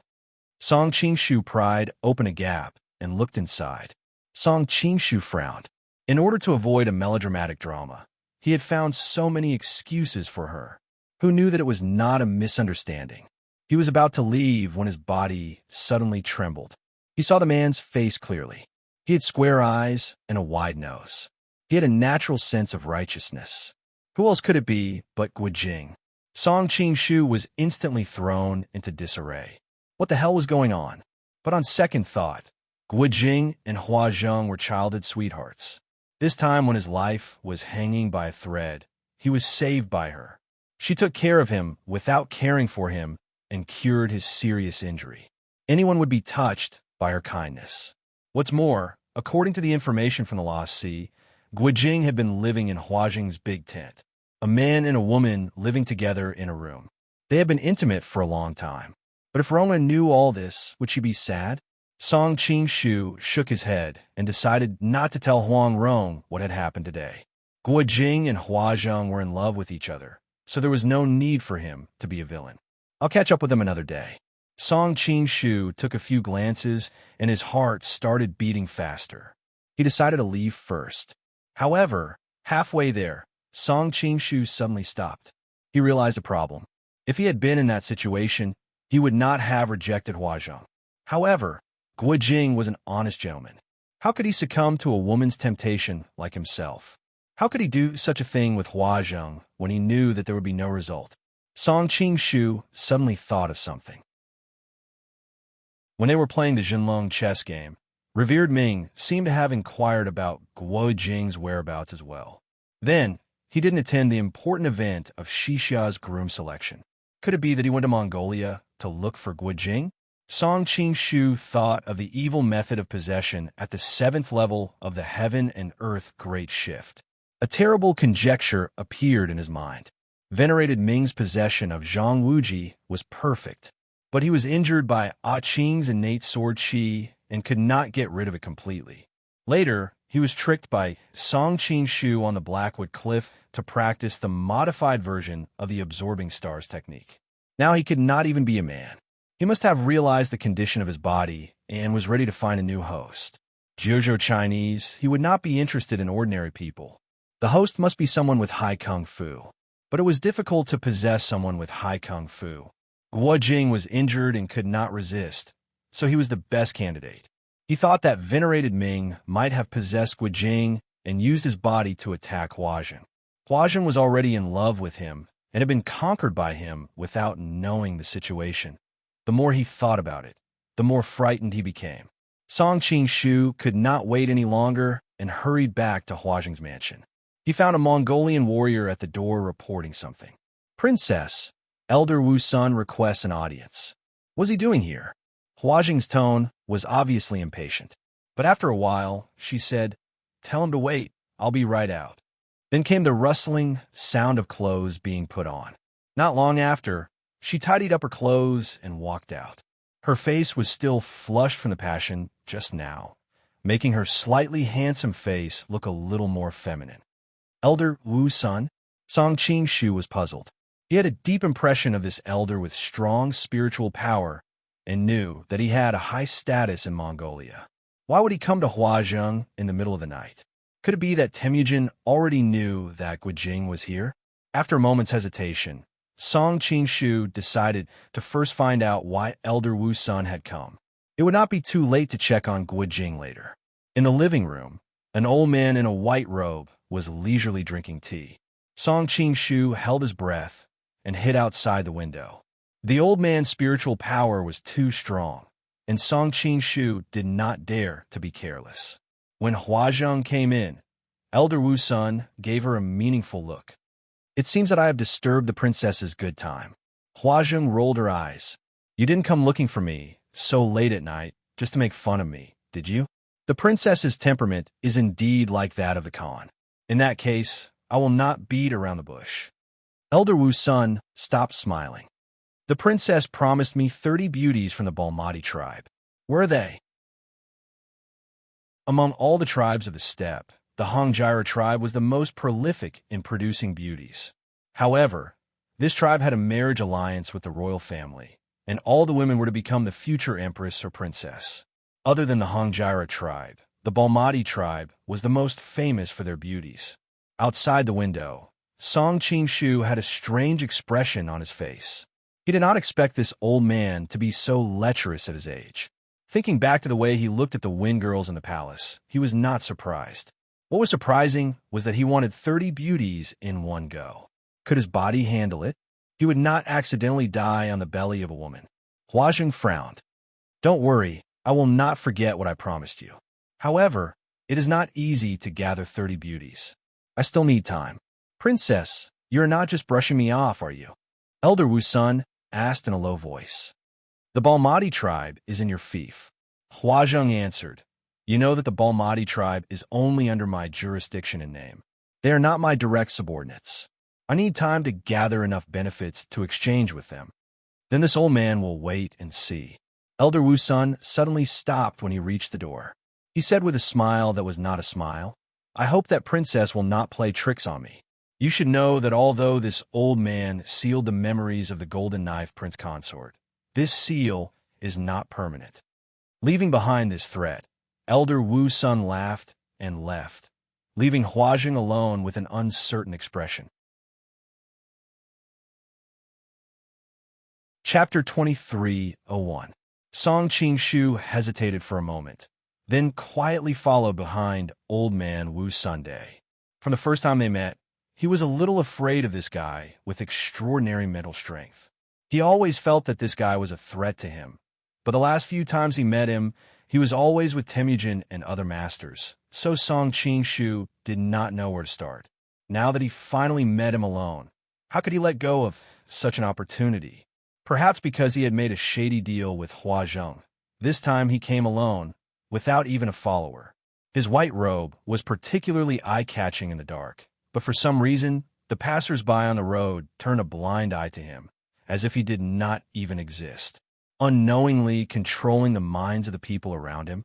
Song Qing-shu pried open a gap and looked inside. Song Qing-shu frowned. In order to avoid a melodramatic drama, he had found so many excuses for her. Who knew that it was not a misunderstanding? He was about to leave when his body suddenly trembled. He saw the man's face clearly. He had square eyes and a wide nose. He had a natural sense of righteousness. Who else could it be but Guo Jing? Song Qing-shu was instantly thrown into disarray. What the hell was going on? But on second thought, Guo Jing and Hua Jing were childhood sweethearts. This time when his life was hanging by a thread, he was saved by her. She took care of him without caring for him and cured his serious injury. Anyone would be touched by her kindness. What's more, according to the information from the Lost Sea, Guo Jing had been living in Hua Jing's big tent. A man and a woman living together in a room. They had been intimate for a long time. But if Rongwen knew all this, would she be sad? Song Qing-shu shook his head and decided not to tell Huang Rong what had happened today. Guo Jing and Hua Jing were in love with each other, so there was no need for him to be a villain. I'll catch up with them another day. Song Qing-shu took a few glances and his heart started beating faster. He decided to leave first. However, halfway there, Song Qing-shu suddenly stopped. He realized a problem. If he had been in that situation, he would not have rejected Hua Jing. However, Guo Jing was an honest gentleman. How could he succumb to a woman's temptation like himself? How could he do such a thing with Hua Jing when he knew that there would be no result? Song Qing-shu suddenly thought of something. When they were playing the Jinlong chess game, Revered Ming seemed to have inquired about Guo Jing's whereabouts as well. Then, he didn't attend the important event of Shisha's groom selection. Could it be that he went to Mongolia to look for Guo Jing? Song Qing-shu thought of the evil method of possession at the 7th level of the Heaven and Earth Great Shift. A terrible conjecture appeared in his mind. Venerated Ming's possession of Zhang Wuji was perfect, but he was injured by Ah Qing's innate sword qi and could not get rid of it completely. Later, he was tricked by Song Qing-shu on the Blackwood Cliff to practice the modified version of the absorbing stars technique. Now he could not even be a man. He must have realized the condition of his body and was ready to find a new host. Jiuzhou Chinese, he would not be interested in ordinary people. The host must be someone with high kung fu. But it was difficult to possess someone with high kung fu. Guo Jing was injured and could not resist, so he was the best candidate. He thought that venerated Ming might have possessed Guo Jing and used his body to attack Hua Jing. Hua Jing was already in love with him and had been conquered by him without knowing the situation. The more he thought about it, the more frightened he became. Song Qing-shu could not wait any longer and hurried back to Hua Jing's mansion. He found a Mongolian warrior at the door reporting something. Princess, Elder Wu Sun requests an audience. What's he doing here? Hua Jing's tone was obviously impatient. But after a while, she said, "Tell him to wait. I'll be right out." Then came the rustling sound of clothes being put on. Not long after, she tidied up her clothes and walked out. Her face was still flushed from the passion just now, making her slightly handsome face look a little more feminine. Elder Wu Sun? Song Qing-shu was puzzled. He had a deep impression of this elder with strong spiritual power and knew that he had a high status in Mongolia. Why would he come to Hua Jing in the middle of the night? Could it be that Temujin already knew that Guijing was here? After a moment's hesitation, Song Qingshu decided to first find out why Elder Wu Sun had come. It would not be too late to check on Guijing later. In the living room, an old man in a white robe was leisurely drinking tea. Song Qingshu held his breath and hid outside the window. The old man's spiritual power was too strong, and Song Qingshu did not dare to be careless. When Huazheng came in, Elder Wu Sun gave her a meaningful look. It seems that I have disturbed the princess's good time. Huazheng rolled her eyes. You didn't come looking for me so late at night just to make fun of me, did you? The princess's temperament is indeed like that of the Khan. In that case, I will not beat around the bush. Elder Wu Sun stopped smiling. The princess promised me 30 beauties from the Balmati tribe. Where are they? Among all the tribes of the steppe, the Hongjiara tribe was the most prolific in producing beauties. However, this tribe had a marriage alliance with the royal family, and all the women were to become the future empress or princess. Other than the Hongjiara tribe, the Balmati tribe was the most famous for their beauties. Outside the window, Song Qingshu had a strange expression on his face. He did not expect this old man to be so lecherous at his age. Thinking back to the way he looked at the wind girls in the palace, he was not surprised. What was surprising was that he wanted 30 beauties in one go. Could his body handle it? He would not accidentally die on the belly of a woman. Huazheng frowned. Don't worry, I will not forget what I promised you. However, it is not easy to gather 30 beauties. I still need time. Princess, you are not just brushing me off, are you? Elder Wu Sun asked in a low voice. The Balmati tribe is in your fief. Huazheng answered. You know that the Balmati tribe is only under my jurisdiction in name. They are not my direct subordinates. I need time to gather enough benefits to exchange with them. Then this old man will wait and see. Elder Wu Sun suddenly stopped when he reached the door. He said with a smile that was not a smile, I hope that princess will not play tricks on me. You should know that although this old man sealed the memories of the golden knife prince consort, this seal is not permanent. Leaving behind this threat, Elder Wu Sun laughed and left, leaving Huazheng alone with an uncertain expression. Chapter 23:01. Song Qingshu hesitated for a moment, then quietly followed behind old man Wu Sunday. From the first time they met, he was a little afraid of this guy with extraordinary mental strength. He always felt that this guy was a threat to him, but the last few times he met him, he was always with Temujin and other masters, so Song Qingshu did not know where to start. Now that he finally met him alone, how could he let go of such an opportunity? Perhaps because he had made a shady deal with Huazheng. This time he came alone, without even a follower. His white robe was particularly eye-catching in the dark, but for some reason, the passers-by on the road turned a blind eye to him, as if he did not even exist, unknowingly controlling the minds of the people around him.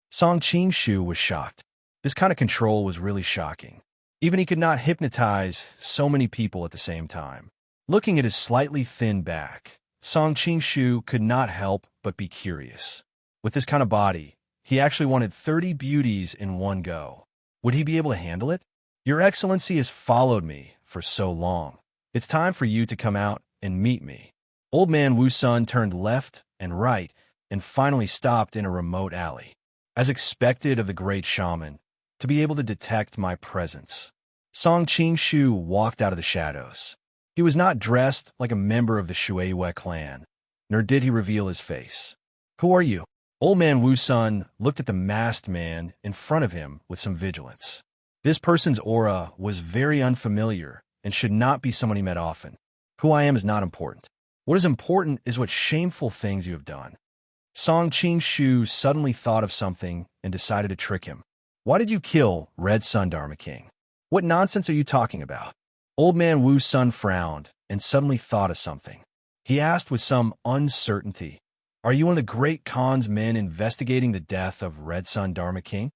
Song Qingshu was shocked. This kind of control was really shocking. Even he could not hypnotize so many people at the same time. Looking at his slightly thin back, Song Qingshu could not help but be curious. With this kind of body, he actually wanted 30 beauties in one go. Would he be able to handle it? Your Excellency has followed me for so long. It's time for you to come out and meet me. Old man Wu Sun turned left and right and finally stopped in a remote alley. As expected of the great shaman, to be able to detect my presence. Song Qingshu walked out of the shadows. He was not dressed like a member of the Shueiyue clan, nor did he reveal his face. Who are you? Old man Wu Sun looked at the masked man in front of him with some vigilance. This person's aura was very unfamiliar and should not be someone he met often. Who I am is not important. What is important is what shameful things you have done. Song Qingshu suddenly thought of something and decided to trick him. Why did you kill Red Sun Dharma King? What nonsense are you talking about? Old man Wu Sun frowned and suddenly thought of something. He asked with some uncertainty, Are you one of the great Khan's men investigating the death of Red Sun Dharma King?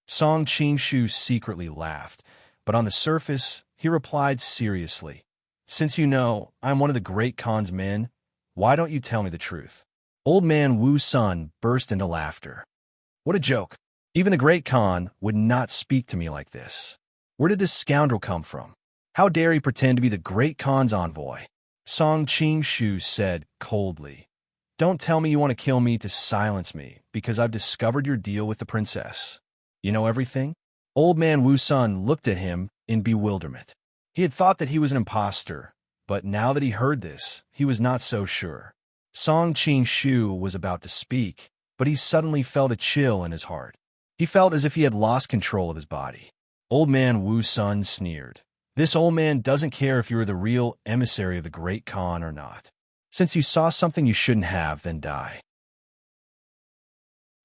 Song Qingshu secretly laughed, but on the surface, he replied seriously, Since you know I'm one of the great Khan's men, why don't you tell me the truth? Old man Wu Sun burst into laughter. What a joke. Even the great Khan would not speak to me like this. Where did this scoundrel come from? How dare he pretend to be the great Khan's envoy? Song Qing-shu said coldly. Don't tell me you want to kill me to silence me, because I've discovered your deal with the princess. You know everything? Old man Wu Sun looked at him in bewilderment. He had thought that he was an impostor, but now that he heard this, he was not so sure. Song Qing-shu was about to speak, but he suddenly felt a chill in his heart. He felt as if he had lost control of his body. Old man Wu Sun sneered. This old man doesn't care if you are the real emissary of the great Khan or not. Since you saw something you shouldn't have, then die.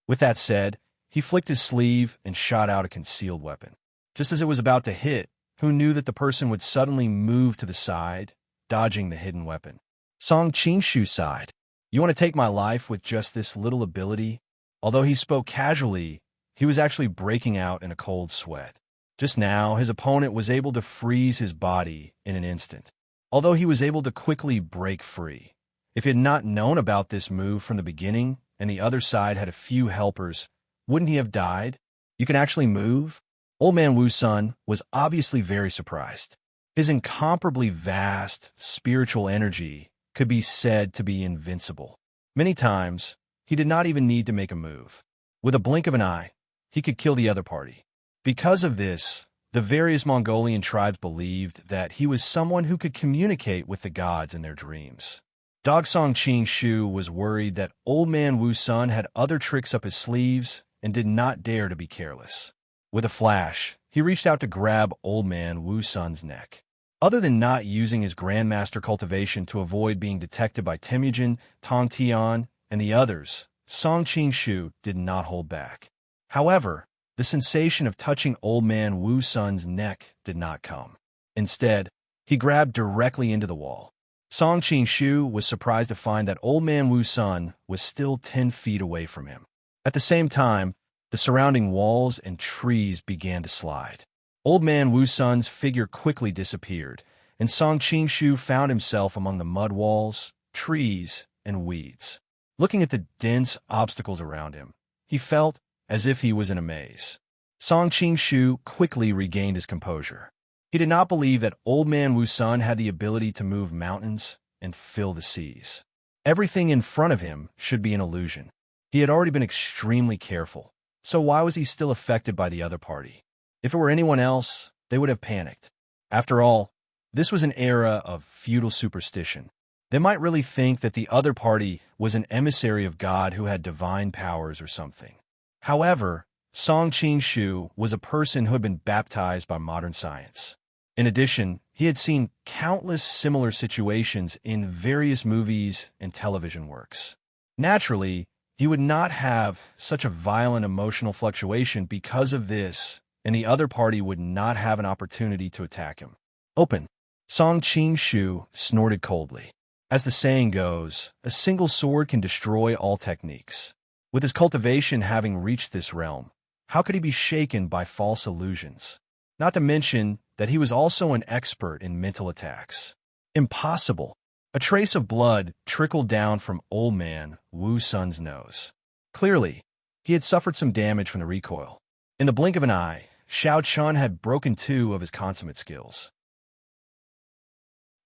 With that said, he flicked his sleeve and shot out a concealed weapon. Just as it was about to hit, who knew that the person would suddenly move to the side, dodging the hidden weapon? Song Qing-shu sighed. You want to take my life with just this little ability? Although he spoke casually, he was actually breaking out in a cold sweat. Just now, his opponent was able to freeze his body in an instant, although he was able to quickly break free. If he had not known about this move from the beginning, and the other side had a few helpers, wouldn't he have died? You can actually move? Old man Wu Sun was obviously very surprised. His incomparably vast spiritual energy could be said to be invincible. Many times, he did not even need to make a move. With a blink of an eye, he could kill the other party. Because of this, the various Mongolian tribes believed that he was someone who could communicate with the gods in their dreams. Dogsong Qing-shu was worried that old man Wu Sun had other tricks up his sleeves and did not dare to be careless. With a flash, he reached out to grab old man Wu Sun's neck. Other than not using his Grandmaster cultivation to avoid being detected by Temujin, Tong Tian, and the others, Song Qing-shu did not hold back. However, the sensation of touching old man Wu Sun's neck did not come. Instead, he grabbed directly into the wall. Song Qing-shu was surprised to find that old man Wu Sun was still 10 feet away from him. At the same time, the surrounding walls and trees began to slide. Old man Wu Sun's figure quickly disappeared, and Song Qing-shu found himself among the mud walls, trees, and weeds. Looking at the dense obstacles around him, he felt as if he was in a maze. Song Qing-shu quickly regained his composure. He did not believe that old man Wu Sun had the ability to move mountains and fill the seas. Everything in front of him should be an illusion. He had already been extremely careful, so why was he still affected by the other party? If it were anyone else, they would have panicked. After all, this was an era of feudal superstition. They might really think that the other party was an emissary of God who had divine powers or something. However, Song Qing-shu was a person who had been baptized by modern science. In addition, he had seen countless similar situations in various movies and television works. Naturally, he would not have such a violent emotional fluctuation because of this, and the other party would not have an opportunity to attack him. Open. Song Qing-shu snorted coldly. As the saying goes, a single sword can destroy all techniques. With his cultivation having reached this realm, how could he be shaken by false illusions? Not to mention that he was also an expert in mental attacks. Impossible. A trace of blood trickled down from old man Wu Sun's nose. Clearly, he had suffered some damage from the recoil. In the blink of an eye, Xiao Chun had broken 2 of his consummate skills.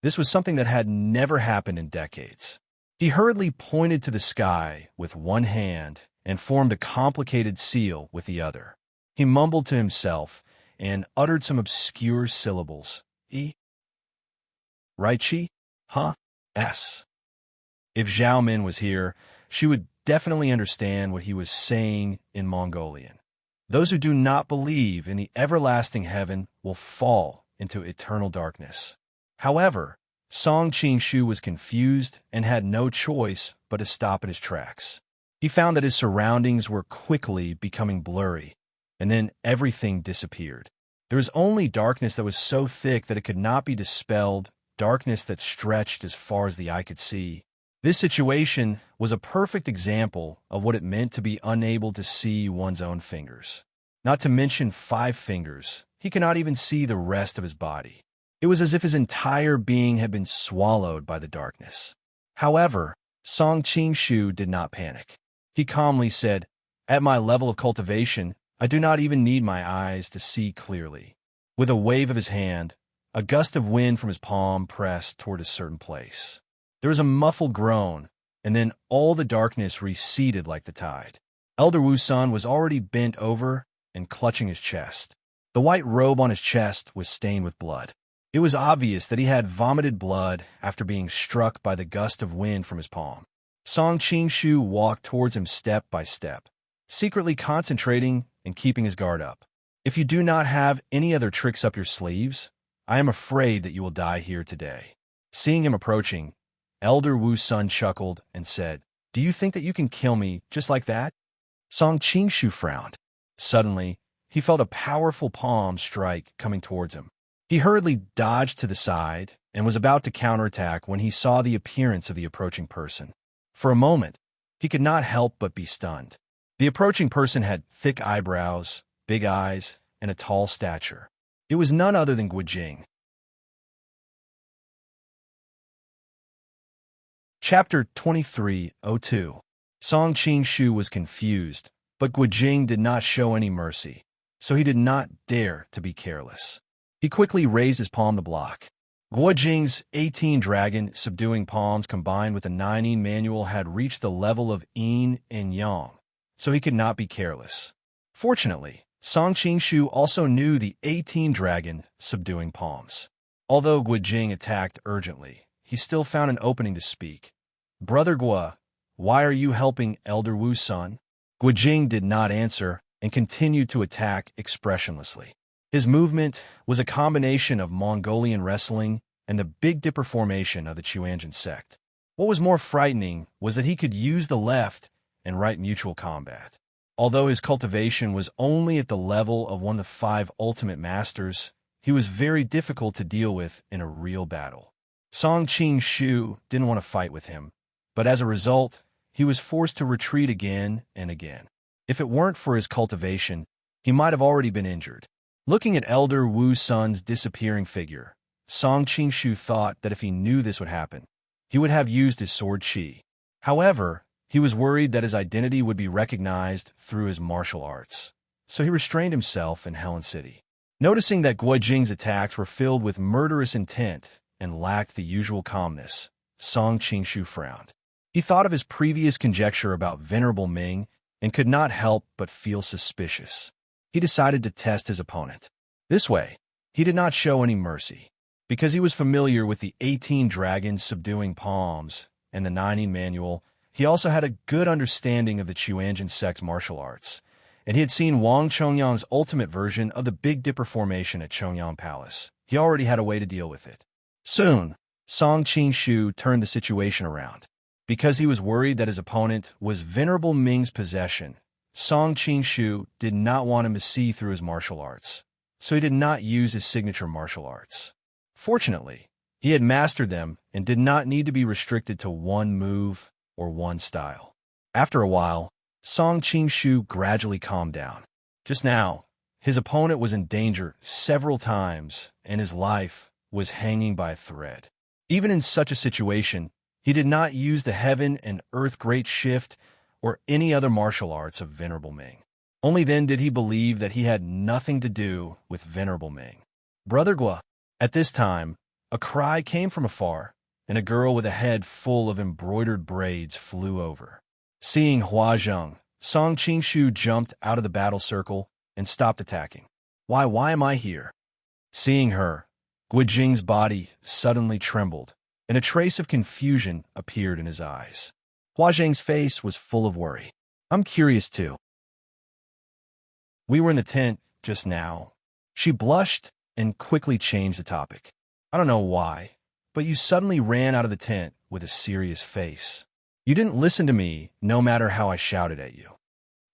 This was something that had never happened in decades. He hurriedly pointed to the sky with one hand and formed a complicated seal with the other. He mumbled to himself and uttered some obscure syllables. Right, Chi? Huh? S. If Zhao Min was here, she would definitely understand what he was saying in Mongolian. Those who do not believe in the everlasting heaven will fall into eternal darkness. However, Song Qing-shu was confused and had no choice but to stop in his tracks. He found that his surroundings were quickly becoming blurry, and then everything disappeared. There was only darkness that was so thick that it could not be dispelled, darkness that stretched as far as the eye could see. This situation was a perfect example of what it meant to be unable to see one's own fingers. Not to mention 5 fingers, he could not even see the rest of his body. It was as if his entire being had been swallowed by the darkness. However, Song Qing-shu did not panic. He calmly said, "At my level of cultivation, I do not even need my eyes to see clearly. With a wave of his hand, a gust of wind from his palm pressed toward a certain place. There was a muffled groan, and then all the darkness receded like the tide. Elder Wu Sun was already bent over and clutching his chest. The white robe on his chest was stained with blood. It was obvious that he had vomited blood after being struck by the gust of wind from his palm. Song Qingshu walked towards him step by step, secretly concentrating and keeping his guard up. If you do not have any other tricks up your sleeves, I am afraid that you will die here today. Seeing him approaching, Elder Wu Sun chuckled and said, "Do you think that you can kill me just like that?" Song Qingshu frowned. Suddenly, he felt a powerful palm strike coming towards him. He hurriedly dodged to the side and was about to counterattack when he saw the appearance of the approaching person. For a moment, he could not help but be stunned. The approaching person had thick eyebrows, big eyes, and a tall stature. It was none other than Guojing. Chapter 23:02. Song Qingshu was confused, but Guojing did not show any mercy, so he did not dare to be careless. He quickly raised his palm to block. Guojing's 18 dragon subduing palms combined with the 9 manual had reached the level of yin and yang, so he could not be careless. Fortunately, Song Qingshu also knew the 18 dragon subduing palms. Although Guojing attacked urgently, he still found an opening to speak. "Brother Gua, why are you helping Elder Wu Sun?" Guojing did not answer and continued to attack expressionlessly. His movement was a combination of Mongolian wrestling and the Big Dipper formation of the Chuanjian sect. What was more frightening was that he could use the left and right mutual combat. Although his cultivation was only at the level of one of the 5 ultimate masters, he was very difficult to deal with in a real battle. Song Qingshu didn't want to fight with him, but as a result, he was forced to retreat again and again. If it weren't for his cultivation, he might have already been injured. Looking at Elder Wu Sun's disappearing figure, Song Qingshu thought that if he knew this would happen, he would have used his sword qi. However, he was worried that his identity would be recognized through his martial arts, so he restrained himself in Helen City. Noticing that Guojing's attacks were filled with murderous intent and lacked the usual calmness, Song Qingshu frowned. He thought of his previous conjecture about Venerable Ming and could not help but feel suspicious. He decided to test his opponent. This way, he did not show any mercy. Because he was familiar with the 18 dragons subduing palms and the 9 manual, he also had a good understanding of the Chuanjian sect's martial arts, and he had seen Wang Chongyang's ultimate version of the Big Dipper formation at Chongyang Palace. He already had a way to deal with it. Soon, Song Qingshu turned the situation around. Because he was worried that his opponent was Venerable Ming's possession, Song Qingshu did not want him to see through his martial arts, so he did not use his signature martial arts. Fortunately, he had mastered them and did not need to be restricted to one move or one style. After a while, Song Qingshu gradually calmed down. Just now, his opponent was in danger several times, and his life was hanging by a thread. Even in such a situation, he did not use the Heaven and Earth Great Shift or any other martial arts of Venerable Ming. Only then did he believe that he had nothing to do with Venerable Ming. "Brother Gua." At this time, a cry came from afar, and a girl with a head full of embroidered braids flew over. Seeing Hua Zheng, Song Qingshu jumped out of the battle circle and stopped attacking. Why am I here?" Seeing her, Guojing's body suddenly trembled, and a trace of confusion appeared in his eyes. Hua Zheng's face was full of worry. "I'm curious too. We were in the tent just now." She blushed and quickly changed the topic. "I don't know why, but you suddenly ran out of the tent with a serious face. You didn't listen to me no matter how I shouted at you."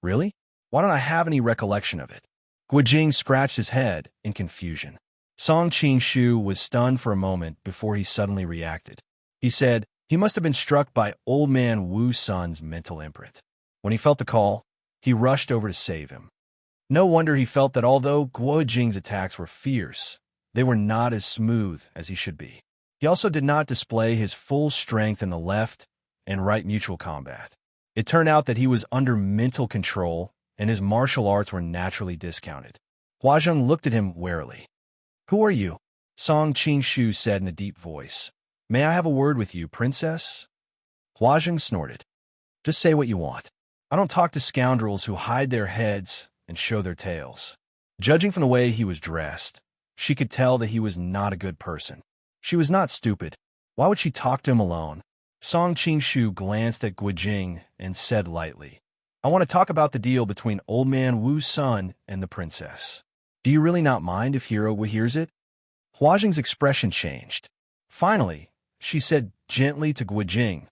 "Really? Why don't I have any recollection of it?" Guojing scratched his head in confusion. Song Qingshu was stunned for a moment before he suddenly reacted. He said he must have been struck by old man Wu Sun's mental imprint. When he felt the call, he rushed over to save him. No wonder he felt that although Guojing's attacks were fierce, they were not as smooth as he should be. He also did not display his full strength in the left and right mutual combat. It turned out that he was under mental control and his martial arts were naturally discounted. Huazheng looked at him warily. "Who are you?" Song Qingshu said in a deep voice. "May I have a word with you, princess?" Huazheng snorted. "Just say what you want. I don't talk to scoundrels who hide their heads and show their tails." Judging from the way he was dressed, she could tell that he was not a good person. She was not stupid. Why would she talk to him alone? Song Qingshu glanced at Guijing and said lightly, "I want to talk about the deal between Old Man Wu's son and the princess. Do you really not mind if Hero hears it?" Huazheng's expression changed. Finally, she said gently to Guijing,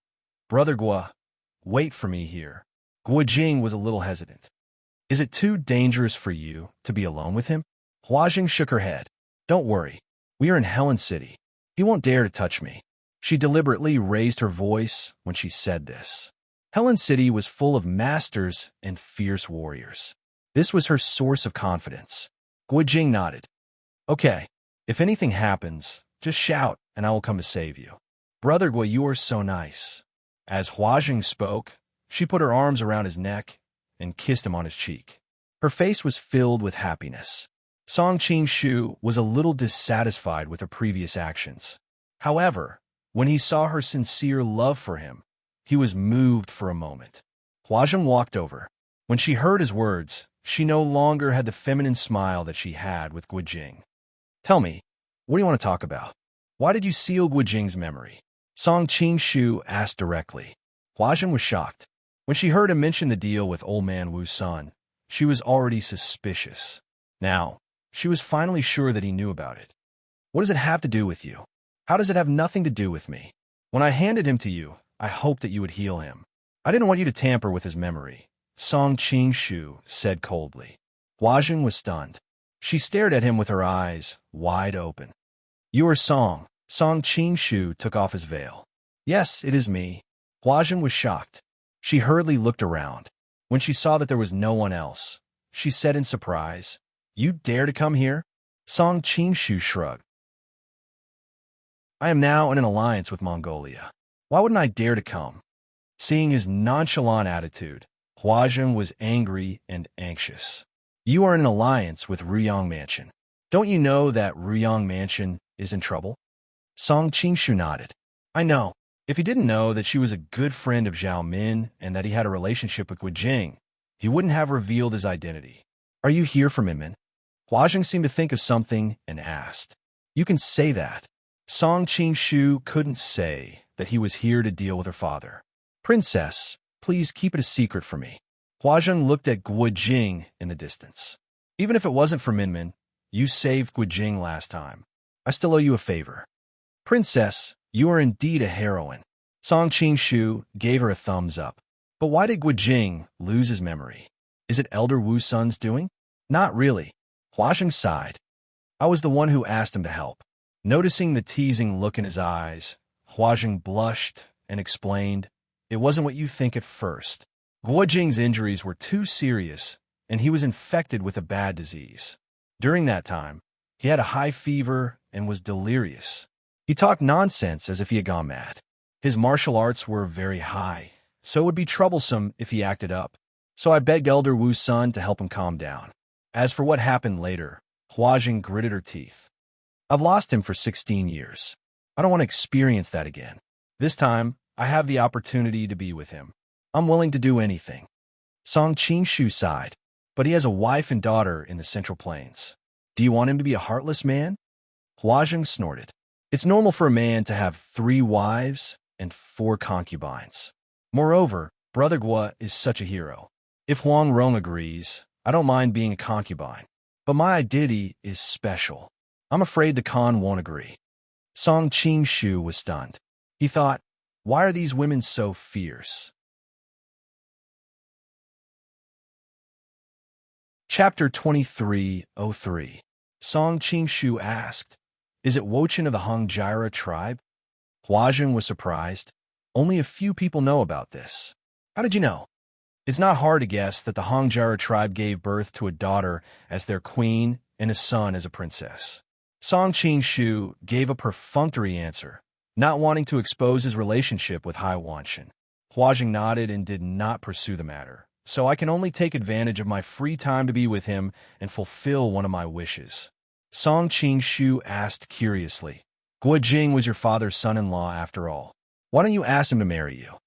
"Brother Gua, wait for me here." Guijing was a little hesitant. "Is it too dangerous for you to be alone with him?" Huazheng shook her head. "Don't worry. We are in Helen City. He won't dare to touch me." She deliberately raised her voice when she said this. Helen City was full of masters and fierce warriors. This was her source of confidence. Guijing nodded. "Okay, if anything happens, just shout and I will come to save you." "Brother Gui, you are so nice." As Huazheng spoke, she put her arms around his neck and kissed him on his cheek. Her face was filled with happiness. Song Qingshu was a little dissatisfied with her previous actions. However, when he saw her sincere love for him, he was moved for a moment. Huazheng walked over. When she heard his words, she no longer had the feminine smile that she had with Guijing. "Tell me, what do you want to talk about? Why did you seal Guijing's memory?" Song Qingshu asked directly. Huazheng was shocked. When she heard him mention the deal with Old Man Wu's son, she was already suspicious. Now, she was finally sure that he knew about it. "What does it have to do with you? How does it have nothing to do with me? When I handed him to you, I hoped that you would heal him. I didn't want you to tamper with his memory," Song Qingshu said coldly. Huazheng was stunned. She stared at him with her eyes wide open. "You are Song." Song Qingshu took off his veil. "Yes, it is me." Huazheng was shocked. She hurriedly looked around. When she saw that there was no one else, she said in surprise, "You dare to come here?" Song Qingshu shrugged. "I am now in an alliance with Mongolia. Why wouldn't I dare to come?" Seeing his nonchalant attitude, Huazheng was angry and anxious. "You are in an alliance with Ruyang Mansion. Don't you know that Ruyang Mansion is in trouble?" Song Qingshu nodded. "I know. If he didn't know that she was a good friend of Zhao Min and that he had a relationship with Guijing, he wouldn't have revealed his identity. Are you here for Minmin?" Huazheng seemed to think of something and asked. "You can say that." Song Qingshu couldn't say that he was here to deal with her father. "Princess, please keep it a secret for me." Huazheng looked at Guijing in the distance. "Even if it wasn't for Minmin, you saved Guijing last time. I still owe you a favor." "Princess, you are indeed a heroine." Song Qingshu gave her a thumbs up. "But why did Guijing lose his memory? Is it Elder Wu's son's doing?" "Not really." Huazheng sighed. "I was the one who asked him to help." Noticing the teasing look in his eyes, Huazheng blushed and explained, "It wasn't what you think at first. Guijing's injuries were too serious, and he was infected with a bad disease. During that time, he had a high fever and was delirious. He talked nonsense as if he had gone mad. His martial arts were very high, so it would be troublesome if he acted up. So I begged Elder Wu's son to help him calm down." As for what happened later, Huazheng gritted her teeth. "I've lost him for 16 years. I don't want to experience that again. This time, I have the opportunity to be with him. I'm willing to do anything." Song Qingshu sighed, "But he has a wife and daughter in the Central Plains. Do you want him to be a heartless man?" Huazheng snorted. "It's normal for a man to have 3 wives and 4 concubines. Moreover, Brother Gua is such a hero. If Huang Rong agrees, I don't mind being a concubine. But my identity is special. I'm afraid the Khan won't agree." Song Qingshu was stunned. He thought, why are these women so fierce? Chapter 2303. Song Qingshu asked, "Is it Wochin of the Hongjiara tribe?" Huazheng was surprised. "Only a few people know about this." "How did you know?" "It's not hard to guess that the Hongjiara tribe gave birth to a daughter as their queen and a son as a princess." Song Qingshu gave a perfunctory answer, not wanting to expose his relationship with Hai Wanshan. Huazheng nodded and did not pursue the matter, so I can only take advantage of my free time to be with him and fulfill one of my wishes. Song Qing-shu asked curiously, Guo Jing was your father's son-in-law after all. Why don't you ask him to marry you?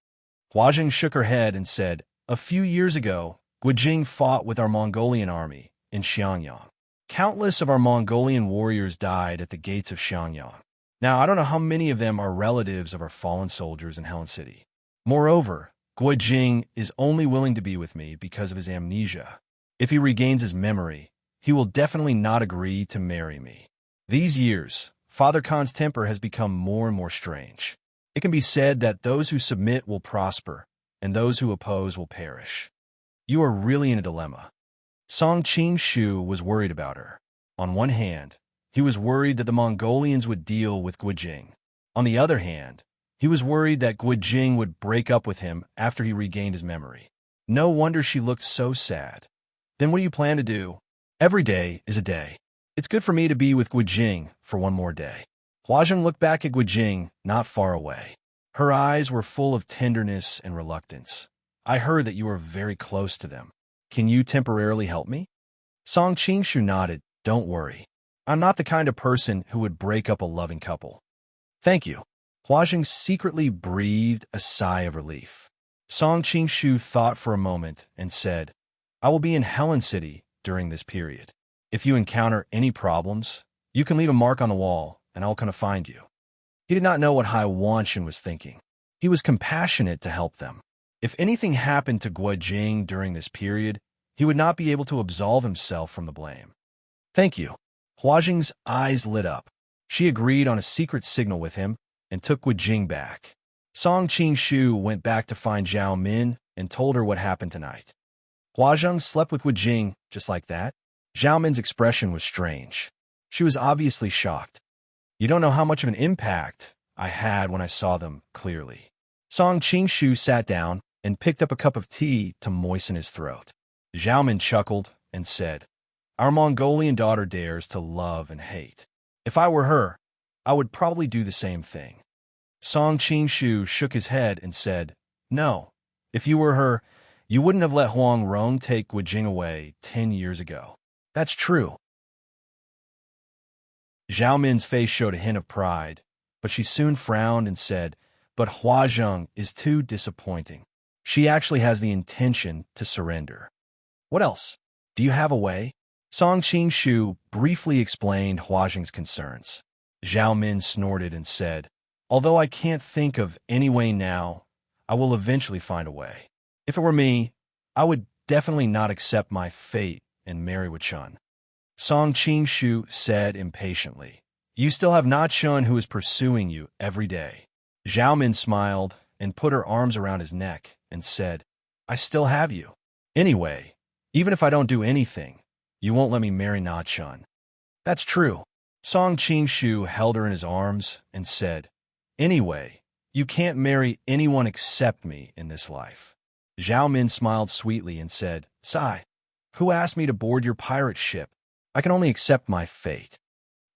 Hua Jing shook her head and said, a few years ago, Guo Jing fought with our Mongolian army in Xiangyang. Countless of our Mongolian warriors died at the gates of Xiangyang. Now, I don't know how many of them are relatives of our fallen soldiers in Helen City. Moreover, Guo Jing is only willing to be with me because of his amnesia. If he regains his memory, he will definitely not agree to marry me. These years, Father Khan's temper has become more and more strange. It can be said that those who submit will prosper, and those who oppose will perish. You are really in a dilemma. Song Qing-shu was worried about her. On one hand, he was worried that the Mongolians would deal with Guo Jing. On the other hand, he was worried that Guo Jing would break up with him after he regained his memory. No wonder she looked so sad. Then what do you plan to do? Every day is a day. It's good for me to be with Guo Jing for one more day. Hua Jing looked back at Guo Jing, not far away. Her eyes were full of tenderness and reluctance. I heard that you were very close to them. Can you temporarily help me? Song Qing-shu nodded. Don't worry. I'm not the kind of person who would break up a loving couple. Thank you. Hua Jing secretly breathed a sigh of relief. Song Qing-shu thought for a moment and said, I will be in Helen City during this period. If you encounter any problems, you can leave a mark on the wall, and I'll come to find you. He did not know what Hai Wanshan was thinking. He was compassionate to help them. If anything happened to Guo Jing during this period, he would not be able to absolve himself from the blame. Thank you. Hua Jing's eyes lit up. She agreed on a secret signal with him and took Guo Jing back. Song Qing-shu went back to find Zhao Min and told her what happened tonight. Hua Jing slept with Guo Jing just like that. Zhao Min's expression was strange. She was obviously shocked. You don't know how much of an impact I had when I saw them clearly. Song Qing-shu sat down and picked up a cup of tea to moisten his throat. Zhao Min chuckled and said, Our Mongolian daughter dares to love and hate. If I were her, I would probably do the same thing. Song Qing-shu shook his head and said, No, if you were her, you wouldn't have let Huang Rong take Guo Jing away 10 years ago. That's true. Zhao Min's face showed a hint of pride, but she soon frowned and said, But Hua Jing is too disappointing. She actually has the intention to surrender. What else? Do you have a way? Song Qing-shu briefly explained Hua Jing's concerns. Zhao Min snorted and said, Although I can't think of any way now, I will eventually find a way. If it were me, I would definitely not accept my fate and marry Chun. Song Qing-shu said impatiently, You still have Na Chun who is pursuing you every day. Zhao Min smiled and put her arms around his neck and said, I still have you. Anyway, even if I don't do anything, you won't let me marry Na Chun. That's true. Song Qing-shu held her in his arms and said, Anyway, you can't marry anyone except me in this life. Zhao Min smiled sweetly and said, Sai, who asked me to board your pirate ship? I can only accept my fate.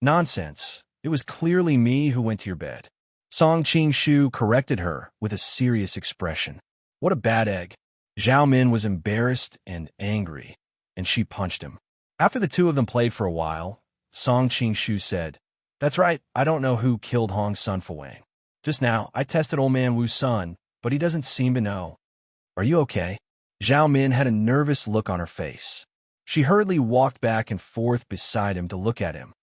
Nonsense. It was clearly me who went to your bed. Song Qing-shu corrected her with a serious expression. What a bad egg. Zhao Min was embarrassed and angry, and she punched him. After the two of them played for a while, Song Qing-shu said, That's right, I don't know who killed Hong Sun Fuwang. Just now, I tested old man Wu Sun, but he doesn't seem to know. Are you okay? Zhao Min had a nervous look on her face. She hurriedly walked back and forth beside him to look at him.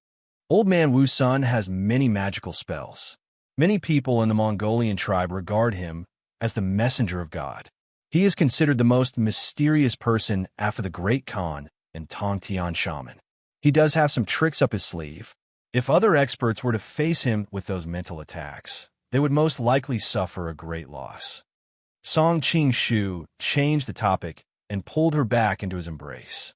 Old man Wu Sun has many magical spells. Many people in the Mongolian tribe regard him as the messenger of God. He is considered the most mysterious person after the Great Khan and Tong Tian Shaman. He does have some tricks up his sleeve. If other experts were to face him with those mental attacks, they would most likely suffer a great loss. Song Qing-shu changed the topic and pulled her back into his embrace.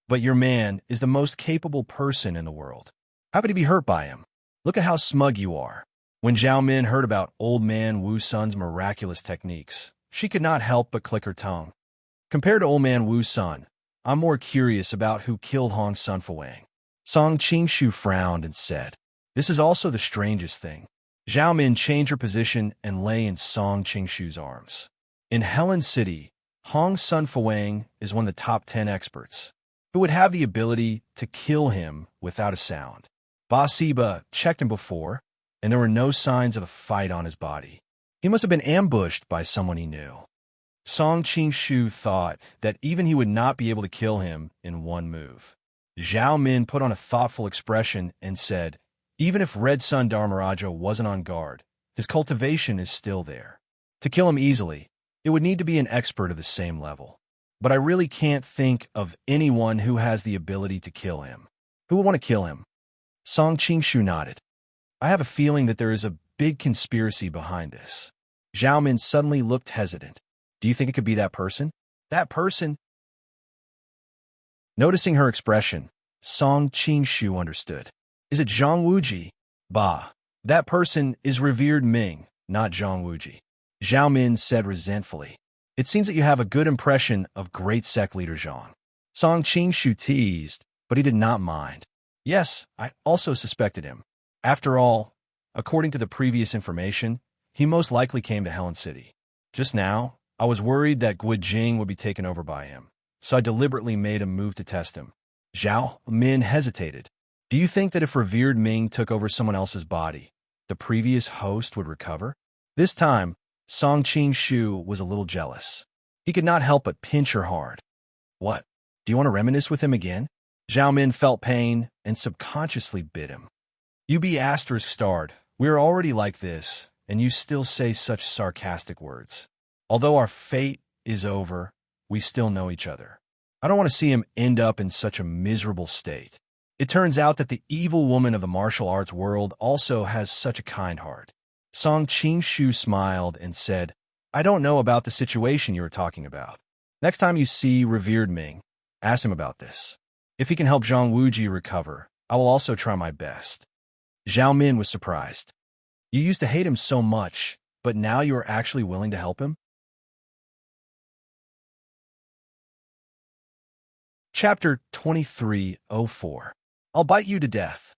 But your man is the most capable person in the world. How could he be hurt by him? Look at how smug you are. When Zhao Min heard about old man Wu Sun's miraculous techniques, she could not help but click her tongue. Compared to old man Wu Sun, I'm more curious about who killed Hong Sun Fuwang. Song Qing-shu frowned and said, This is also the strangest thing. Zhao Min changed her position and lay in Song Qing-shu's arms. In Helen City, Hong Sun Fuang is one of the top 10 experts who would have the ability to kill him without a sound. Ba Siba checked him before, and there were no signs of a fight on his body. He must have been ambushed by someone he knew. Song Qing-shu thought that even he would not be able to kill him in one move. Zhao Min put on a thoughtful expression and said, even if Red Sun Dharmaraja wasn't on guard, his cultivation is still there. To kill him easily, it would need to be an expert of the same level. But I really can't think of anyone who has the ability to kill him. Who would want to kill him? Song Qing-shu nodded. I have a feeling that there is a big conspiracy behind this. Zhao Min suddenly looked hesitant. Do you think it could be that person? That person? Noticing her expression, Song Qing-shu understood. Is it Zhang Wuji? Bah, that person is revered Ming, not Zhang Wuji. Zhao Min said resentfully. It seems that you have a good impression of great sect leader Zhang. Song Qing-shu teased, but he did not mind. Yes, I also suspected him. After all, according to the previous information, he most likely came to Helen City. Just now, I was worried that Guijing would be taken over by him, so I deliberately made a move to test him. Zhao Min hesitated. Do you think that if revered Ming took over someone else's body, the previous host would recover? This time, Song Qing-shu was a little jealous. He could not help but pinch her hard. What? Do you want to reminisce with him again? Zhao Min felt pain and subconsciously bit him. You be asterisk starred. We're already like this, and you still say such sarcastic words. Although our fate is over, we still know each other. I don't want to see him end up in such a miserable state. It turns out that the evil woman of the martial arts world also has such a kind heart. Song Qing-shu smiled and said, I don't know about the situation you were talking about. Next time you see revered Ming, ask him about this. If he can help Zhang Wuji recover, I will also try my best. Zhao Min was surprised. You used to hate him so much, but now you are actually willing to help him? Chapter 2304. I'll bite you to death.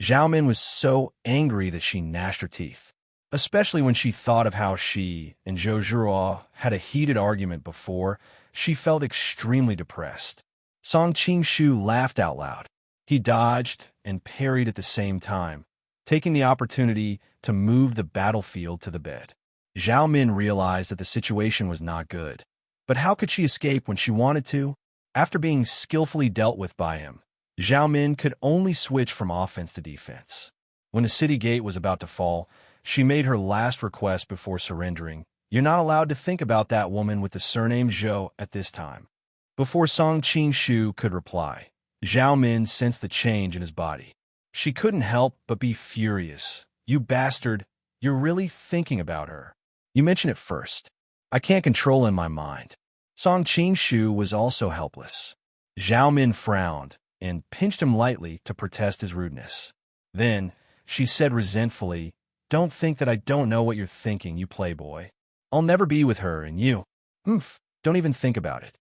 Zhao Min was so angry that she gnashed her teeth, especially when she thought of how she and Zhou Zhuo had a heated argument before. She felt extremely depressed. Song Qing-shu laughed out loud. He dodged and parried at the same time, taking the opportunity to move the battlefield to the bed. Zhao Min realized that the situation was not good. But how could she escape when she wanted to? After being skillfully dealt with by him, Zhao Min could only switch from offense to defense. When the city gate was about to fall, she made her last request before surrendering. You're not allowed to think about that woman with the surname Zhou at this time. Before Song Qing-shu could reply, Zhao Min sensed the change in his body. She couldn't help but be furious. You bastard, you're really thinking about her. You mentioned it first. I can't control in my mind. Song Qing-shu was also helpless. Zhao Min frowned and pinched him lightly to protest his rudeness. Then, she said resentfully, Don't think that I don't know what you're thinking, you playboy. I'll never be with her, and you. Don't even think about it.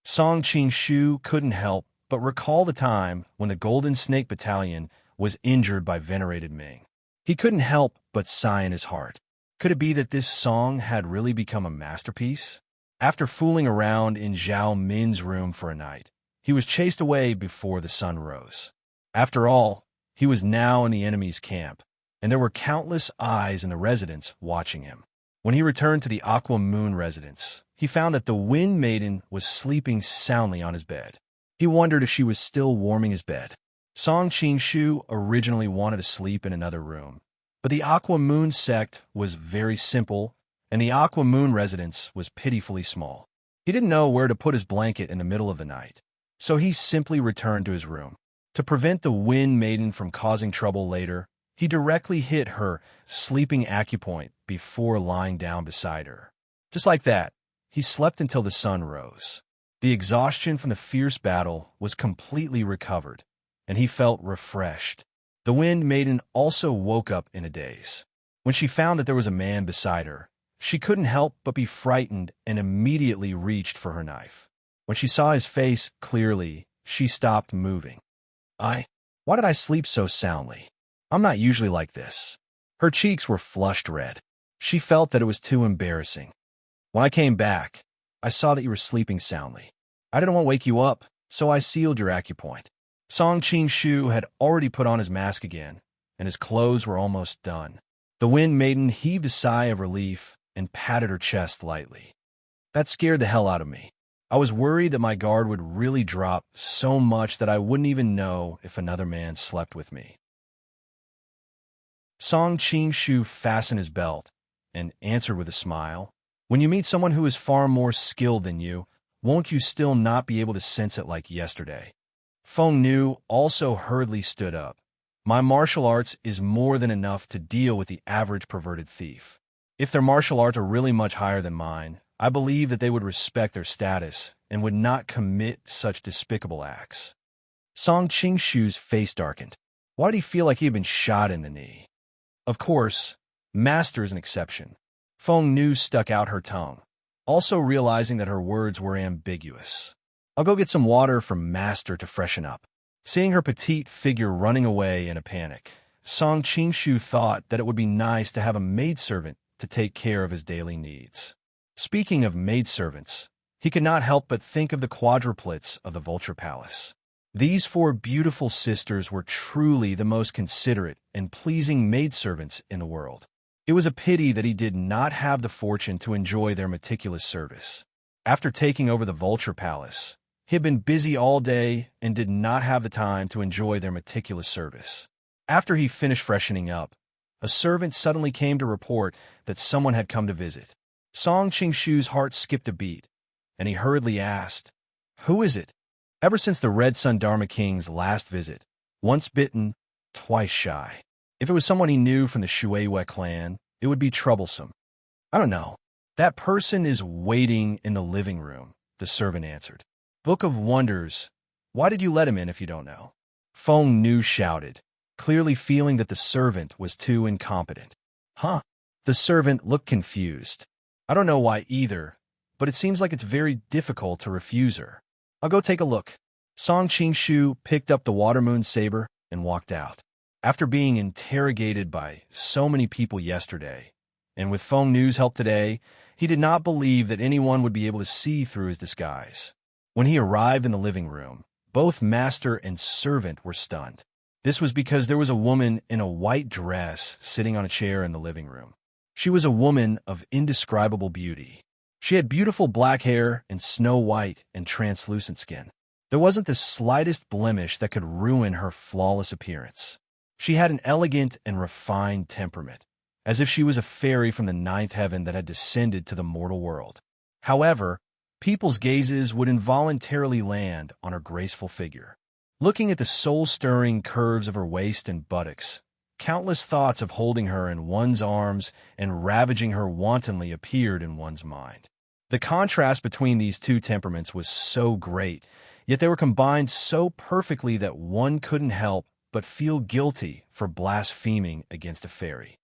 Song Qing-shu couldn't help but recall the time when the Golden Snake Battalion was injured by venerated Ming. He couldn't help but sigh in his heart. Could it be that this song had really become a masterpiece? After fooling around in Zhao Min's room for a night, he was chased away before the sun rose. After all, he was now in the enemy's camp, and there were countless eyes in the residence watching him. When he returned to the Aqua Moon residence, he found that the Wind Maiden was sleeping soundly on his bed. He wondered if she was still warming his bed. Song Qing-shu originally wanted to sleep in another room, but the Aqua Moon sect was very simple, and the Aqua Moon residence was pitifully small. He didn't know where to put his blanket in the middle of the night, so he simply returned to his room. To prevent the Wind Maiden from causing trouble later, he directly hit her sleeping acupoint before lying down beside her. Just like that, he slept until the sun rose. The exhaustion from the fierce battle was completely recovered, and he felt refreshed. The Wind Maiden also woke up in a daze. When she found that there was a man beside her, she couldn't help but be frightened and immediately reached for her knife. When she saw his face clearly, she stopped moving. Why did I sleep so soundly? I'm not usually like this. Her cheeks were flushed red. She felt that it was too embarrassing. When I came back, I saw that you were sleeping soundly. I didn't want to wake you up, so I sealed your acupoint. Song Qing-shu had already put on his mask again, and his clothes were almost done. The Wind Maiden heaved a sigh of relief and patted her chest lightly. That scared the hell out of me. I was worried that my guard would really drop so much that I wouldn't even know if another man slept with me. Song Qing-shu fastened his belt and answered with a smile. When you meet someone who is far more skilled than you, won't you still not be able to sense it like yesterday? Feng Nu also hurriedly stood up. My martial arts is more than enough to deal with the average perverted thief. If their martial arts are really much higher than mine, I believe that they would respect their status and would not commit such despicable acts. Song Qing-shu's face darkened. Why did he feel like he had been shot in the knee? Of course, Master is an exception. Feng Nu stuck out her tongue, also realizing that her words were ambiguous. I'll go get some water from Master to freshen up. Seeing her petite figure running away in a panic, Song Qing-shu thought that it would be nice to have a maidservant to take care of his daily needs. Speaking of maidservants, he could not help but think of the quadruplets of the Vulture Palace. These 4 beautiful sisters were truly the most considerate and pleasing maidservants in the world. It was a pity that he did not have the fortune to enjoy their meticulous service. After taking over the Vulture Palace, he had been busy all day and did not have the time to enjoy their meticulous service. After he finished freshening up, a servant suddenly came to report that someone had come to visit. Song Qing-shu's heart skipped a beat, and he hurriedly asked, "Who is it?" Ever since the Red Sun Dharma King's last visit, once bitten, twice shy. If it was someone he knew from the Shueihua clan, it would be troublesome. I don't know. That person is waiting in the living room, the servant answered. Book of Wonders, why did you let him in if you don't know? Feng Nu shouted, clearly feeling that the servant was too incompetent. Huh? The servant looked confused. I don't know why either, but it seems like it's very difficult to refuse her. I'll go take a look. Song Qing-shu picked up the water moon saber and walked out. After being interrogated by so many people yesterday, and with Feng Nu's help today, he did not believe that anyone would be able to see through his disguise. When he arrived in the living room, both master and servant were stunned. This was because there was a woman in a white dress sitting on a chair in the living room. She was a woman of indescribable beauty. She had beautiful black hair and snow-white and translucent skin. There wasn't the slightest blemish that could ruin her flawless appearance. She had an elegant and refined temperament, as if she was a fairy from the 9th heaven that had descended to the mortal world. However, people's gazes would involuntarily land on her graceful figure. Looking at the soul-stirring curves of her waist and buttocks, countless thoughts of holding her in one's arms and ravaging her wantonly appeared in one's mind. The contrast between these two temperaments was so great, yet they were combined so perfectly that one couldn't help but feel guilty for blaspheming against a fairy.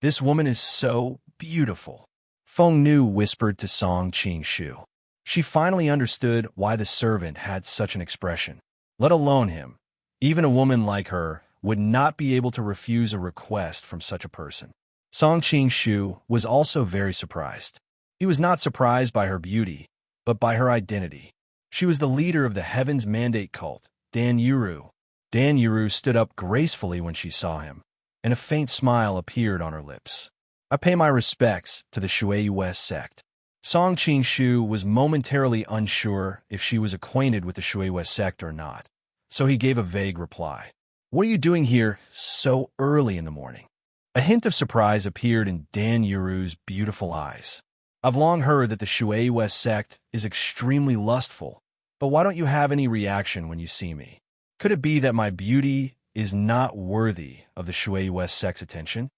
This woman is so beautiful, Feng Nu whispered to Song Qing-shu. She finally understood why the servant had such an expression. Let alone him, even a woman like her would not be able to refuse a request from such a person. Song Qing-shu was also very surprised. He was not surprised by her beauty, but by her identity. She was the leader of the Heaven's Mandate cult, Dan Yuru. Dan Yuru stood up gracefully when she saw him, and a faint smile appeared on her lips. I pay my respects to the Shueihua sect. Song Qing-shu was momentarily unsure if she was acquainted with the Shueihua sect or not, so he gave a vague reply. What are you doing here so early in the morning? A hint of surprise appeared in Dan Yuru's beautiful eyes. I've long heard that the Shueihua sect is extremely lustful, but why don't you have any reaction when you see me? Could it be that my beauty is not worthy of the Shueihua sect's attention?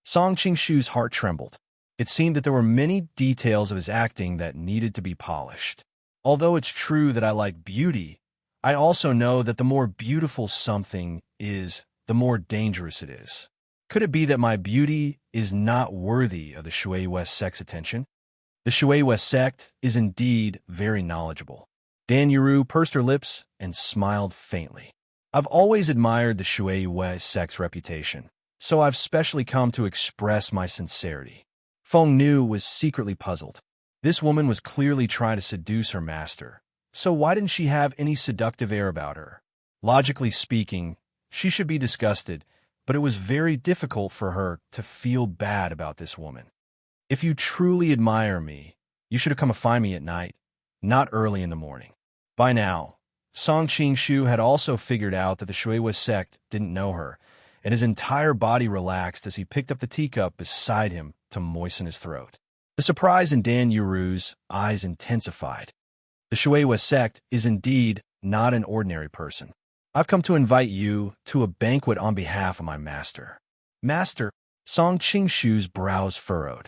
Song Qing-shu's heart trembled. It seemed that there were many details of his acting that needed to be polished. Although it's true that I like beauty, I also know that the more beautiful something is, the more dangerous it is. Could it be that my beauty is not worthy of the Shueihua sect's attention? The Shueihua sect is indeed very knowledgeable. Dan Yuru pursed her lips and smiled faintly. I've always admired the Shueihua sect's reputation, so I've specially come to express my sincerity. Feng Nu was secretly puzzled. This woman was clearly trying to seduce her master, so why didn't she have any seductive air about her? Logically speaking, she should be disgusted, but it was very difficult for her to feel bad about this woman. If you truly admire me, you should have come to find me at night, not early in the morning. By now, Song Qing-shu had also figured out that the Shui sect didn't know her, and his entire body relaxed as he picked up the teacup beside him to moisten his throat. The surprise in Dan Yuru's eyes intensified. The Shui sect is indeed not an ordinary person. I've come to invite you to a banquet on behalf of my master. Master? Song Qing-shu's brows furrowed.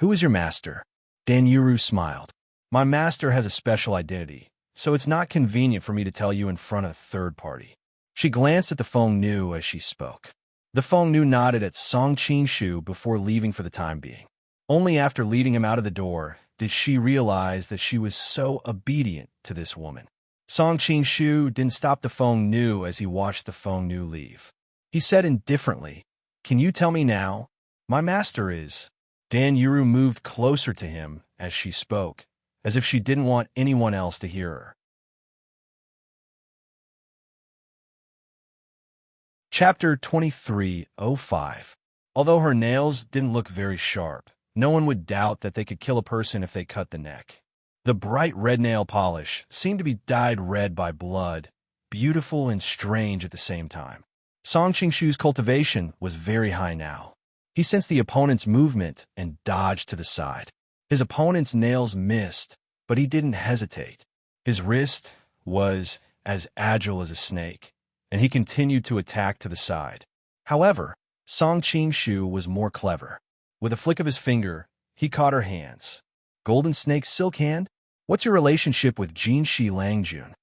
Who is your master? Dan Yuru smiled. My master has a special identity, so it's not convenient for me to tell you in front of a third party. She glanced at the Feng Nu as she spoke. The Feng Nu nodded at Song Qing-shu before leaving for the time being. Only after leading him out of the door did she realize that she was so obedient to this woman. Song Qing-shu didn't stop the Feng Nu as he watched the Feng Nu leave. He said indifferently, "Can you tell me now? My master is..." Dan Yuru moved closer to him as she spoke, as if she didn't want anyone else to hear her. Chapter 23:05. Although her nails didn't look very sharp, no one would doubt that they could kill a person if they cut the neck. The bright red nail polish seemed to be dyed red by blood, beautiful and strange at the same time. Song Qing-shu's cultivation was very high now. He sensed the opponent's movement and dodged to the side. His opponent's nails missed, but he didn't hesitate. His wrist was as agile as a snake, and he continued to attack to the side. However, Song Qing-shu was more clever. With a flick of his finger, he caught her hands. Golden Snake's silk hand? What's your relationship with Jinshi Langjun?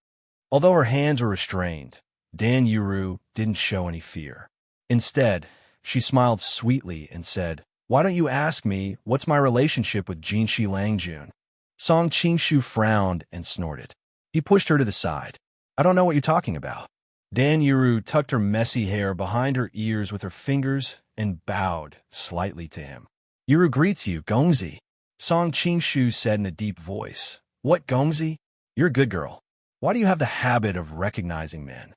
Although her hands were restrained, Dan Yuru didn't show any fear. Instead, she smiled sweetly and said, "Why don't you ask me what's my relationship with Jinshi Langjun?" Song Qing-shu frowned and snorted. He pushed her to the side. "I don't know what you're talking about." Dan Yuru tucked her messy hair behind her ears with her fingers and bowed slightly to him. "Yuru greets you, Gongzi," Song Qing-shu said in a deep voice. "What, Gongzi? You're a good girl. Why do you have the habit of recognizing men?"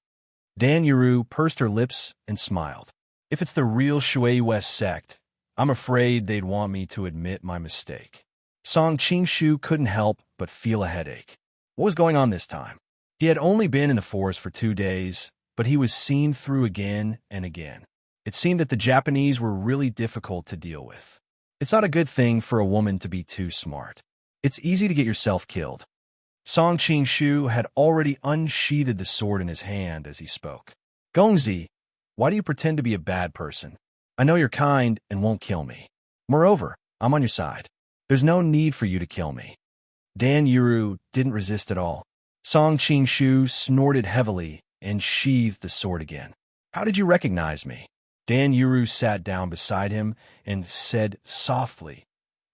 Dan Yuru pursed her lips and smiled. "If it's the real Shui sect, I'm afraid they'd want me to admit my mistake." Song Qing-shu couldn't help but feel a headache. What was going on this time? He had only been in the forest for 2 days, but he was seen through again and again. It seemed that the Japanese were really difficult to deal with. It's not a good thing for a woman to be too smart. It's easy to get yourself killed. Song Qing-shu had already unsheathed the sword in his hand as he spoke. "Gongzi, why do you pretend to be a bad person? I know you're kind and won't kill me. Moreover, I'm on your side. There's no need for you to kill me." Dan Yuru didn't resist at all. Song Qing-shu snorted heavily and sheathed the sword again. "How did you recognize me?" Dan Yuru sat down beside him and said softly,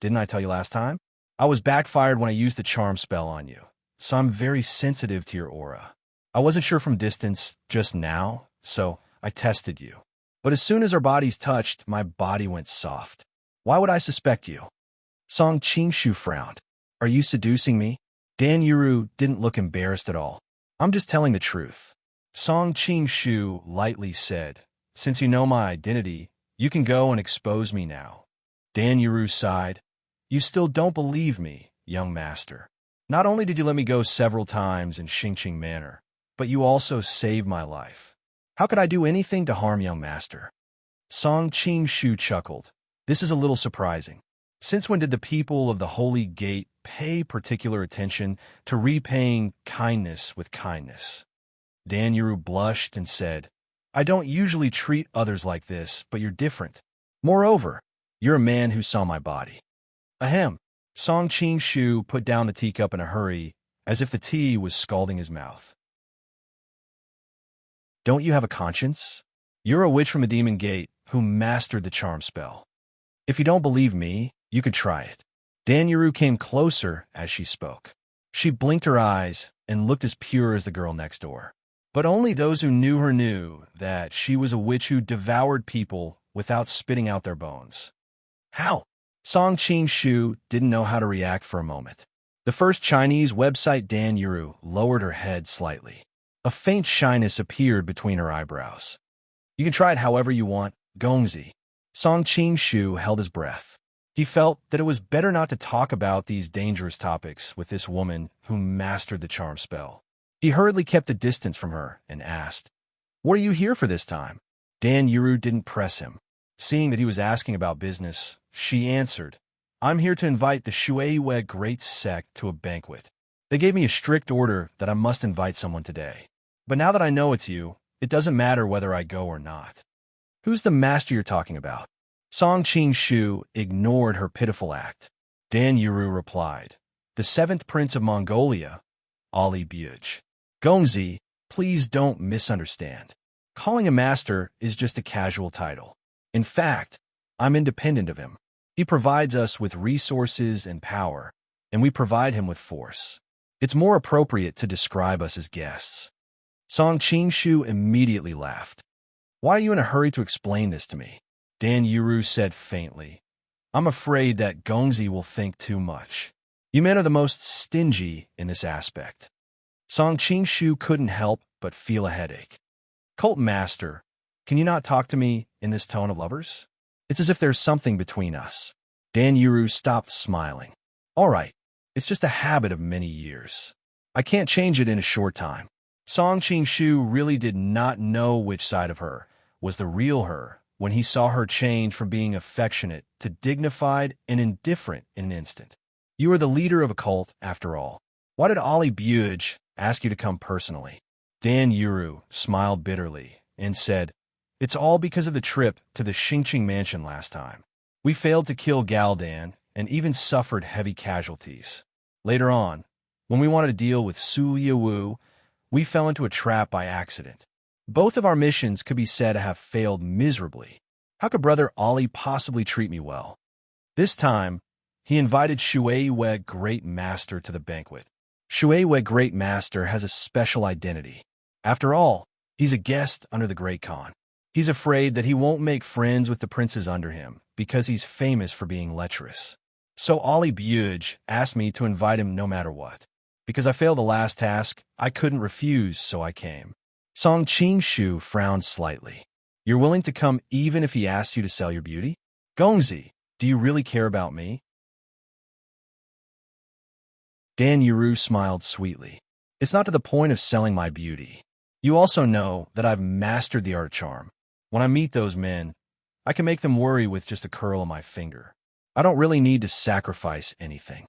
"Didn't I tell you last time? I was backfired when I used the charm spell on you, so I'm very sensitive to your aura. I wasn't sure from distance just now, so I tested you. But as soon as our bodies touched, my body went soft. Why would I suspect you?" Song Qing-shu frowned. "Are you seducing me?" Dan Yuru didn't look embarrassed at all. "I'm just telling the truth." Song Qing-shu lightly said, "Since you know my identity, you can go and expose me now." Dan Yuru sighed. "You still don't believe me, young master. Not only did you let me go several times in Xingqing Manor, but you also saved my life. How could I do anything to harm young master?" Song Qing-shu chuckled. "This is a little surprising. Since when did the people of the Holy Gate pay particular attention to repaying kindness with kindness?" Dan Yuru blushed and said, "I don't usually treat others like this, but you're different. Moreover, you're a man who saw my body." Ahem. Song Qing-shu put down the teacup in a hurry, as if the tea was scalding his mouth. "Don't you have a conscience? You're a witch from a demon gate who mastered the charm spell. If you don't believe me, you could try it." Dan Yuru came closer as she spoke. She blinked her eyes and looked as pure as the girl next door. But only those who knew her knew that she was a witch who devoured people without spitting out their bones. "How?" Song Qing-shu didn't know how to react for a moment. The first Chinese website Dan Yuru lowered her head slightly. A faint shyness appeared between her eyebrows. You can try it however you want, Gongzi. Song Qing-shu held his breath. He felt that it was better not to talk about these dangerous topics with this woman who mastered the charm spell. He hurriedly kept a distance from her and asked, "What are you here for this time?" Dan Yuru didn't press him. Seeing that he was asking about business, she answered, "I'm here to invite the Shueiwei Great Sect to a banquet. They gave me a strict order that I must invite someone today. But now that I know it's you, it doesn't matter whether I go or not." "Who's the master you're talking about?" Song Qing-shu ignored her pitiful act. Dan Yuru replied, "The seventh prince of Mongolia, Ali Buj." "Gongzi, please don't misunderstand. Calling a master is just a casual title. In fact, I'm independent of him. He provides us with resources and power, and we provide him with force. It's more appropriate to describe us as guests." Song Qing-shu immediately laughed. "Why are you in a hurry to explain this to me?" Dan Yuru said faintly, "I'm afraid that Gongzi will think too much. You men are the most stingy in this aspect." Song Qing-shu couldn't help but feel a headache. "Cult master, can you not talk to me in this tone of lovers? It's as if there's something between us." Dan Yuru stopped smiling. "All right, it's just a habit of many years. I can't change it in a short time." Song Qing-shu really did not know which side of her was the real her when he saw her change from being affectionate to dignified and indifferent in an instant. "You are the leader of a cult, after all. Why did Ali Buj ask you to come personally?" Dan Yuru smiled bitterly and said, "It's all because of the trip to the Xingqing mansion last time. We failed to kill Galdan and even suffered heavy casualties. Later on, when we wanted to deal with Su Liawu, we fell into a trap by accident. Both of our missions could be said to have failed miserably. How could Brother Ali possibly treat me well?" This time, he invited Shueiwei Great Master to the banquet. Shueiwei Great Master has a special identity. After all, he's a guest under the Great Khan. He's afraid that he won't make friends with the princes under him because he's famous for being lecherous. So Ali Buj asked me to invite him no matter what. Because I failed the last task, I couldn't refuse, so I came. Song Qing-shu frowned slightly. "You're willing to come even if he asks you to sell your beauty? Gongzi, do you really care about me?" Dan Yuru smiled sweetly. "It's not to the point of selling my beauty. You also know that I've mastered the art of charm. When I meet those men, I can make them worry with just a curl of my finger. I don't really need to sacrifice anything."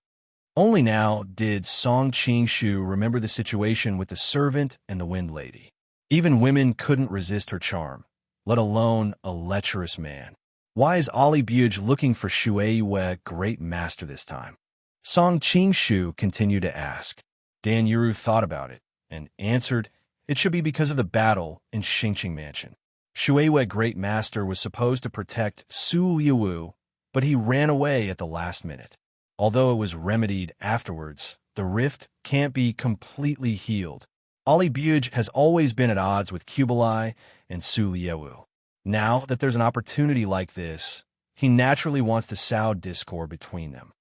Only now did Song Qing-shu remember the situation with the servant and the wind lady. Even women couldn't resist her charm, let alone a lecherous man. Why is Ali Buj looking for Shueiwei Great Master this time? Song Qing-shu continued to ask. Dan Yuru thought about it and answered, "It should be because of the battle in Xingqing Mansion. Shueiwei Great Master was supposed to protect Su Liawu, but he ran away at the last minute. Although it was remedied afterwards, the rift can't be completely healed. Ali Buj has always been at odds with Kublai and Su Liawu. Now that there's an opportunity like this, he naturally wants to sow discord between them."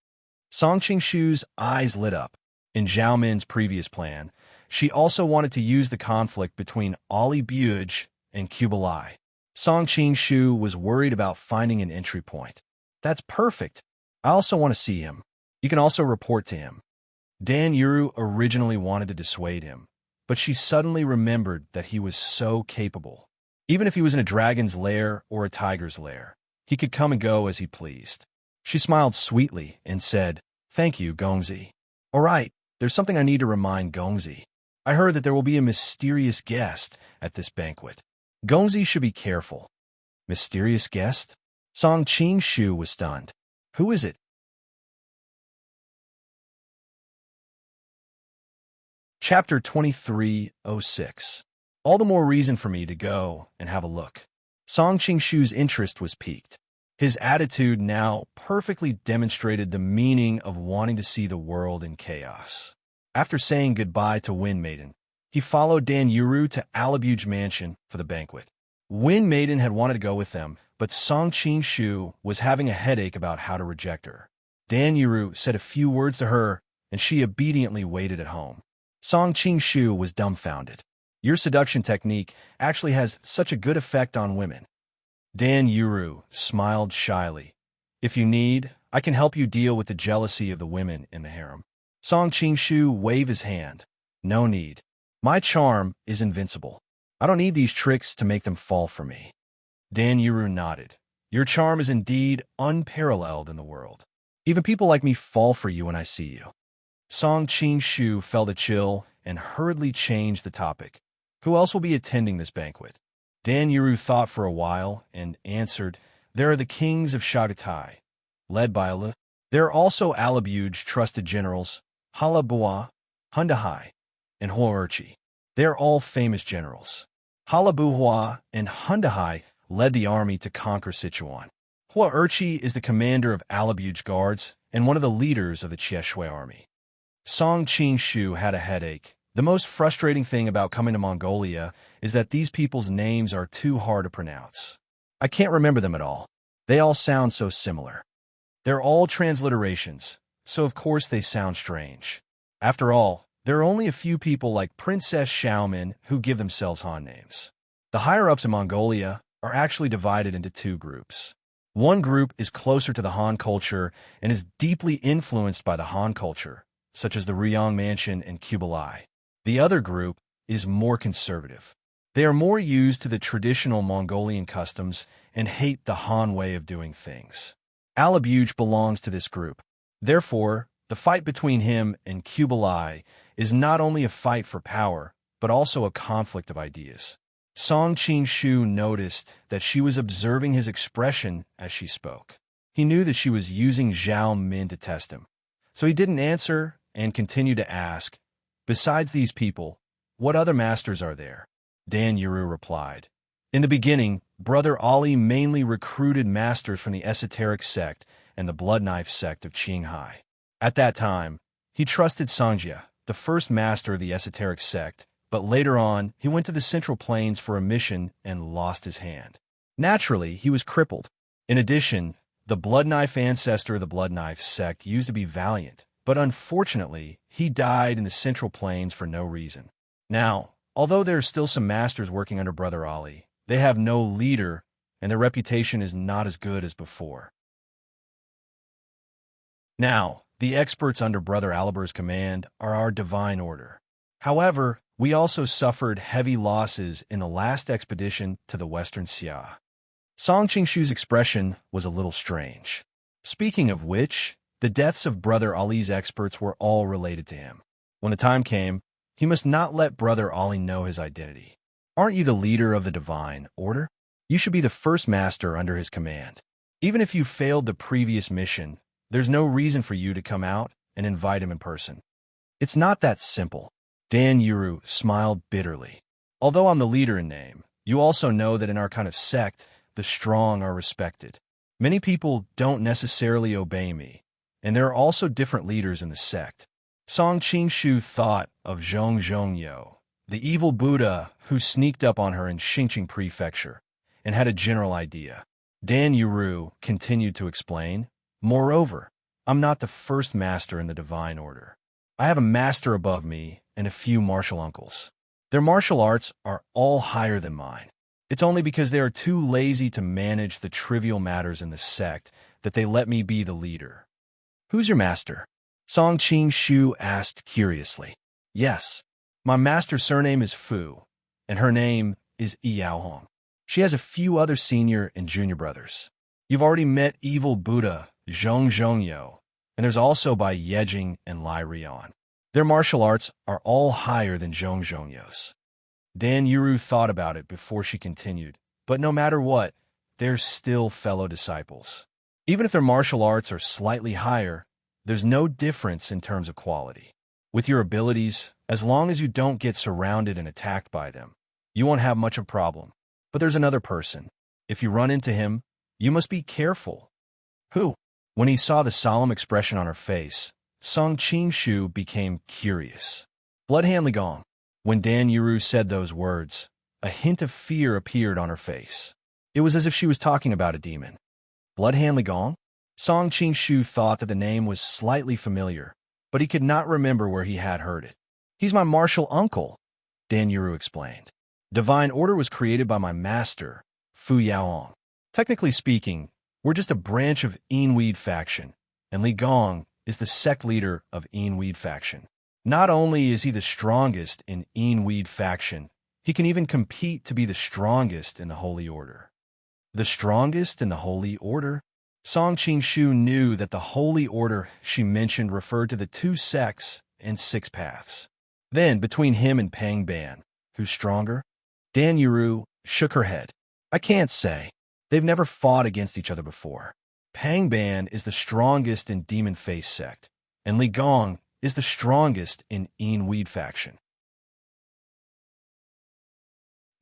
Song Qing-shu's eyes lit up. In Zhao Min's previous plan, she also wanted to use the conflict between Ali Buj and Kublai. Song Qing-shu was worried about finding an entry point. "That's perfect. I also want to see him. You can also report to him." Dan Yuru originally wanted to dissuade him, but she suddenly remembered that he was so capable. Even if he was in a dragon's lair or a tiger's lair, he could come and go as he pleased. She smiled sweetly and said, "Thank you, Gongzi. All right, there's something I need to remind Gongzi. I heard that there will be a mysterious guest at this banquet. Gongzi should be careful." "Mysterious guest?" Song Qing-shu was stunned. "Who is it?" Chapter 2306. All the more reason for me to go and have a look. Song Qing-shu's interest was piqued. His attitude now perfectly demonstrated the meaning of wanting to see the world in chaos. After saying goodbye to Wind Maiden, he followed Dan Yuru to Alabuj Mansion for the banquet. Wind Maiden had wanted to go with them, but Song Qing-shu was having a headache about how to reject her. Dan Yuru said a few words to her, and she obediently waited at home. Song Qing-shu was dumbfounded. Your seduction technique actually has such a good effect on women. Dan Yuru smiled shyly. If you need, I can help you deal with the jealousy of the women in the harem. Song Qing-shu waved his hand. No need. My charm is invincible. I don't need these tricks to make them fall for me. Dan Yuru nodded. Your charm is indeed unparalleled in the world. Even people like me fall for you when I see you. Song Qing-shu felt a chill and hurriedly changed the topic. Who else will be attending this banquet? Dan Yuru thought for a while and answered, there are the kings of Shagatai, led by Ala. There are also Alabuj trusted generals, Halabua, Hundahai, and Huaerchi. They are all famous generals. Halabuhua and Hundahai led the army to conquer Sichuan. Huaerchi is the commander of Alabuj guards and one of the leaders of the Chieshui army. Song Qing-shu had a headache. The most frustrating thing about coming to Mongolia is that these people's names are too hard to pronounce. I can't remember them at all. They all sound so similar. They're all transliterations, so of course they sound strange. After all, there are only a few people like Princess Xiaomin who give themselves Han names. The higher-ups in Mongolia are actually divided into two groups. One group is closer to the Han culture and is deeply influenced by the Han culture, such as the Ryong Mansion and Kublai. The other group is more conservative. They are more used to the traditional Mongolian customs and hate the Han way of doing things. Alabuj belongs to this group. Therefore, the fight between him and Kublai is not only a fight for power, but also a conflict of ideas. Song Qing-shu noticed that she was observing his expression as she spoke. He knew that she was using Zhao Min to test him, so he didn't answer and continued to ask, besides these people, what other masters are there? Dan Yuru replied. In the beginning, Brother Ali mainly recruited masters from the esoteric sect and the blood knife sect of Qinghai. At that time, he trusted Songjia, the first master of the esoteric sect, but later on, he went to the Central Plains for a mission and lost his hand. Naturally, he was crippled. In addition, the blood knife ancestor of the blood knife sect used to be valiant, but unfortunately, he died in the Central Plains for no reason. Now, although there are still some masters working under Brother Ali, they have no leader, and their reputation is not as good as before. Now, the experts under Brother Aliber's command are our divine order. However, we also suffered heavy losses in the last expedition to the Western Xia. Song Qing-shu's expression was a little strange. Speaking of which, the deaths of Brother Ali's experts were all related to him. When the time came, he must not let Brother Ali know his identity. Aren't you the leader of the divine order? You should be the first master under his command. Even if you failed the previous mission, there's no reason for you to come out and invite him in person. It's not that simple. Dan Yuru smiled bitterly. Although I'm the leader in name, you also know that in our kind of sect, the strong are respected. Many people don't necessarily obey me, and there are also different leaders in the sect. Song Qing-shu thought of Zhong Zhongyo, the evil Buddha who sneaked up on her in Xingqing Prefecture, and had a general idea. Dan Yuru continued to explain, moreover, I'm not the first master in the divine order. I have a master above me and a few martial uncles. Their martial arts are all higher than mine. It's only because they are too lazy to manage the trivial matters in the sect that they let me be the leader. Who's your master? Song Qing-shu asked curiously. Yes, my master's surname is Fu, and her name is Yaohong. She has a few other senior and junior brothers. You've already met evil Buddha, Zhong Zhongyo, and there's also by Yejing and Lai Rian. Their martial arts are all higher than Zhong Zhongyo's. Dan Yuru thought about it before she continued, but no matter what, they're still fellow disciples. Even if their martial arts are slightly higher, there's no difference in terms of quality. With your abilities, as long as you don't get surrounded and attacked by them, you won't have much of a problem. But there's another person. If you run into him, you must be careful. Who? When he saw the solemn expression on her face, Song Qing-shu became curious. Bloodhand Ligong. When Dan Yuru said those words, a hint of fear appeared on her face. It was as if she was talking about a demon. Bloodhand Ligong? Song Qing-shu thought that the name was slightly familiar, but he could not remember where he had heard it. He's my martial uncle, Dan Yuru explained. Divine Order was created by my master, Fu Yaoong. Technically speaking, we're just a branch of Enweed faction, and Li Gong is the sect leader of Enweed faction. Not only is he the strongest in Enweed faction, he can even compete to be the strongest in the Holy Order. The strongest in the Holy Order? Song Qing-shu knew that the Holy Order she mentioned referred to the 2 sects and 6 paths. Then, between him and Pang Ban, who's stronger? Dan Yuru shook her head. I can't say. They've never fought against each other before. Pang Ban is the strongest in Demon Face sect, and Li Gong is the strongest in Enweed faction.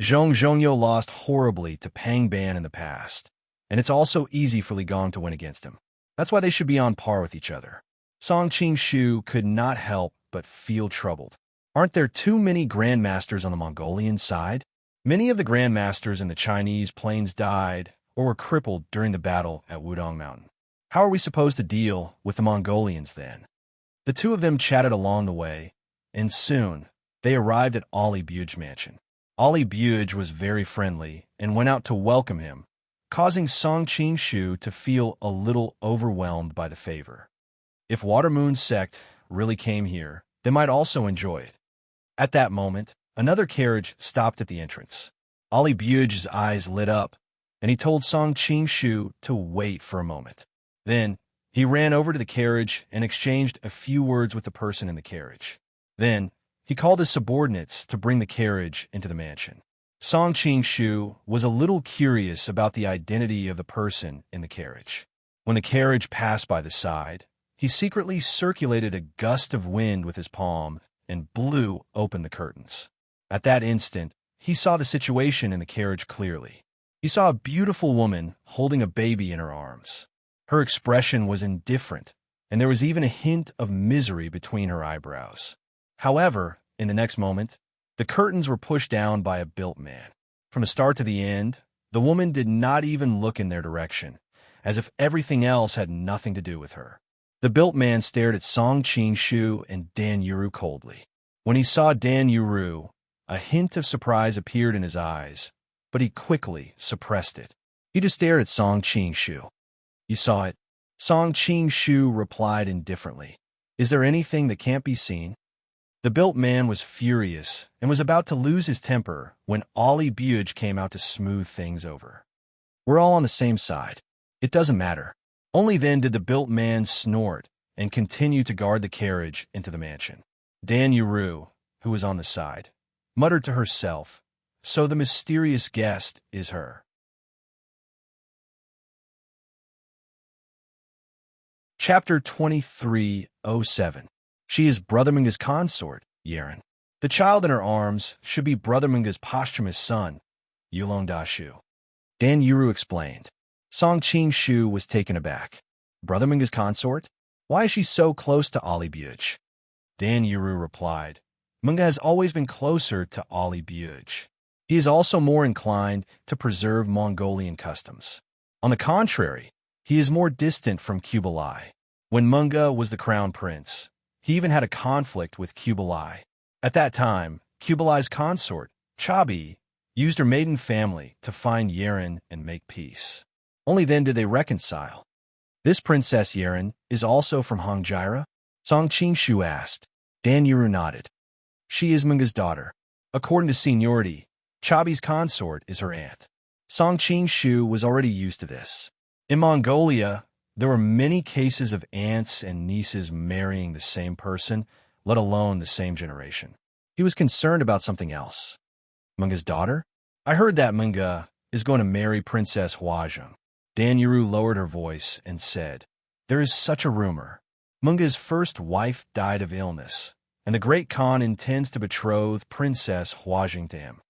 Zhong Zhongyo lost horribly to Pang Ban in the past, and it's also easy for Li Gong to win against him. That's why they should be on par with each other. Song Qing-shu could not help but feel troubled. Aren't there too many grandmasters on the Mongolian side? Many of the grandmasters in the Chinese plains died or were crippled during the battle at Wudong Mountain. How are we supposed to deal with the Mongolians then? The 2 of them chatted along the way, and soon they arrived at Ali Buge's mansion. Ali Buge was very friendly and went out to welcome him, causing Song Qing-shu to feel a little overwhelmed by the favor. If Watermoon's sect really came here, they might also enjoy it. At that moment, another carriage stopped at the entrance. Ali Buge's eyes lit up, and he told Song Qing-shu to wait for a moment. Then, he ran over to the carriage and exchanged a few words with the person in the carriage. Then, he called his subordinates to bring the carriage into the mansion. Song Qing-shu was a little curious about the identity of the person in the carriage. When the carriage passed by the side, he secretly circulated a gust of wind with his palm and blew open the curtains. At that instant, he saw the situation in the carriage clearly. He saw a beautiful woman holding a baby in her arms. Her expression was indifferent, and there was even a hint of misery between her eyebrows. However, in the next moment, the curtains were pushed down by a built man. From the start to the end, the woman did not even look in their direction, as if everything else had nothing to do with her. The built man stared at Song Qing-shu and Dan Yuru coldly. When he saw Dan Yuru, a hint of surprise appeared in his eyes, but he quickly suppressed it. He just stared at Song Qing-shu. You saw it? Song Qing-shu replied indifferently. Is there anything that can't be seen? The built man was furious and was about to lose his temper when Ali Buge came out to smooth things over. We're all on the same side. It doesn't matter. Only then did the built man snort and continue to guard the carriage into the mansion. Dan Yuru, who was on the side, muttered to herself, so the mysterious guest is her. Chapter 2307. She is Brother Minga's consort, Yeren. The child in her arms should be Brother Minga's posthumous son, Yulong Da-shu. Dan Yuru explained. Song Qing-shu was taken aback. Brother Minga's consort? Why is she so close to Ali Buge? Dan Yuru replied. Minga has always been closer to Ali Buge. He is also more inclined to preserve Mongolian customs. On the contrary, he is more distant from Kublai. When Munga was the crown prince, he even had a conflict with Kublai. At that time, Kublai's consort, Chabi, used her maiden family to find Yeren and make peace. Only then did they reconcile. This Princess Yeren is also from Hongjira? Song Qing-shu asked. Dan Yuru nodded. She is Munga's daughter. According to seniority, Chabi's consort is her aunt. Song Qing-shu was already used to this. In Mongolia, there were many cases of aunts and nieces marrying the same person, let alone the same generation. He was concerned about something else. Munga's daughter? I heard that Munga is going to marry Princess Huazheng. Dan Yuru lowered her voice and said, There is such a rumor. Munga's first wife died of illness, and the Great Khan intends to betroth Princess Huazheng to him.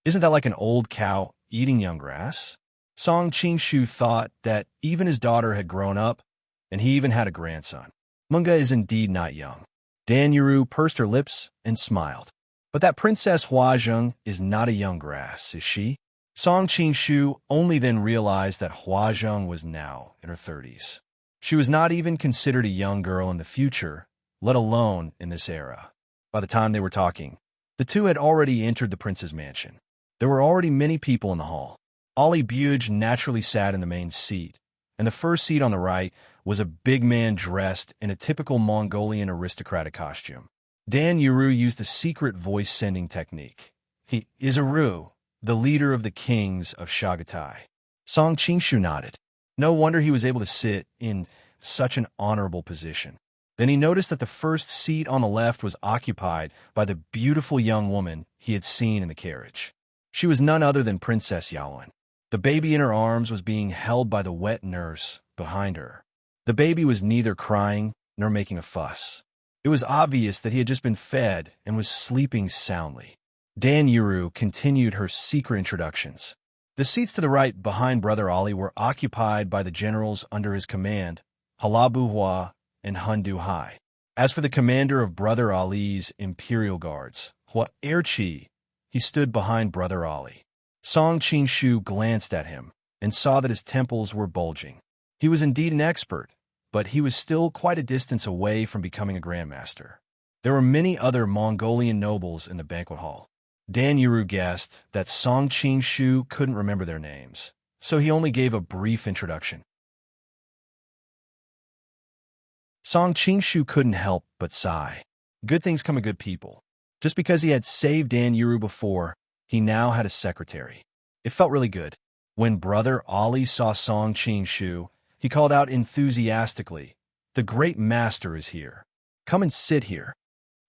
Isn't that like an old cow eating young grass? Song Qing-shu thought that even his daughter had grown up, and he even had a grandson. Munga is indeed not young. Dan Yuru pursed her lips and smiled. But that Princess Huazheng is not a young grass, is she? Song Qing-shu only then realized that Huazheng was now in her 30s. She was not even considered a young girl in the future, let alone in this era. By the time they were talking, the two had already entered the prince's mansion. There were already many people in the hall. Ali Buj naturally sat in the main seat, and the first seat on the right was a big man dressed in a typical Mongolian aristocratic costume. Dan Yuru used the secret voice-sending technique. He is Aru, the leader of the kings of Shagatai. Song Qingshu nodded. No wonder he was able to sit in such an honorable position. Then he noticed that the first seat on the left was occupied by the beautiful young woman he had seen in the carriage. She was none other than Princess Yaluan. The baby in her arms was being held by the wet nurse behind her. The baby was neither crying nor making a fuss. It was obvious that he had just been fed and was sleeping soundly. Dan Yuru continued her secret introductions. The seats to the right behind Brother Ali were occupied by the generals under his command, Halabu Hua and Hundu Hai. As for the commander of Brother Ali's Imperial Guards, Hua Erchi, he stood behind Brother Ali. Song Qingshu glanced at him and saw that his temples were bulging. He was indeed an expert, but he was still quite a distance away from becoming a grandmaster. There were many other Mongolian nobles in the banquet hall. Dan Yuru guessed that Song Qingshu couldn't remember their names, so he only gave a brief introduction. Song Qingshu couldn't help but sigh. Good things come of good people. Just because he had saved Dan Yuru before, he now had a secretary. It felt really good. When Brother Ali saw Song Qingshu, he called out enthusiastically, "The great master is here. Come and sit here."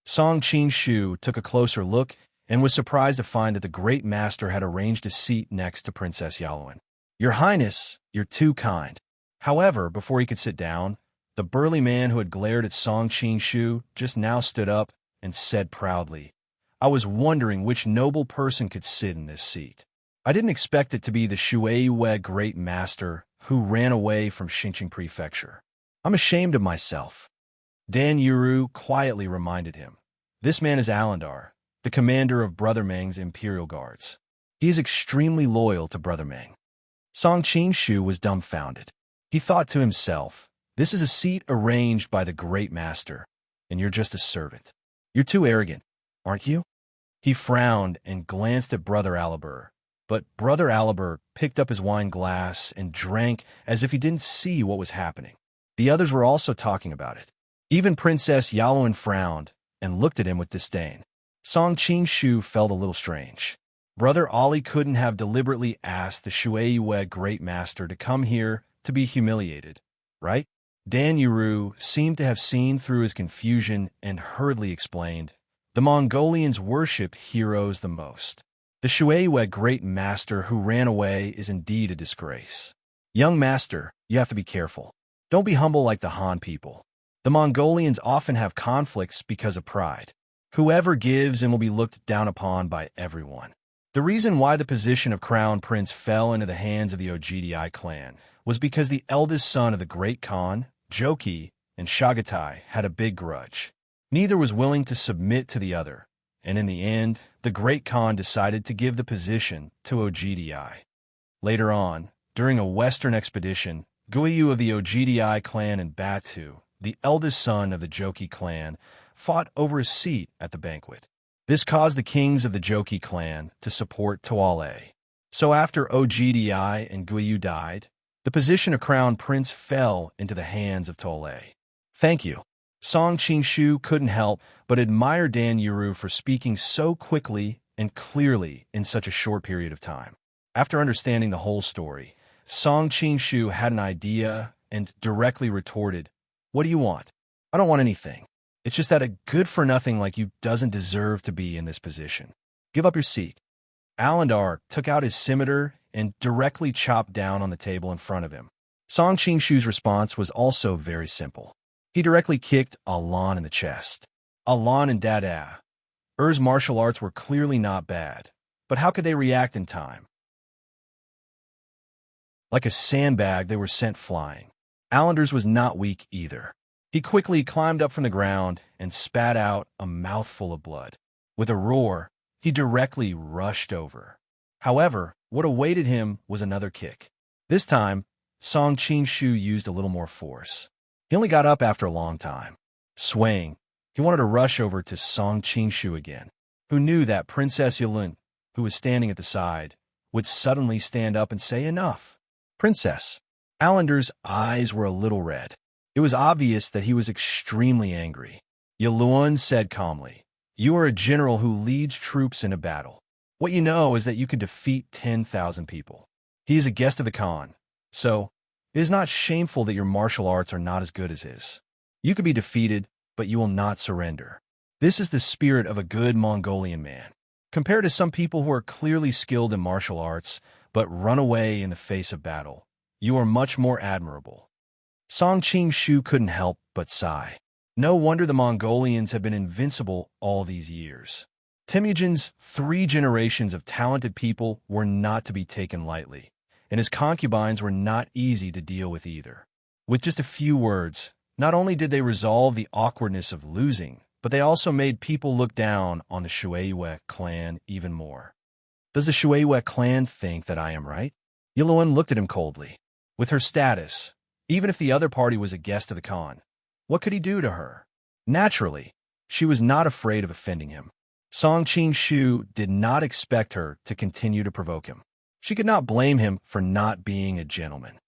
Song Qingshu took a closer look and was surprised to find that the great master had arranged a seat next to Princess Yaluan. "Your Highness, you're too kind." However, before he could sit down, the burly man who had glared at Song Qingshu just now stood up and said proudly, "I was wondering which noble person could sit in this seat. I didn't expect it to be the Shueiyue great master who ran away from Xinjiang Prefecture. I'm ashamed of myself." Dan Yuru quietly reminded him, "This man is Alandar, the commander of Brother Meng's Imperial Guards. He is extremely loyal to Brother Meng." Song Qingshu was dumbfounded. He thought to himself, "This is a seat arranged by the great master, and you're just a servant. You're too arrogant, aren't you?" He frowned and glanced at Brother Alibur, but Brother Alibur picked up his wine glass and drank as if he didn't see what was happening. The others were also talking about it. Even Princess Yaluan frowned and looked at him with disdain. Song Qingshu felt a little strange. Brother Ali couldn't have deliberately asked the Shueiyue great master to come here to be humiliated, right? Dan Yuru seemed to have seen through his confusion and hurriedly explained, "The Mongolians worship heroes the most. The Shueiyue great master who ran away is indeed a disgrace. Young master, you have to be careful. Don't be humble like the Han people. The Mongolians often have conflicts because of pride. Whoever gives and will be looked down upon by everyone." The reason why the position of Crown Prince fell into the hands of the Ogdi clan was because the eldest son of the Great Khan, Joki, and Shagatai had a big grudge. Neither was willing to submit to the other, and in the end, the Great Khan decided to give the position to Ogdi. Later on, during a western expedition, Guiyu of the Ogdi clan and Batu, the eldest son of the Joki clan, fought over a seat at the banquet. This caused the kings of the Joki clan to support Toale. So after Ogdi and Guiyu died, the position of Crown Prince fell into the hands of Toale. "Thank you." Song Qingshu couldn't help but admire Dan Yuru for speaking so quickly and clearly in such a short period of time. After understanding the whole story, Song Qingshu had an idea and directly retorted, "What do you want?" "I don't want anything. It's just that a good-for-nothing like you doesn't deserve to be in this position. Give up your seat." Alandar took out his scimitar and directly chopped down on the table in front of him. Song Qingshu's response was also very simple. He directly kicked Alan in the chest. Alan and Dada. Er's martial arts were clearly not bad, but how could they react in time? Like a sandbag, they were sent flying. Alandar's was not weak either. He quickly climbed up from the ground and spat out a mouthful of blood. With a roar, he directly rushed over. However, What awaited him was another kick. This time, Song Qing-shu used a little more force. He only got up after a long time. Swaying, he wanted to rush over to Song Qing-shu again, who knew that Princess Yulun, who was standing at the side, would suddenly stand up and say, "Enough." "Princess." Allander's eyes were a little red. It was obvious that he was extremely angry. Yulun said calmly, "You are a general who leads troops into battle. What you know is that you can defeat 10,000 people. He is a guest of the Khan, so it is not shameful that your martial arts are not as good as his. You could be defeated, but you will not surrender. This is the spirit of a good Mongolian man. Compared to some people who are clearly skilled in martial arts, but run away in the face of battle, you are much more admirable." Song Qing-shu couldn't help but sigh. No wonder the Mongolians have been invincible all these years. Temujin's 3 generations of talented people were not to be taken lightly, and his concubines were not easy to deal with either. With just a few words, not only did they resolve the awkwardness of losing, but they also made people look down on the Shueiyue clan even more. "Does the Shueiyue clan think that I am right?" Yulun looked at him coldly. With her status, even if the other party was a guest of the Khan, what could he do to her? Naturally, she was not afraid of offending him. Song Qing-shu did not expect her to continue to provoke him. She could not blame him for not being a gentleman.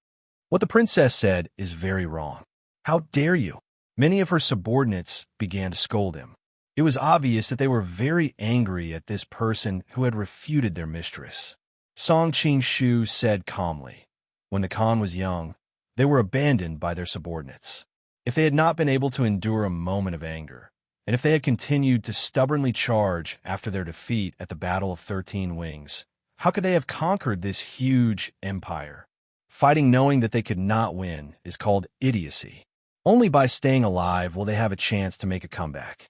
"What the princess said is very wrong. How dare you?" Many of her subordinates began to scold him. It was obvious that they were very angry at this person who had refuted their mistress. Song Qing-shu said calmly, "When the Khan was young, they were abandoned by their subordinates. If they had not been able to endure a moment of anger, and if they had continued to stubbornly charge after their defeat at the Battle of 13 Wings, how could they have conquered this huge empire? Fighting knowing that they could not win is called idiocy. Only by staying alive will they have a chance to make a comeback."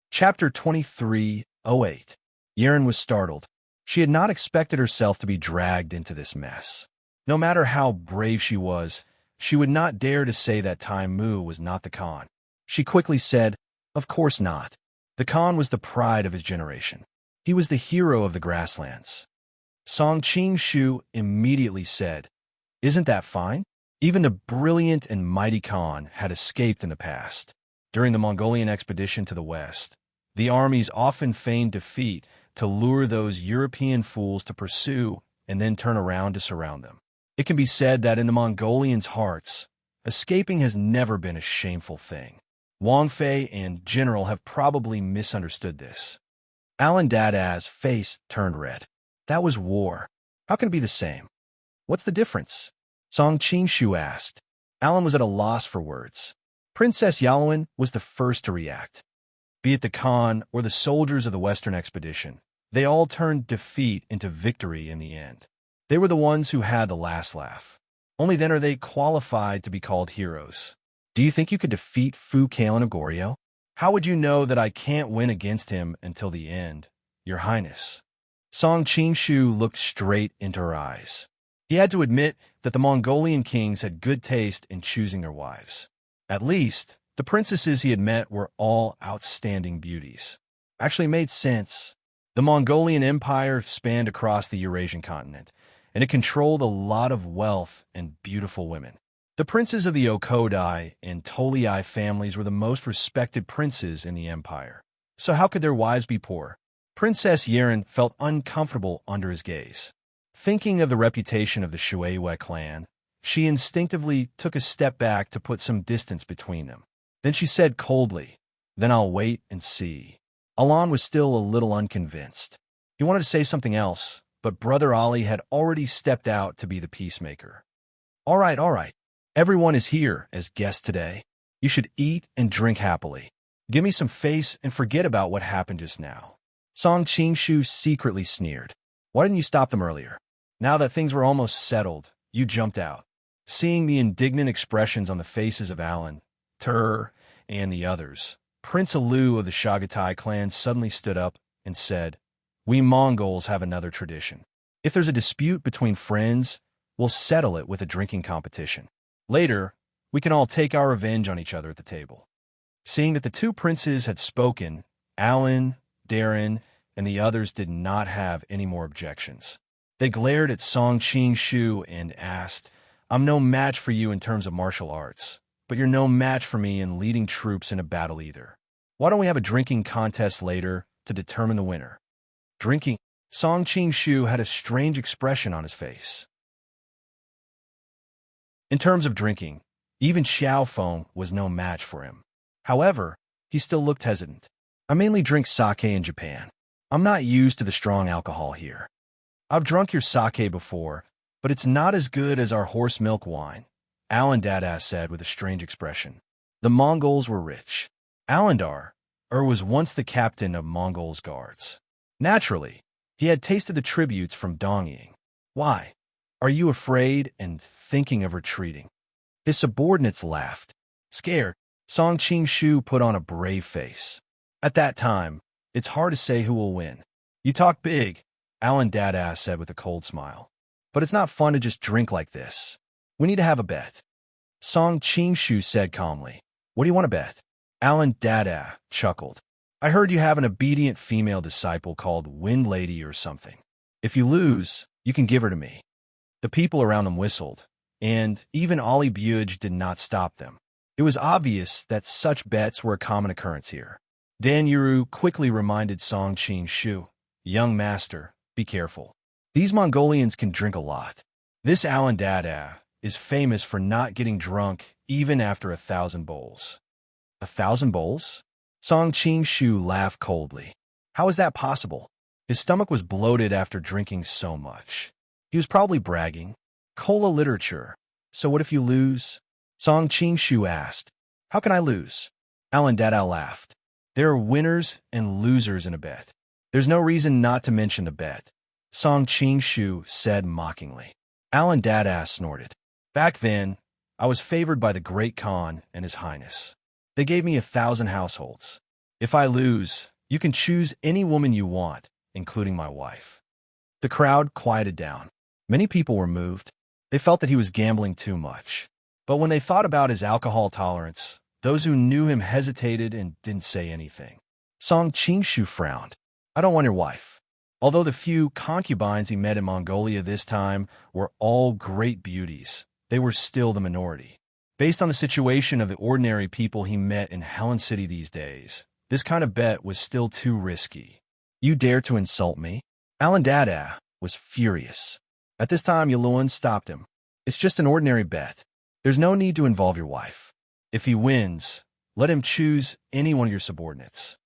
Chapter 23:08. Yeren was startled. She had not expected herself to be dragged into this mess. No matter how brave she would not dare to say that Tai Mu was not the Khan. She quickly said, "Of course not. The Khan was the pride of his generation. He was the hero of the grasslands." Song Qing-shu immediately said, "Isn't that fine?" Even the brilliant and mighty Khan had escaped in the past. During the Mongolian expedition to the west, the armies often feigned defeat to lure those European fools to pursue and then turn around to surround them. It can be said that in the Mongolians' hearts, escaping has never been a shameful thing. Wang Fei and General have probably misunderstood this. Alan Dada's face turned red. That was war. How can it be the same? What's the difference? Song Qing-shu asked. Alan was at a loss for words. Princess Yalwin was the first to react. Be it the Khan or the soldiers of the Western expedition, they all turned defeat into victory in the end. They were the ones who had the last laugh. Only then are they qualified to be called heroes. Do you think you could defeat Fu Kalen of Goryeo? How would you know that I can't win against him until the end, Your Highness? Song Qing-shu looked straight into her eyes. He had to admit that the Mongolian kings had good taste in choosing their wives. At least, the princesses he had met were all outstanding beauties. Actually made sense. The Mongolian Empire spanned across the Eurasian continent, and it controlled a lot of wealth and beautiful women. The princes of the Okodai and Tolii families were the most respected princes in the empire. So how could their wives be poor? Princess Yeren felt uncomfortable under his gaze. Thinking of the reputation of the Shueiyue clan, she instinctively took a step back to put some distance between them. Then she said coldly, "Then I'll wait and see." Alan was still a little unconvinced. He wanted to say something else, but Brother Ali had already stepped out to be the peacemaker. All right. Everyone is here as guests today. You should eat and drink happily. Give me some face and forget about what happened just now." Song Qing-shu secretly sneered. "Why didn't you stop them earlier? Now that things were almost settled, you jumped out." Seeing the indignant expressions on the faces of Alan, Tur, and the others, Prince Alu of the Shagatai clan suddenly stood up and said, "We Mongols have another tradition. If there's a dispute between friends, we'll settle it with a drinking competition. Later, we can all take our revenge on each other at the table." Seeing that the two princes had spoken, Alan, Darren, and the others did not have any more objections. They glared at Song Qing-shu and asked, "I'm no match for you in terms of martial arts, but you're no match for me in leading troops in a battle either. Why don't we have a drinking contest later to determine the winner?" Drinking? Song Qing-shu had a strange expression on his face. In terms of drinking, even Xiao Feng was no match for him. However, he still looked hesitant. "I mainly drink sake in Japan. I'm not used to the strong alcohol here. I've drunk your sake before, but it's not as good as our horse milk wine," Alandada said with a strange expression. The Mongols were rich. Alandar was once the captain of Mongols' guards. Naturally, he had tasted the tributes from Dongying. "Why? Are you afraid and thinking of retreating?" His subordinates laughed. Scared, Song Qing-shu put on a brave face. "At that time, it's hard to say who will win." "You talk big," Alan Dada said with a cold smile. "But it's not fun to just drink like this. We need to have a bet." Song Qing-shu said calmly. "What do you want to bet?" Alan Dada chuckled. "I heard you have an obedient female disciple called Wind Lady or something. If you lose, you can give her to me." The people around them whistled, and even Ali Buge did not stop them. It was obvious that such bets were a common occurrence here. Dan Yuru quickly reminded Song Qing-shu, "Young master, be careful. These Mongolians can drink a lot. This Alan Dada is famous for not getting drunk even after 1,000 bowls." 1,000 bowls? Song Qing-shu laughed coldly. How is that possible? His stomach was bloated after drinking so much. He was probably bragging. Cola literature. "So what if you lose?" Song Qing-shu asked. "How can I lose?" Alan Dada laughed. "There are winners and losers in a bet. There's no reason not to mention the bet," Song Qing-shu said mockingly. Alan Dada snorted. "Back then, I was favored by the Great Khan and His Highness. They gave me 1,000 households. If I lose, you can choose any woman you want, including my wife." The crowd quieted down. Many people were moved. They felt that he was gambling too much. But when they thought about his alcohol tolerance, those who knew him hesitated and didn't say anything. Song Qing-shu frowned. "I don't want your wife." Although the few concubines he met in Mongolia this time were all great beauties, they were still the minority. Based on the situation of the ordinary people he met in Helen City these days, this kind of bet was still too risky. "You dare to insult me?" Alan Dada was furious. At this time, Yulun stopped him. "It's just an ordinary bet. There's no need to involve your wife. If he wins, let him choose any one of your subordinates."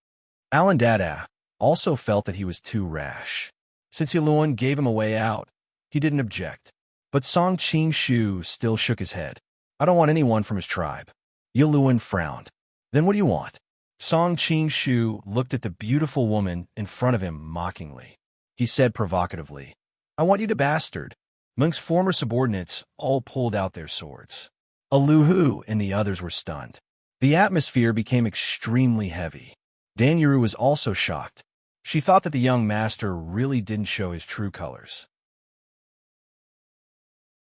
Alan Dada also felt that he was too rash. Since Yulun gave him a way out, he didn't object. But Song Qing-shu still shook his head. "I don't want anyone from his tribe." Yulun frowned. "Then what do you want?" Song Qing-shu looked at the beautiful woman in front of him mockingly. He said provocatively, "I want you to bastard." Monk's former subordinates all pulled out their swords. Aluhu and the others were stunned. The atmosphere became extremely heavy. Danyuru was also shocked. She thought that the young master really didn't show his true colors.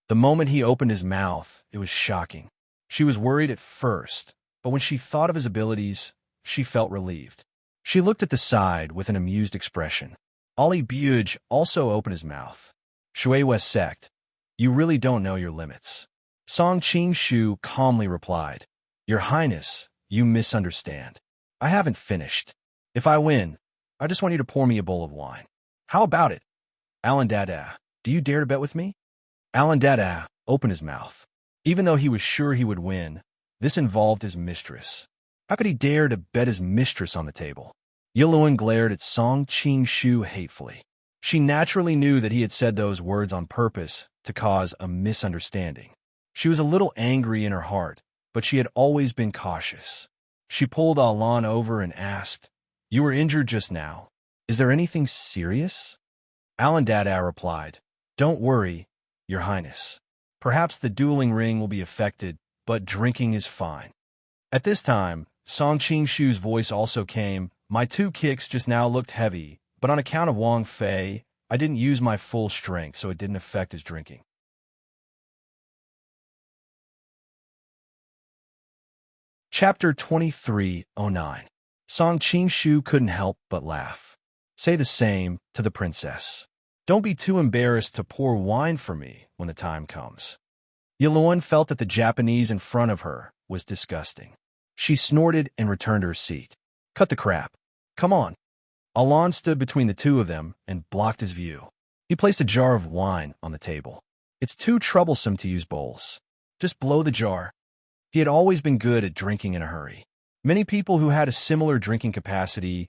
The moment he opened his mouth, it was shocking. She was worried at first, but when she thought of his abilities, she felt relieved. She looked at the side with an amused expression. Ali Buge also opened his mouth. "Shui West sect, you really don't know your limits." Song Qing-shu calmly replied, "Your Highness, you misunderstand. I haven't finished. If I win, I just want you to pour me a bowl of wine. How about it?" Alan Dada, "Do you dare to bet with me?" Alan Dada opened his mouth. Even though he was sure he would win, this involved his mistress. How could he dare to bet his mistress on the table? Yulun glared at Song Qing-shu hatefully. She naturally knew that he had said those words on purpose to cause a misunderstanding. She was a little angry in her heart, but she had always been cautious. She pulled Alan over and asked, "You were injured just now. Is there anything serious?" Alan Dada replied, "Don't worry, Your Highness. Perhaps the dueling ring will be affected, but drinking is fine." At this time, Song Qing-shu's voice also came, "My 2 kicks just now looked heavy, but on account of Wang Fei, I didn't use my full strength, so it didn't affect his drinking." Chapter 2309. Song Qingshu couldn't help but laugh. Say the same to the princess. Don't be too embarrassed to pour wine for me when the time comes. Yulun felt that the Japanese in front of her was disgusting. She snorted and returned to her seat. Cut the crap. Come on. Alon stood between the two of them and blocked his view. He placed a jar of wine on the table. It's too troublesome to use bowls. Just blow the jar. He had always been good at drinking in a hurry. Many people who had a similar drinking capacity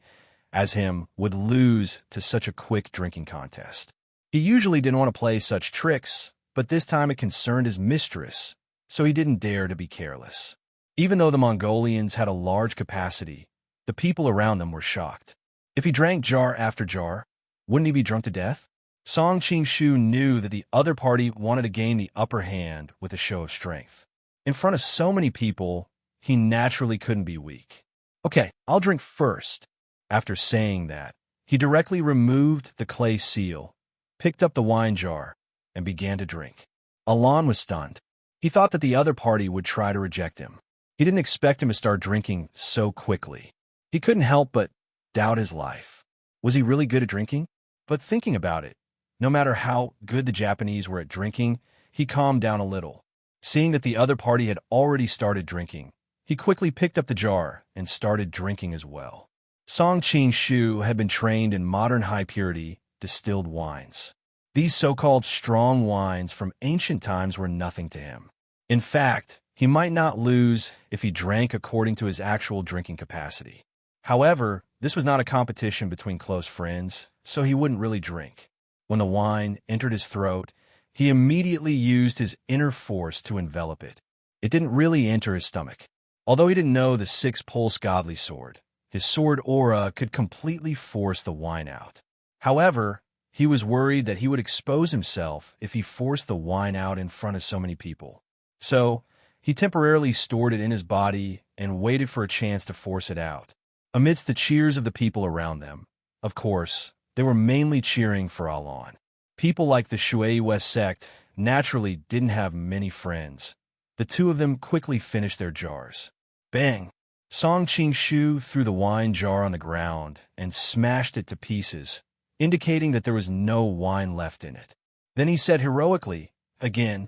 as him would lose to such a quick drinking contest. He usually didn't want to play such tricks, but this time it concerned his mistress, so he didn't dare to be careless. Even though the Mongolians had a large capacity, the people around them were shocked. If he drank jar after jar, wouldn't he be drunk to death? Song Qingshu knew that the other party wanted to gain the upper hand with a show of strength. In front of so many people, he naturally couldn't be weak. Okay, I'll drink first. After saying that, he directly removed the clay seal, picked up the wine jar, and began to drink. Alon was stunned. He thought that the other party would try to reject him. He didn't expect him to start drinking so quickly. He couldn't help but doubt his life. Was he really good at drinking? But thinking about it, no matter how good the Japanese were at drinking, he calmed down a little. Seeing that the other party had already started drinking, he quickly picked up the jar and started drinking as well. Song Qingshu had been trained in modern high-purity, distilled wines. These so-called strong wines from ancient times were nothing to him. In fact, he might not lose if he drank according to his actual drinking capacity. However, this was not a competition between close friends, so he wouldn't really drink. When the wine entered his throat, he immediately used his inner force to envelop it. It didn't really enter his stomach. Although he didn't know the six-pulse godly sword, his sword aura could completely force the wine out. However, he was worried that he would expose himself if he forced the wine out in front of so many people. So, he temporarily stored it in his body and waited for a chance to force it out. Amidst the cheers of the people around them, of course, they were mainly cheering for Alon. People like the Shui West sect naturally didn't have many friends. The two of them quickly finished their jars. Bang! Song Qingshu threw the wine jar on the ground and smashed it to pieces, indicating that there was no wine left in it. Then he said heroically, again.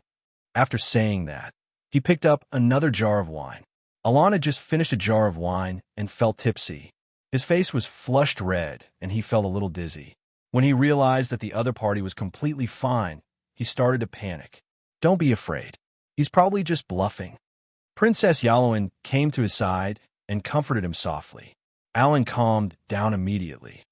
After saying that, he picked up another jar of wine. Alon had just finished a jar of wine and felt tipsy. His face was flushed red, and he felt a little dizzy. When he realized that the other party was completely fine, he started to panic. Don't be afraid. He's probably just bluffing. Princess Yaluen came to his side and comforted him softly. Alan calmed down immediately.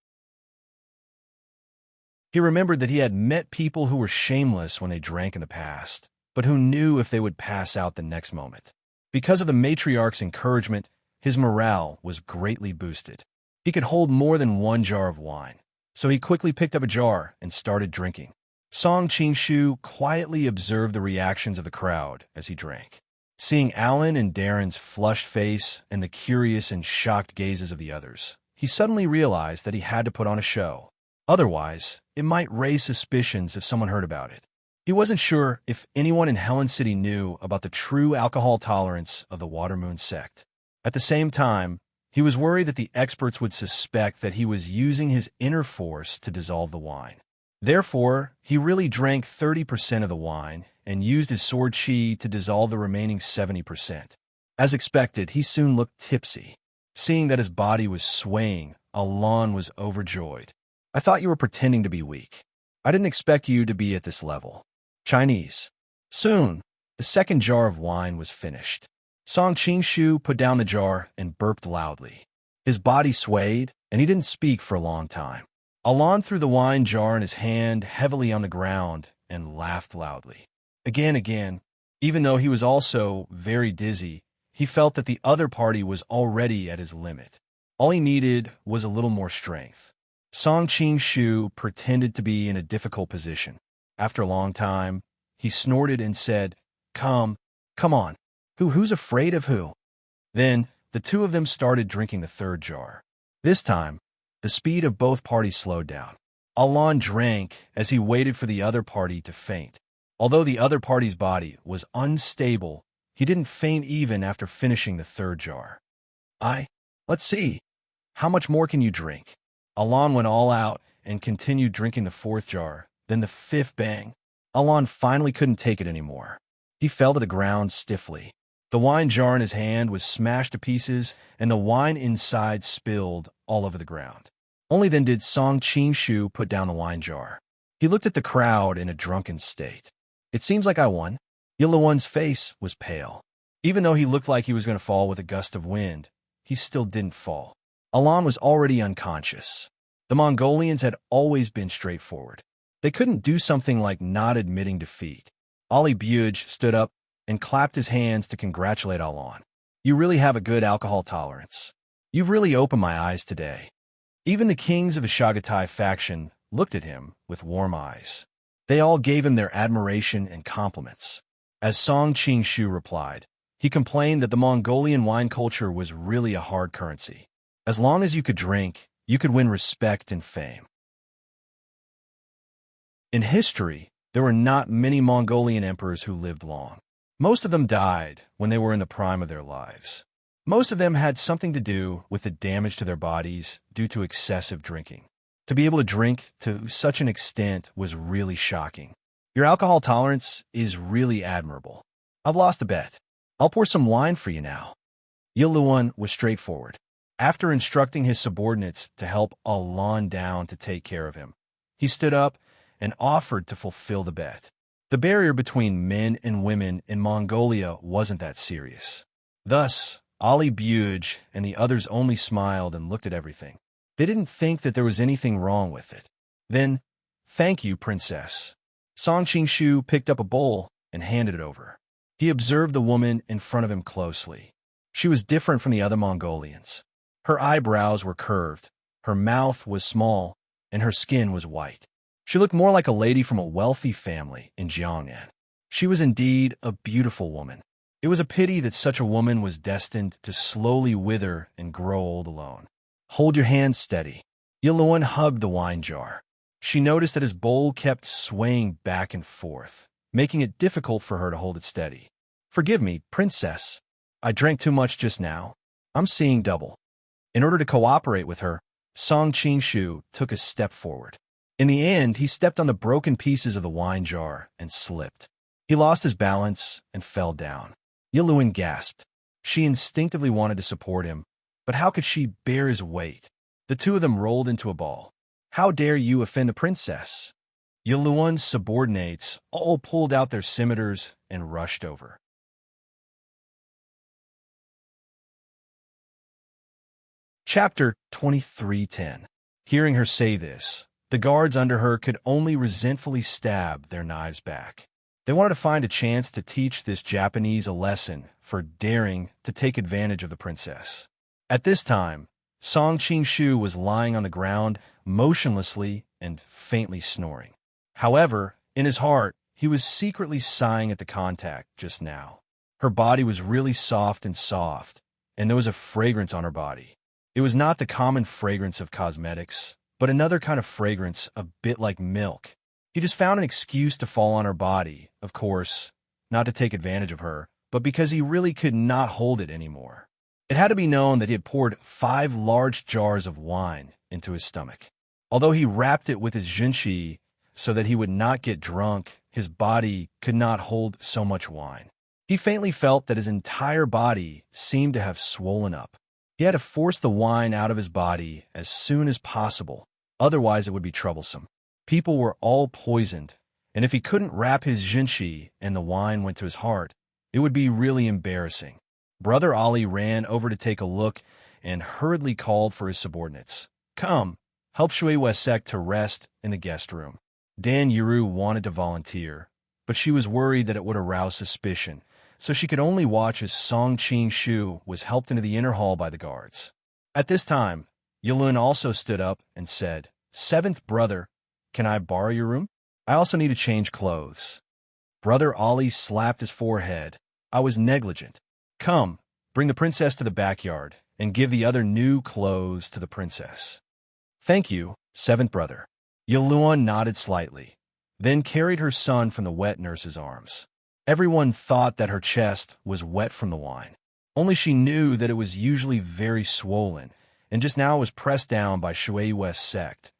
He remembered that he had met people who were shameless when they drank in the past, but who knew if they would pass out the next moment. Because of the matriarch's encouragement, his morale was greatly boosted. He could hold more than one jar of wine, so he quickly picked up a jar and started drinking. Song Qingshu quietly observed the reactions of the crowd as he drank. Seeing Alan and Darren's flushed face and the curious and shocked gazes of the others, he suddenly realized that he had to put on a show. Otherwise, it might raise suspicions if someone heard about it. He wasn't sure if anyone in Helen City knew about the true alcohol tolerance of the Watermoon sect. At the same time, he was worried that the experts would suspect that he was using his inner force to dissolve the wine. Therefore, he really drank 30% of the wine and used his sword chi to dissolve the remaining 70%. As expected, he soon looked tipsy. Seeing that his body was swaying, Alon was overjoyed. I thought you were pretending to be weak. I didn't expect you to be at this level. Chinese. Soon, the second jar of wine was finished. Song Qingshu put down the jar and burped loudly. His body swayed, and he didn't speak for a long time. Alon threw the wine jar in his hand heavily on the ground and laughed loudly. Again, even though he was also very dizzy, he felt that the other party was already at his limit. All he needed was a little more strength. Song Qingshu pretended to be in a difficult position. After a long time, he snorted and said, Come on. Who's afraid of who? Then, the two of them started drinking the third jar. This time, the speed of both parties slowed down. Alon drank as he waited for the other party to faint. Although the other party's body was unstable, he didn't faint even after finishing the third jar. Let's see. How much more can you drink? Alon went all out and continued drinking the fourth jar, then the fifth bang. Alon finally couldn't take it anymore. He fell to the ground stiffly. The wine jar in his hand was smashed to pieces, and the wine inside spilled all over the ground. Only then did Song Qing-shu put down the wine jar. He looked at the crowd in a drunken state. It seems like I won. Yiluan's face was pale. Even though he looked like he was going to fall with a gust of wind, he still didn't fall. Alon was already unconscious. The Mongolians had always been straightforward. They couldn't do something like not admitting defeat. Ali Buj stood up and clapped his hands to congratulate Alon. You really have a good alcohol tolerance. You've really opened my eyes today. Even the kings of the Chagatai faction looked at him with warm eyes. They all gave him their admiration and compliments. As Song Qing-shu replied, he complained that the Mongolian wine culture was really a hard currency. As long as you could drink, you could win respect and fame. In history, there were not many Mongolian emperors who lived long. Most of them died when they were in the prime of their lives. Most of them had something to do with the damage to their bodies due to excessive drinking. To be able to drink to such an extent was really shocking. Your alcohol tolerance is really admirable. I've lost a bet. I'll pour some wine for you now. Yiluan was straightforward. After instructing his subordinates to help Alon down to take care of him, he stood up and offered to fulfill the bet. The barrier between men and women in Mongolia wasn't that serious. Thus, Ali Buj and the others only smiled and looked at everything. They didn't think that there was anything wrong with it. Then, thank you, princess. Song Qing-shu picked up a bowl and handed it over. He observed the woman in front of him closely. She was different from the other Mongolians. Her eyebrows were curved, her mouth was small, and her skin was white. She looked more like a lady from a wealthy family in Jiangnan. She was indeed a beautiful woman. It was a pity that such a woman was destined to slowly wither and grow old alone. Hold your hands steady. Yiluan hugged the wine jar. She noticed that his bowl kept swaying back and forth, making it difficult for her to hold it steady. Forgive me, princess. I drank too much just now. I'm seeing double. In order to cooperate with her, Song Qing-shu took a step forward. In the end, he stepped on the broken pieces of the wine jar and slipped. He lost his balance and fell down. Yiluan gasped. She instinctively wanted to support him, but how could she bear his weight? The two of them rolled into a ball. How dare you offend the princess? Yiluan's subordinates all pulled out their scimitars and rushed over. Chapter 23:10. Hearing her say this, the guards under her could only resentfully stab their knives back. They wanted to find a chance to teach this Japanese a lesson for daring to take advantage of the princess. At this time, Song Qing-shu was lying on the ground, motionlessly and faintly snoring. However, in his heart, he was secretly sighing at the contact just now. Her body was really soft, and there was a fragrance on her body. It was not the common fragrance of cosmetics, but another kind of fragrance a bit like milk. He just found an excuse to fall on her body, of course, not to take advantage of her, but because he really could not hold it anymore. It had to be known that he had poured 5 large jars of wine into his stomach. Although he wrapped it with his junshi so that he would not get drunk, his body could not hold so much wine. He faintly felt that his entire body seemed to have swollen up. He had to force the wine out of his body as soon as possible, otherwise it would be troublesome. People were all poisoned, and if he couldn't wrap his junshi and the wine went to his heart, it would be really embarrassing. Brother Ali ran over to take a look and hurriedly called for his subordinates. Come, help Shui Wesek to rest in the guest room. Dan Yuru wanted to volunteer, but she was worried that it would arouse suspicion, so she could only watch as Song Qing-shu was helped into the inner hall by the guards. At this time, Yiluan also stood up and said, "Seventh brother, can I borrow your room? I also need to change clothes." Brother Ali slapped his forehead. I was negligent. Come, bring the princess to the backyard and give the other new clothes to the princess. Thank you, seventh brother. Yiluan nodded slightly, then carried her son from the wet nurse's arms. Everyone thought that her chest was wet from the wine. Only she knew that it was usually very swollen, and just now was pressed down by Shui Yue's sect.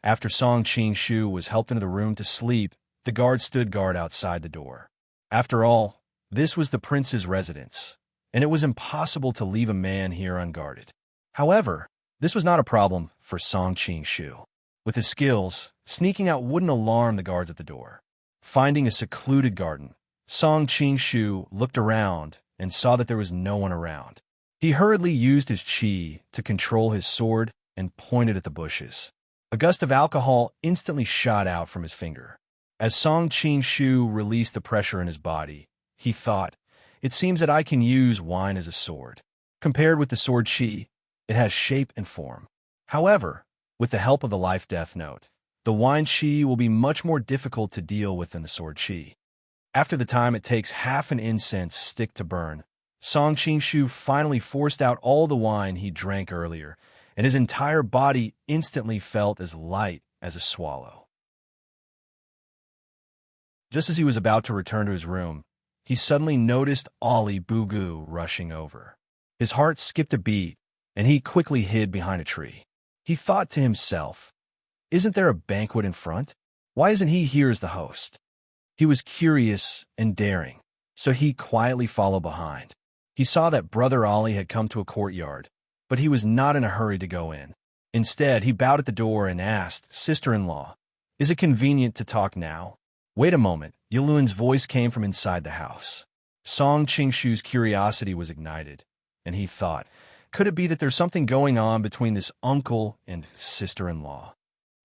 After Song Qing-shu was helped into the room to sleep, the guard stood guard outside the door. After all, this was the prince's residence, and it was impossible to leave a man here unguarded. However, this was not a problem for Song Qing-shu. With his skills, sneaking out wouldn't alarm the guards at the door. Finding a secluded garden, Song Qing-shu looked around and saw that there was no one around. He hurriedly used his qi to control his sword and pointed at the bushes. A gust of alcohol instantly shot out from his finger. As Song Qing-shu released the pressure in his body, he thought, "It seems that I can use wine as a sword. Compared with the sword qi, it has shape and form. However, with the help of the life-death note, the wine qi will be much more difficult to deal with than the sword qi." After the time it takes half an incense stick to burn, Song Qing-shu finally forced out all the wine he drank earlier, and his entire body instantly felt as light as a swallow. Just as he was about to return to his room, he suddenly noticed Ali Bugu rushing over. His heart skipped a beat, and he quickly hid behind a tree. He thought to himself, "Isn't there a banquet in front? Why isn't he here as the host?" He was curious and daring, so he quietly followed behind. He saw that Brother Ali had come to a courtyard, but he was not in a hurry to go in. Instead, he bowed at the door and asked, "Sister-in-law, is it convenient to talk now?" "Wait a moment," Yiluan's voice came from inside the house. Song Qing-shu's curiosity was ignited, and he thought, could it be that there's something going on between this uncle and sister-in-law?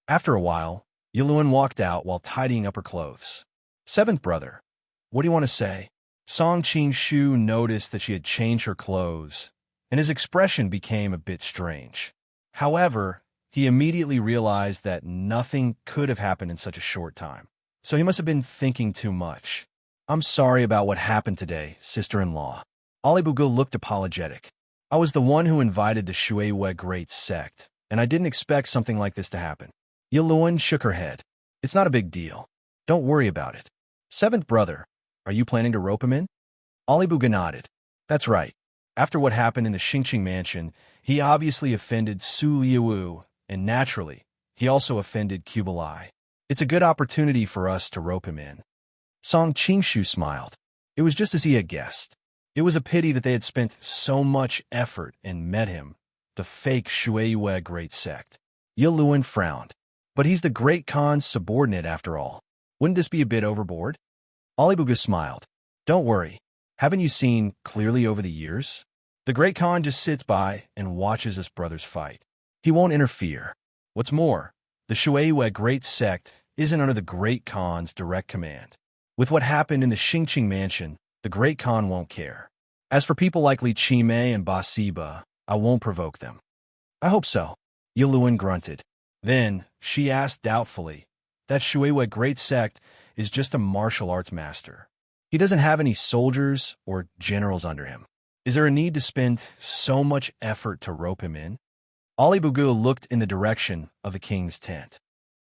After a while, Yiluan walked out while tidying up her clothes. "Seventh brother, what do you want to say?" Song Qing-shu noticed that she had changed her clothes, and his expression became a bit strange. However, he immediately realized that nothing could have happened in such a short time, so he must have been thinking too much. "I'm sorry about what happened today, sister-in-law." Ali Bugu looked apologetic. "I was the one who invited the Shui Great Sect, and I didn't expect something like this to happen." Yiluan shook her head. "It's not a big deal. Don't worry about it." "Seventh brother, are you planning to rope him in?" Ali Bugu nodded. "That's right. After what happened in the Xingqing mansion, he obviously offended Su Liuwu, and naturally, he also offended Kublai. It's a good opportunity for us to rope him in." Song Qing-shu smiled. It was just as he had guessed. It was a pity that they had spent so much effort and met him, the fake Shui Great Sect. Yiluan frowned. "But he's the Great Khan's subordinate after all. Wouldn't this be a bit overboard?" Ali Bugu smiled. "Don't worry. Haven't you seen clearly over the years? The Great Khan just sits by and watches us brothers fight. He won't interfere. What's more, the Shui Great Sect isn't under the Great Khan's direct command. With what happened in the Xingqing mansion, the Great Khan won't care. As for people like Li Qimei and Ba Siba, I won't provoke them." "I hope so," Yiluan grunted. Then she asked doubtfully, "That Shui Great Sect is just a martial arts master. He doesn't have any soldiers or generals under him. Is there a need to spend so much effort to rope him in?" Ali Bugu looked in the direction of the king's tent.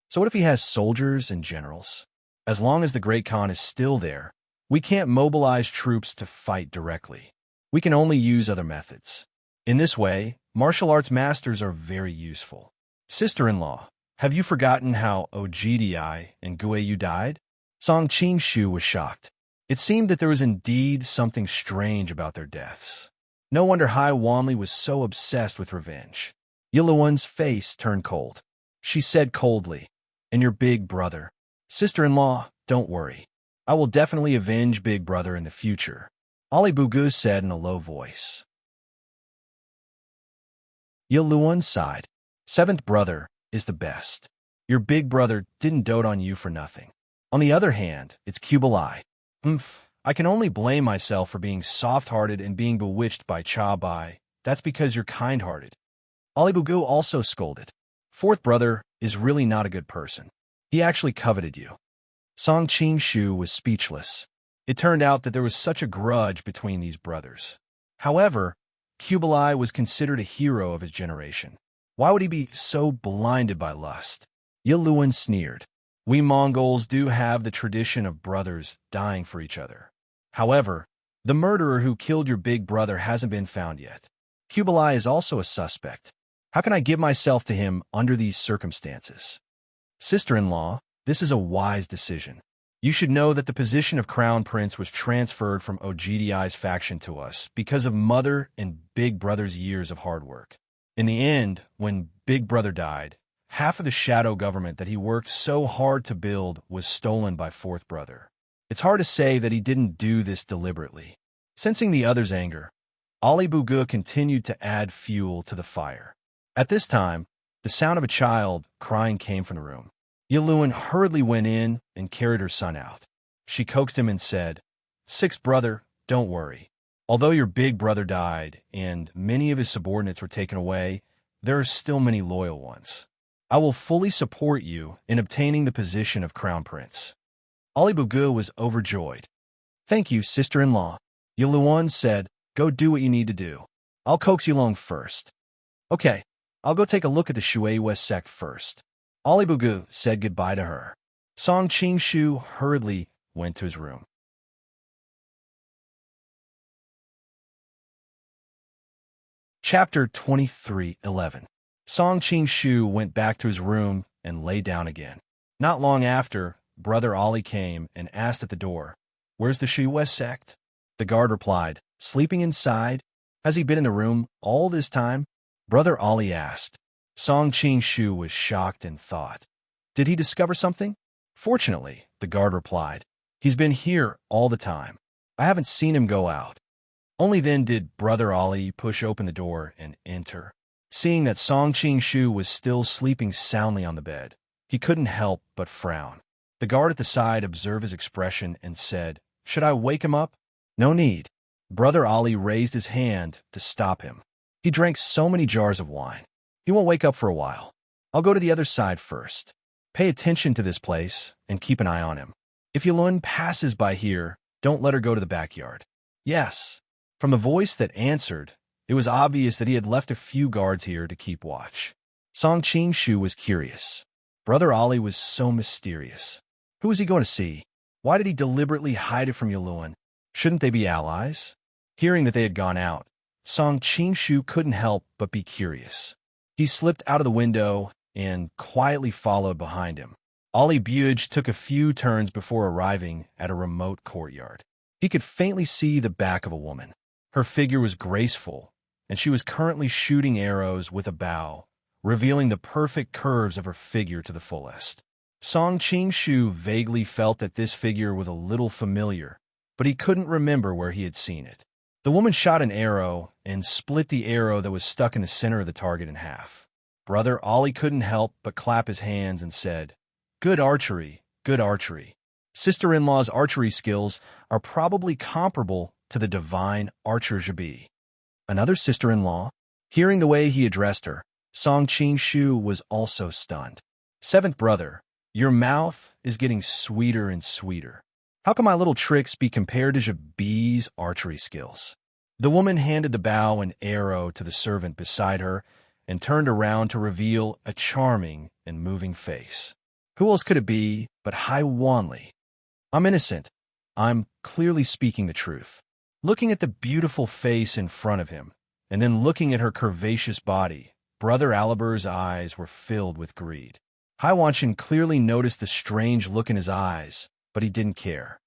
"So what if he has soldiers and generals? As long as the Great Khan is still there, we can't mobilize troops to fight directly. We can only use other methods. In this way, martial arts masters are very useful. Sister-in-law, have you forgotten how Ogdi and Guiyu died?" Song Qing-shu was shocked. It seemed that there was indeed something strange about their deaths. No wonder Hai Wanli was so obsessed with revenge. Yiluan's face turned cold. She said coldly, "And your big brother?" "Sister-in-law, don't worry. I will definitely avenge big brother in the future," Ali Bugu said in a low voice. Yiluan sighed. "Seventh brother is the best. Your big brother didn't dote on you for nothing. On the other hand, it's Kublai. I can only blame myself for being soft-hearted and being bewitched by Cha Bai. That's because you're kind-hearted." Ali Bugu also scolded. "Fourth brother is really not a good person. He actually coveted you." Song Qing-shu was speechless. It turned out that there was such a grudge between these brothers. However, Kublai was considered a hero of his generation. Why would he be so blinded by lust? Yiluan sneered. "We Mongols do have the tradition of brothers dying for each other. However, the murderer who killed your big brother hasn't been found yet. Kublai is also a suspect. How can I give myself to him under these circumstances? Sister-in-law, this is a wise decision. You should know that the position of Crown Prince was transferred from OGDI's faction to us because of Mother and Big Brother's years of hard work. In the end, when Big Brother died, half of the shadow government that he worked so hard to build was stolen by Fourth Brother. It's hard to say that he didn't do this deliberately. Sensing the other's anger, Ali Bugu continued to add fuel to the fire. At this time, the sound of a child crying came from the room. Yaluan hurriedly went in and carried her son out. She coaxed him and said, "Sixth brother, don't worry. Although your big brother died and many of his subordinates were taken away, there are still many loyal ones. I will fully support you in obtaining the position of Crown Prince." Ali Bugu was overjoyed. "Thank you, sister-in-law." Yaluan said, "Go do what you need to do. I'll coax you along first." "Okay, I'll go take a look at the Shui West sect first." Ali Bugu said goodbye to her. Song Qingshu hurriedly went to his room. Chapter 23:11. Song Qingshu went back to his room and lay down again. Not long after, Brother Ali came and asked at the door, "Where's the Shui West sect?" The guard replied, "Sleeping inside. Has he been in the room all this time?" Brother Ali asked. Song Qingshu was shocked and thought, "Did he discover something?" "Fortunately," the guard replied, "he's been here all the time. I haven't seen him go out." Only then did Brother Ali push open the door and enter. Seeing that Song Qingshu was still sleeping soundly on the bed, he couldn't help but frown. The guard at the side observed his expression and said, "Should I wake him up?" "No need." Brother Ali raised his hand to stop him. "He drank so many jars of wine. He won't wake up for a while. I'll go to the other side first. Pay attention to this place and keep an eye on him. If Yulun passes by here, don't let her go to the backyard." "Yes." From the voice that answered, it was obvious that he had left a few guards here to keep watch. Song Qingshu was curious. Brother Ali was so mysterious. Who was he going to see? Why did he deliberately hide it from Yulun? Shouldn't they be allies? Hearing that they had gone out, Song Qingshu couldn't help but be curious. He slipped out of the window and quietly followed behind him. Ali Buge took a few turns before arriving at a remote courtyard. He could faintly see the back of a woman. Her figure was graceful, and she was currently shooting arrows with a bow, revealing the perfect curves of her figure to the fullest. Song Qingshu vaguely felt that this figure was a little familiar, but he couldn't remember where he had seen it. The woman shot an arrow and split the arrow that was stuck in the center of the target in half. Brother Ali couldn't help but clap his hands and said, "Good archery, good archery." Sister-in-law's archery skills are probably comparable to the divine archer Jabi. Another sister-in-law? Hearing the way he addressed her, Song Qingshu was also stunned. "Seventh brother, your mouth is getting sweeter and sweeter. How can my little tricks be compared to Jabi's archery skills?" The woman handed the bow and arrow to the servant beside her and turned around to reveal a charming and moving face. Who else could it be but Hai Wanli? "I'm innocent. I'm clearly speaking the truth." Looking at the beautiful face in front of him, and then looking at her curvaceous body, Brother Aliber's eyes were filled with greed. Hai Wanshin clearly noticed the strange look in his eyes, but he didn't care.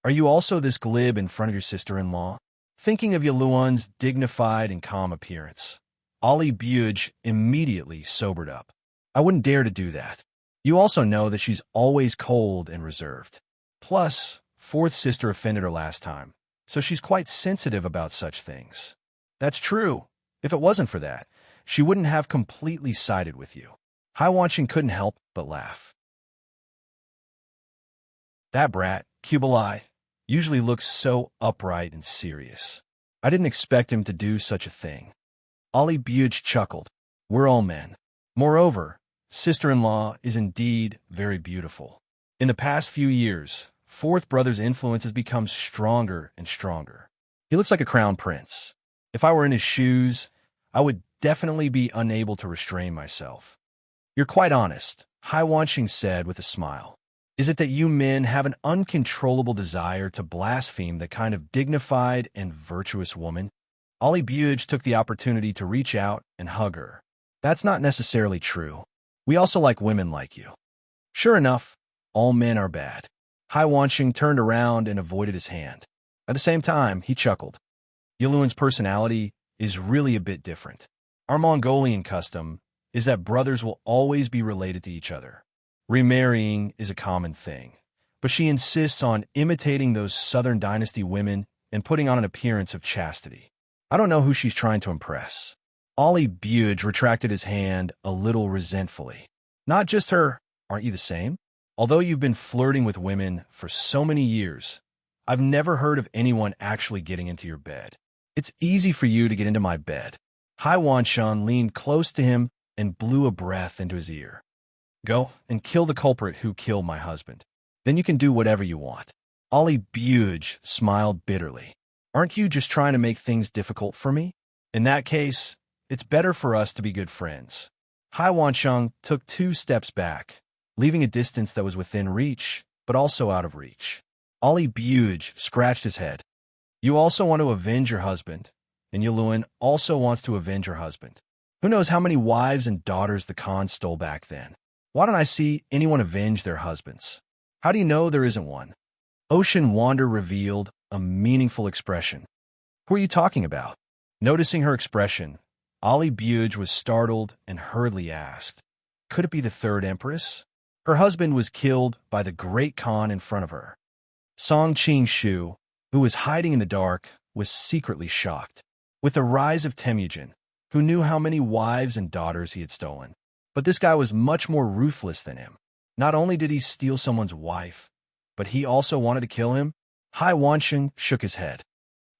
"Are you also this glib in front of your sister-in-law?" Thinking of Yaluan's dignified and calm appearance, Ali Buge immediately sobered up. "I wouldn't dare to do that. You also know that she's always cold and reserved. Plus, fourth sister offended her last time, so she's quite sensitive about such things." "That's true. If it wasn't for that, she wouldn't have completely sided with you." Hai Wanshin couldn't help but laugh. "That brat, Kublai, usually looks so upright and serious. I didn't expect him to do such a thing." Ali Buge chuckled. "We're all men. Moreover, sister-in-law is indeed very beautiful. In the past few years, fourth brother's influence has become stronger and stronger. He looks like a crown prince. If I were in his shoes, I would definitely be unable to restrain myself." "You're quite honest," Hai Wanshin said with a smile. "Is it that you men have an uncontrollable desire to blaspheme the kind of dignified and virtuous woman?" Ali Buge took the opportunity to reach out and hug her. That's not necessarily true. We also like women like you. Sure enough, all men are bad. Hai Wansheng turned around and avoided his hand. At the same time, he chuckled. Yulun's personality is really a bit different. Our Mongolian custom is that brothers will always be related to each other. Remarrying is a common thing, but she insists on imitating those Southern dynasty women and putting on an appearance of chastity. I don't know who she's trying to impress. Ollie Buge retracted his hand a little resentfully. Not just her, aren't you the same? Although you've been flirting with women for so many years, I've never heard of anyone actually getting into your bed. It's easy for you to get into my bed. Hai Wansheng leaned close to him and blew a breath into his ear. Go and kill the culprit who killed my husband. Then you can do whatever you want. Ollie Buge smiled bitterly. Aren't you just trying to make things difficult for me? In that case, it's better for us to be good friends. Hai Wansheng took 2 steps back, leaving a distance that was within reach, but also out of reach. Ollie Buge scratched his head. You also want to avenge your husband, and Yulun also wants to avenge her husband. Who knows how many wives and daughters the Khan stole back then? Why don't I see anyone avenge their husbands? How do you know there isn't one? Ocean Wander revealed a meaningful expression. Who are you talking about? Noticing her expression, Ollie Buge was startled and hurriedly asked, could it be the third empress? Her husband was killed by the great Khan in front of her. Song Qing-shu, who was hiding in the dark, was secretly shocked. With the rise of Temujin, who knew how many wives and daughters he had stolen. But this guy was much more ruthless than him. Not only did he steal someone's wife, but he also wanted to kill him. Hai Wansheng shook his head.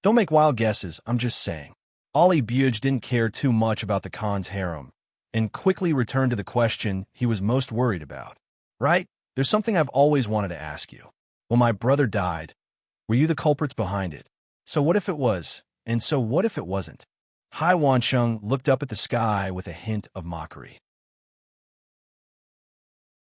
Don't make wild guesses, I'm just saying. Ollie Buge didn't care too much about the Khan's harem, and quickly returned to the question he was most worried about. Right, there's something I've always wanted to ask you. When my brother died, were you the culprits behind it? So what if it was, and so what if it wasn't? Hai Wansheng looked up at the sky with a hint of mockery.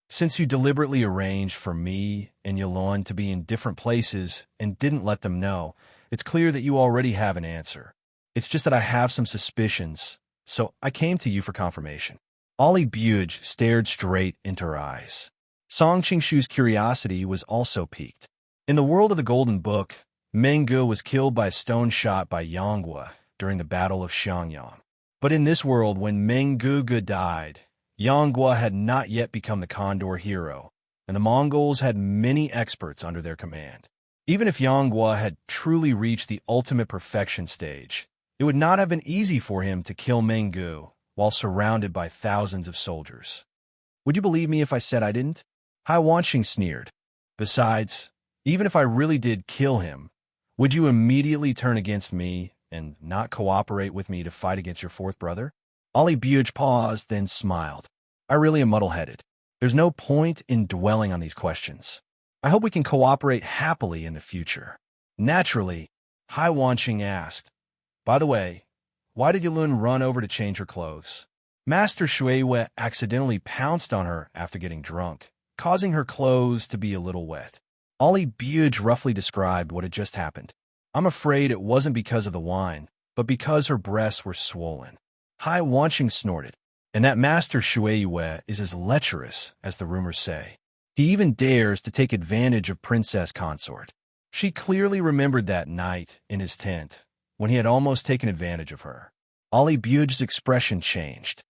Since you deliberately arranged for me and Yulun to be in different places and didn't let them know, it's clear that you already have an answer. It's just that I have some suspicions, so I came to you for confirmation. Ollie Buge stared straight into her eyes. Song Qingshu's curiosity was also piqued. In the world of the Golden Book, Meng Gu was killed by a stone shot by Yanghua during the Battle of Xiangyang. But in this world, when Meng Gu died, Yanghua had not yet become the Condor hero, and the Mongols had many experts under their command. Even if Yanghua had truly reached the ultimate perfection stage, it would not have been easy for him to kill Meng Gu while surrounded by thousands of soldiers. Would you believe me if I said I didn't? Hai Wansheng sneered. Besides, even if I really did kill him, would you immediately turn against me and not cooperate with me to fight against your fourth brother? Ollie Buge paused, then smiled. I really am muddle-headed. There's no point in dwelling on these questions. I hope we can cooperate happily in the future. Naturally, Hai Wansheng asked, by the way, why did Yulun run over to change her clothes? Master Shuiwe accidentally pounced on her after getting drunk, causing her clothes to be a little wet. Ollie Buge roughly described what had just happened. I'm afraid it wasn't because of the wine, but because her breasts were swollen. Hai Wansheng snorted. And that Master Shuiwe is as lecherous as the rumors say. He even dares to take advantage of Princess Consort. She clearly remembered that night in his tent when he had almost taken advantage of her. Ollie Buge's expression changed.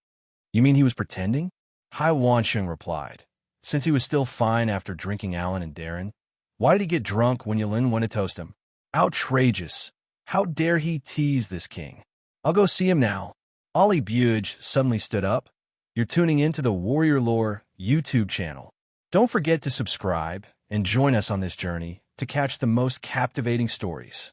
You mean he was pretending? Hai Wansheng replied. Since he was still fine after drinking Alan and Darren, why did he get drunk when Yulin went to toast him? Outrageous. How dare he tease this king? I'll go see him now. Ollie Buge suddenly stood up. You're tuning into the Warrior Lore YouTube channel. Don't forget to subscribe and join us on this journey to catch the most captivating stories.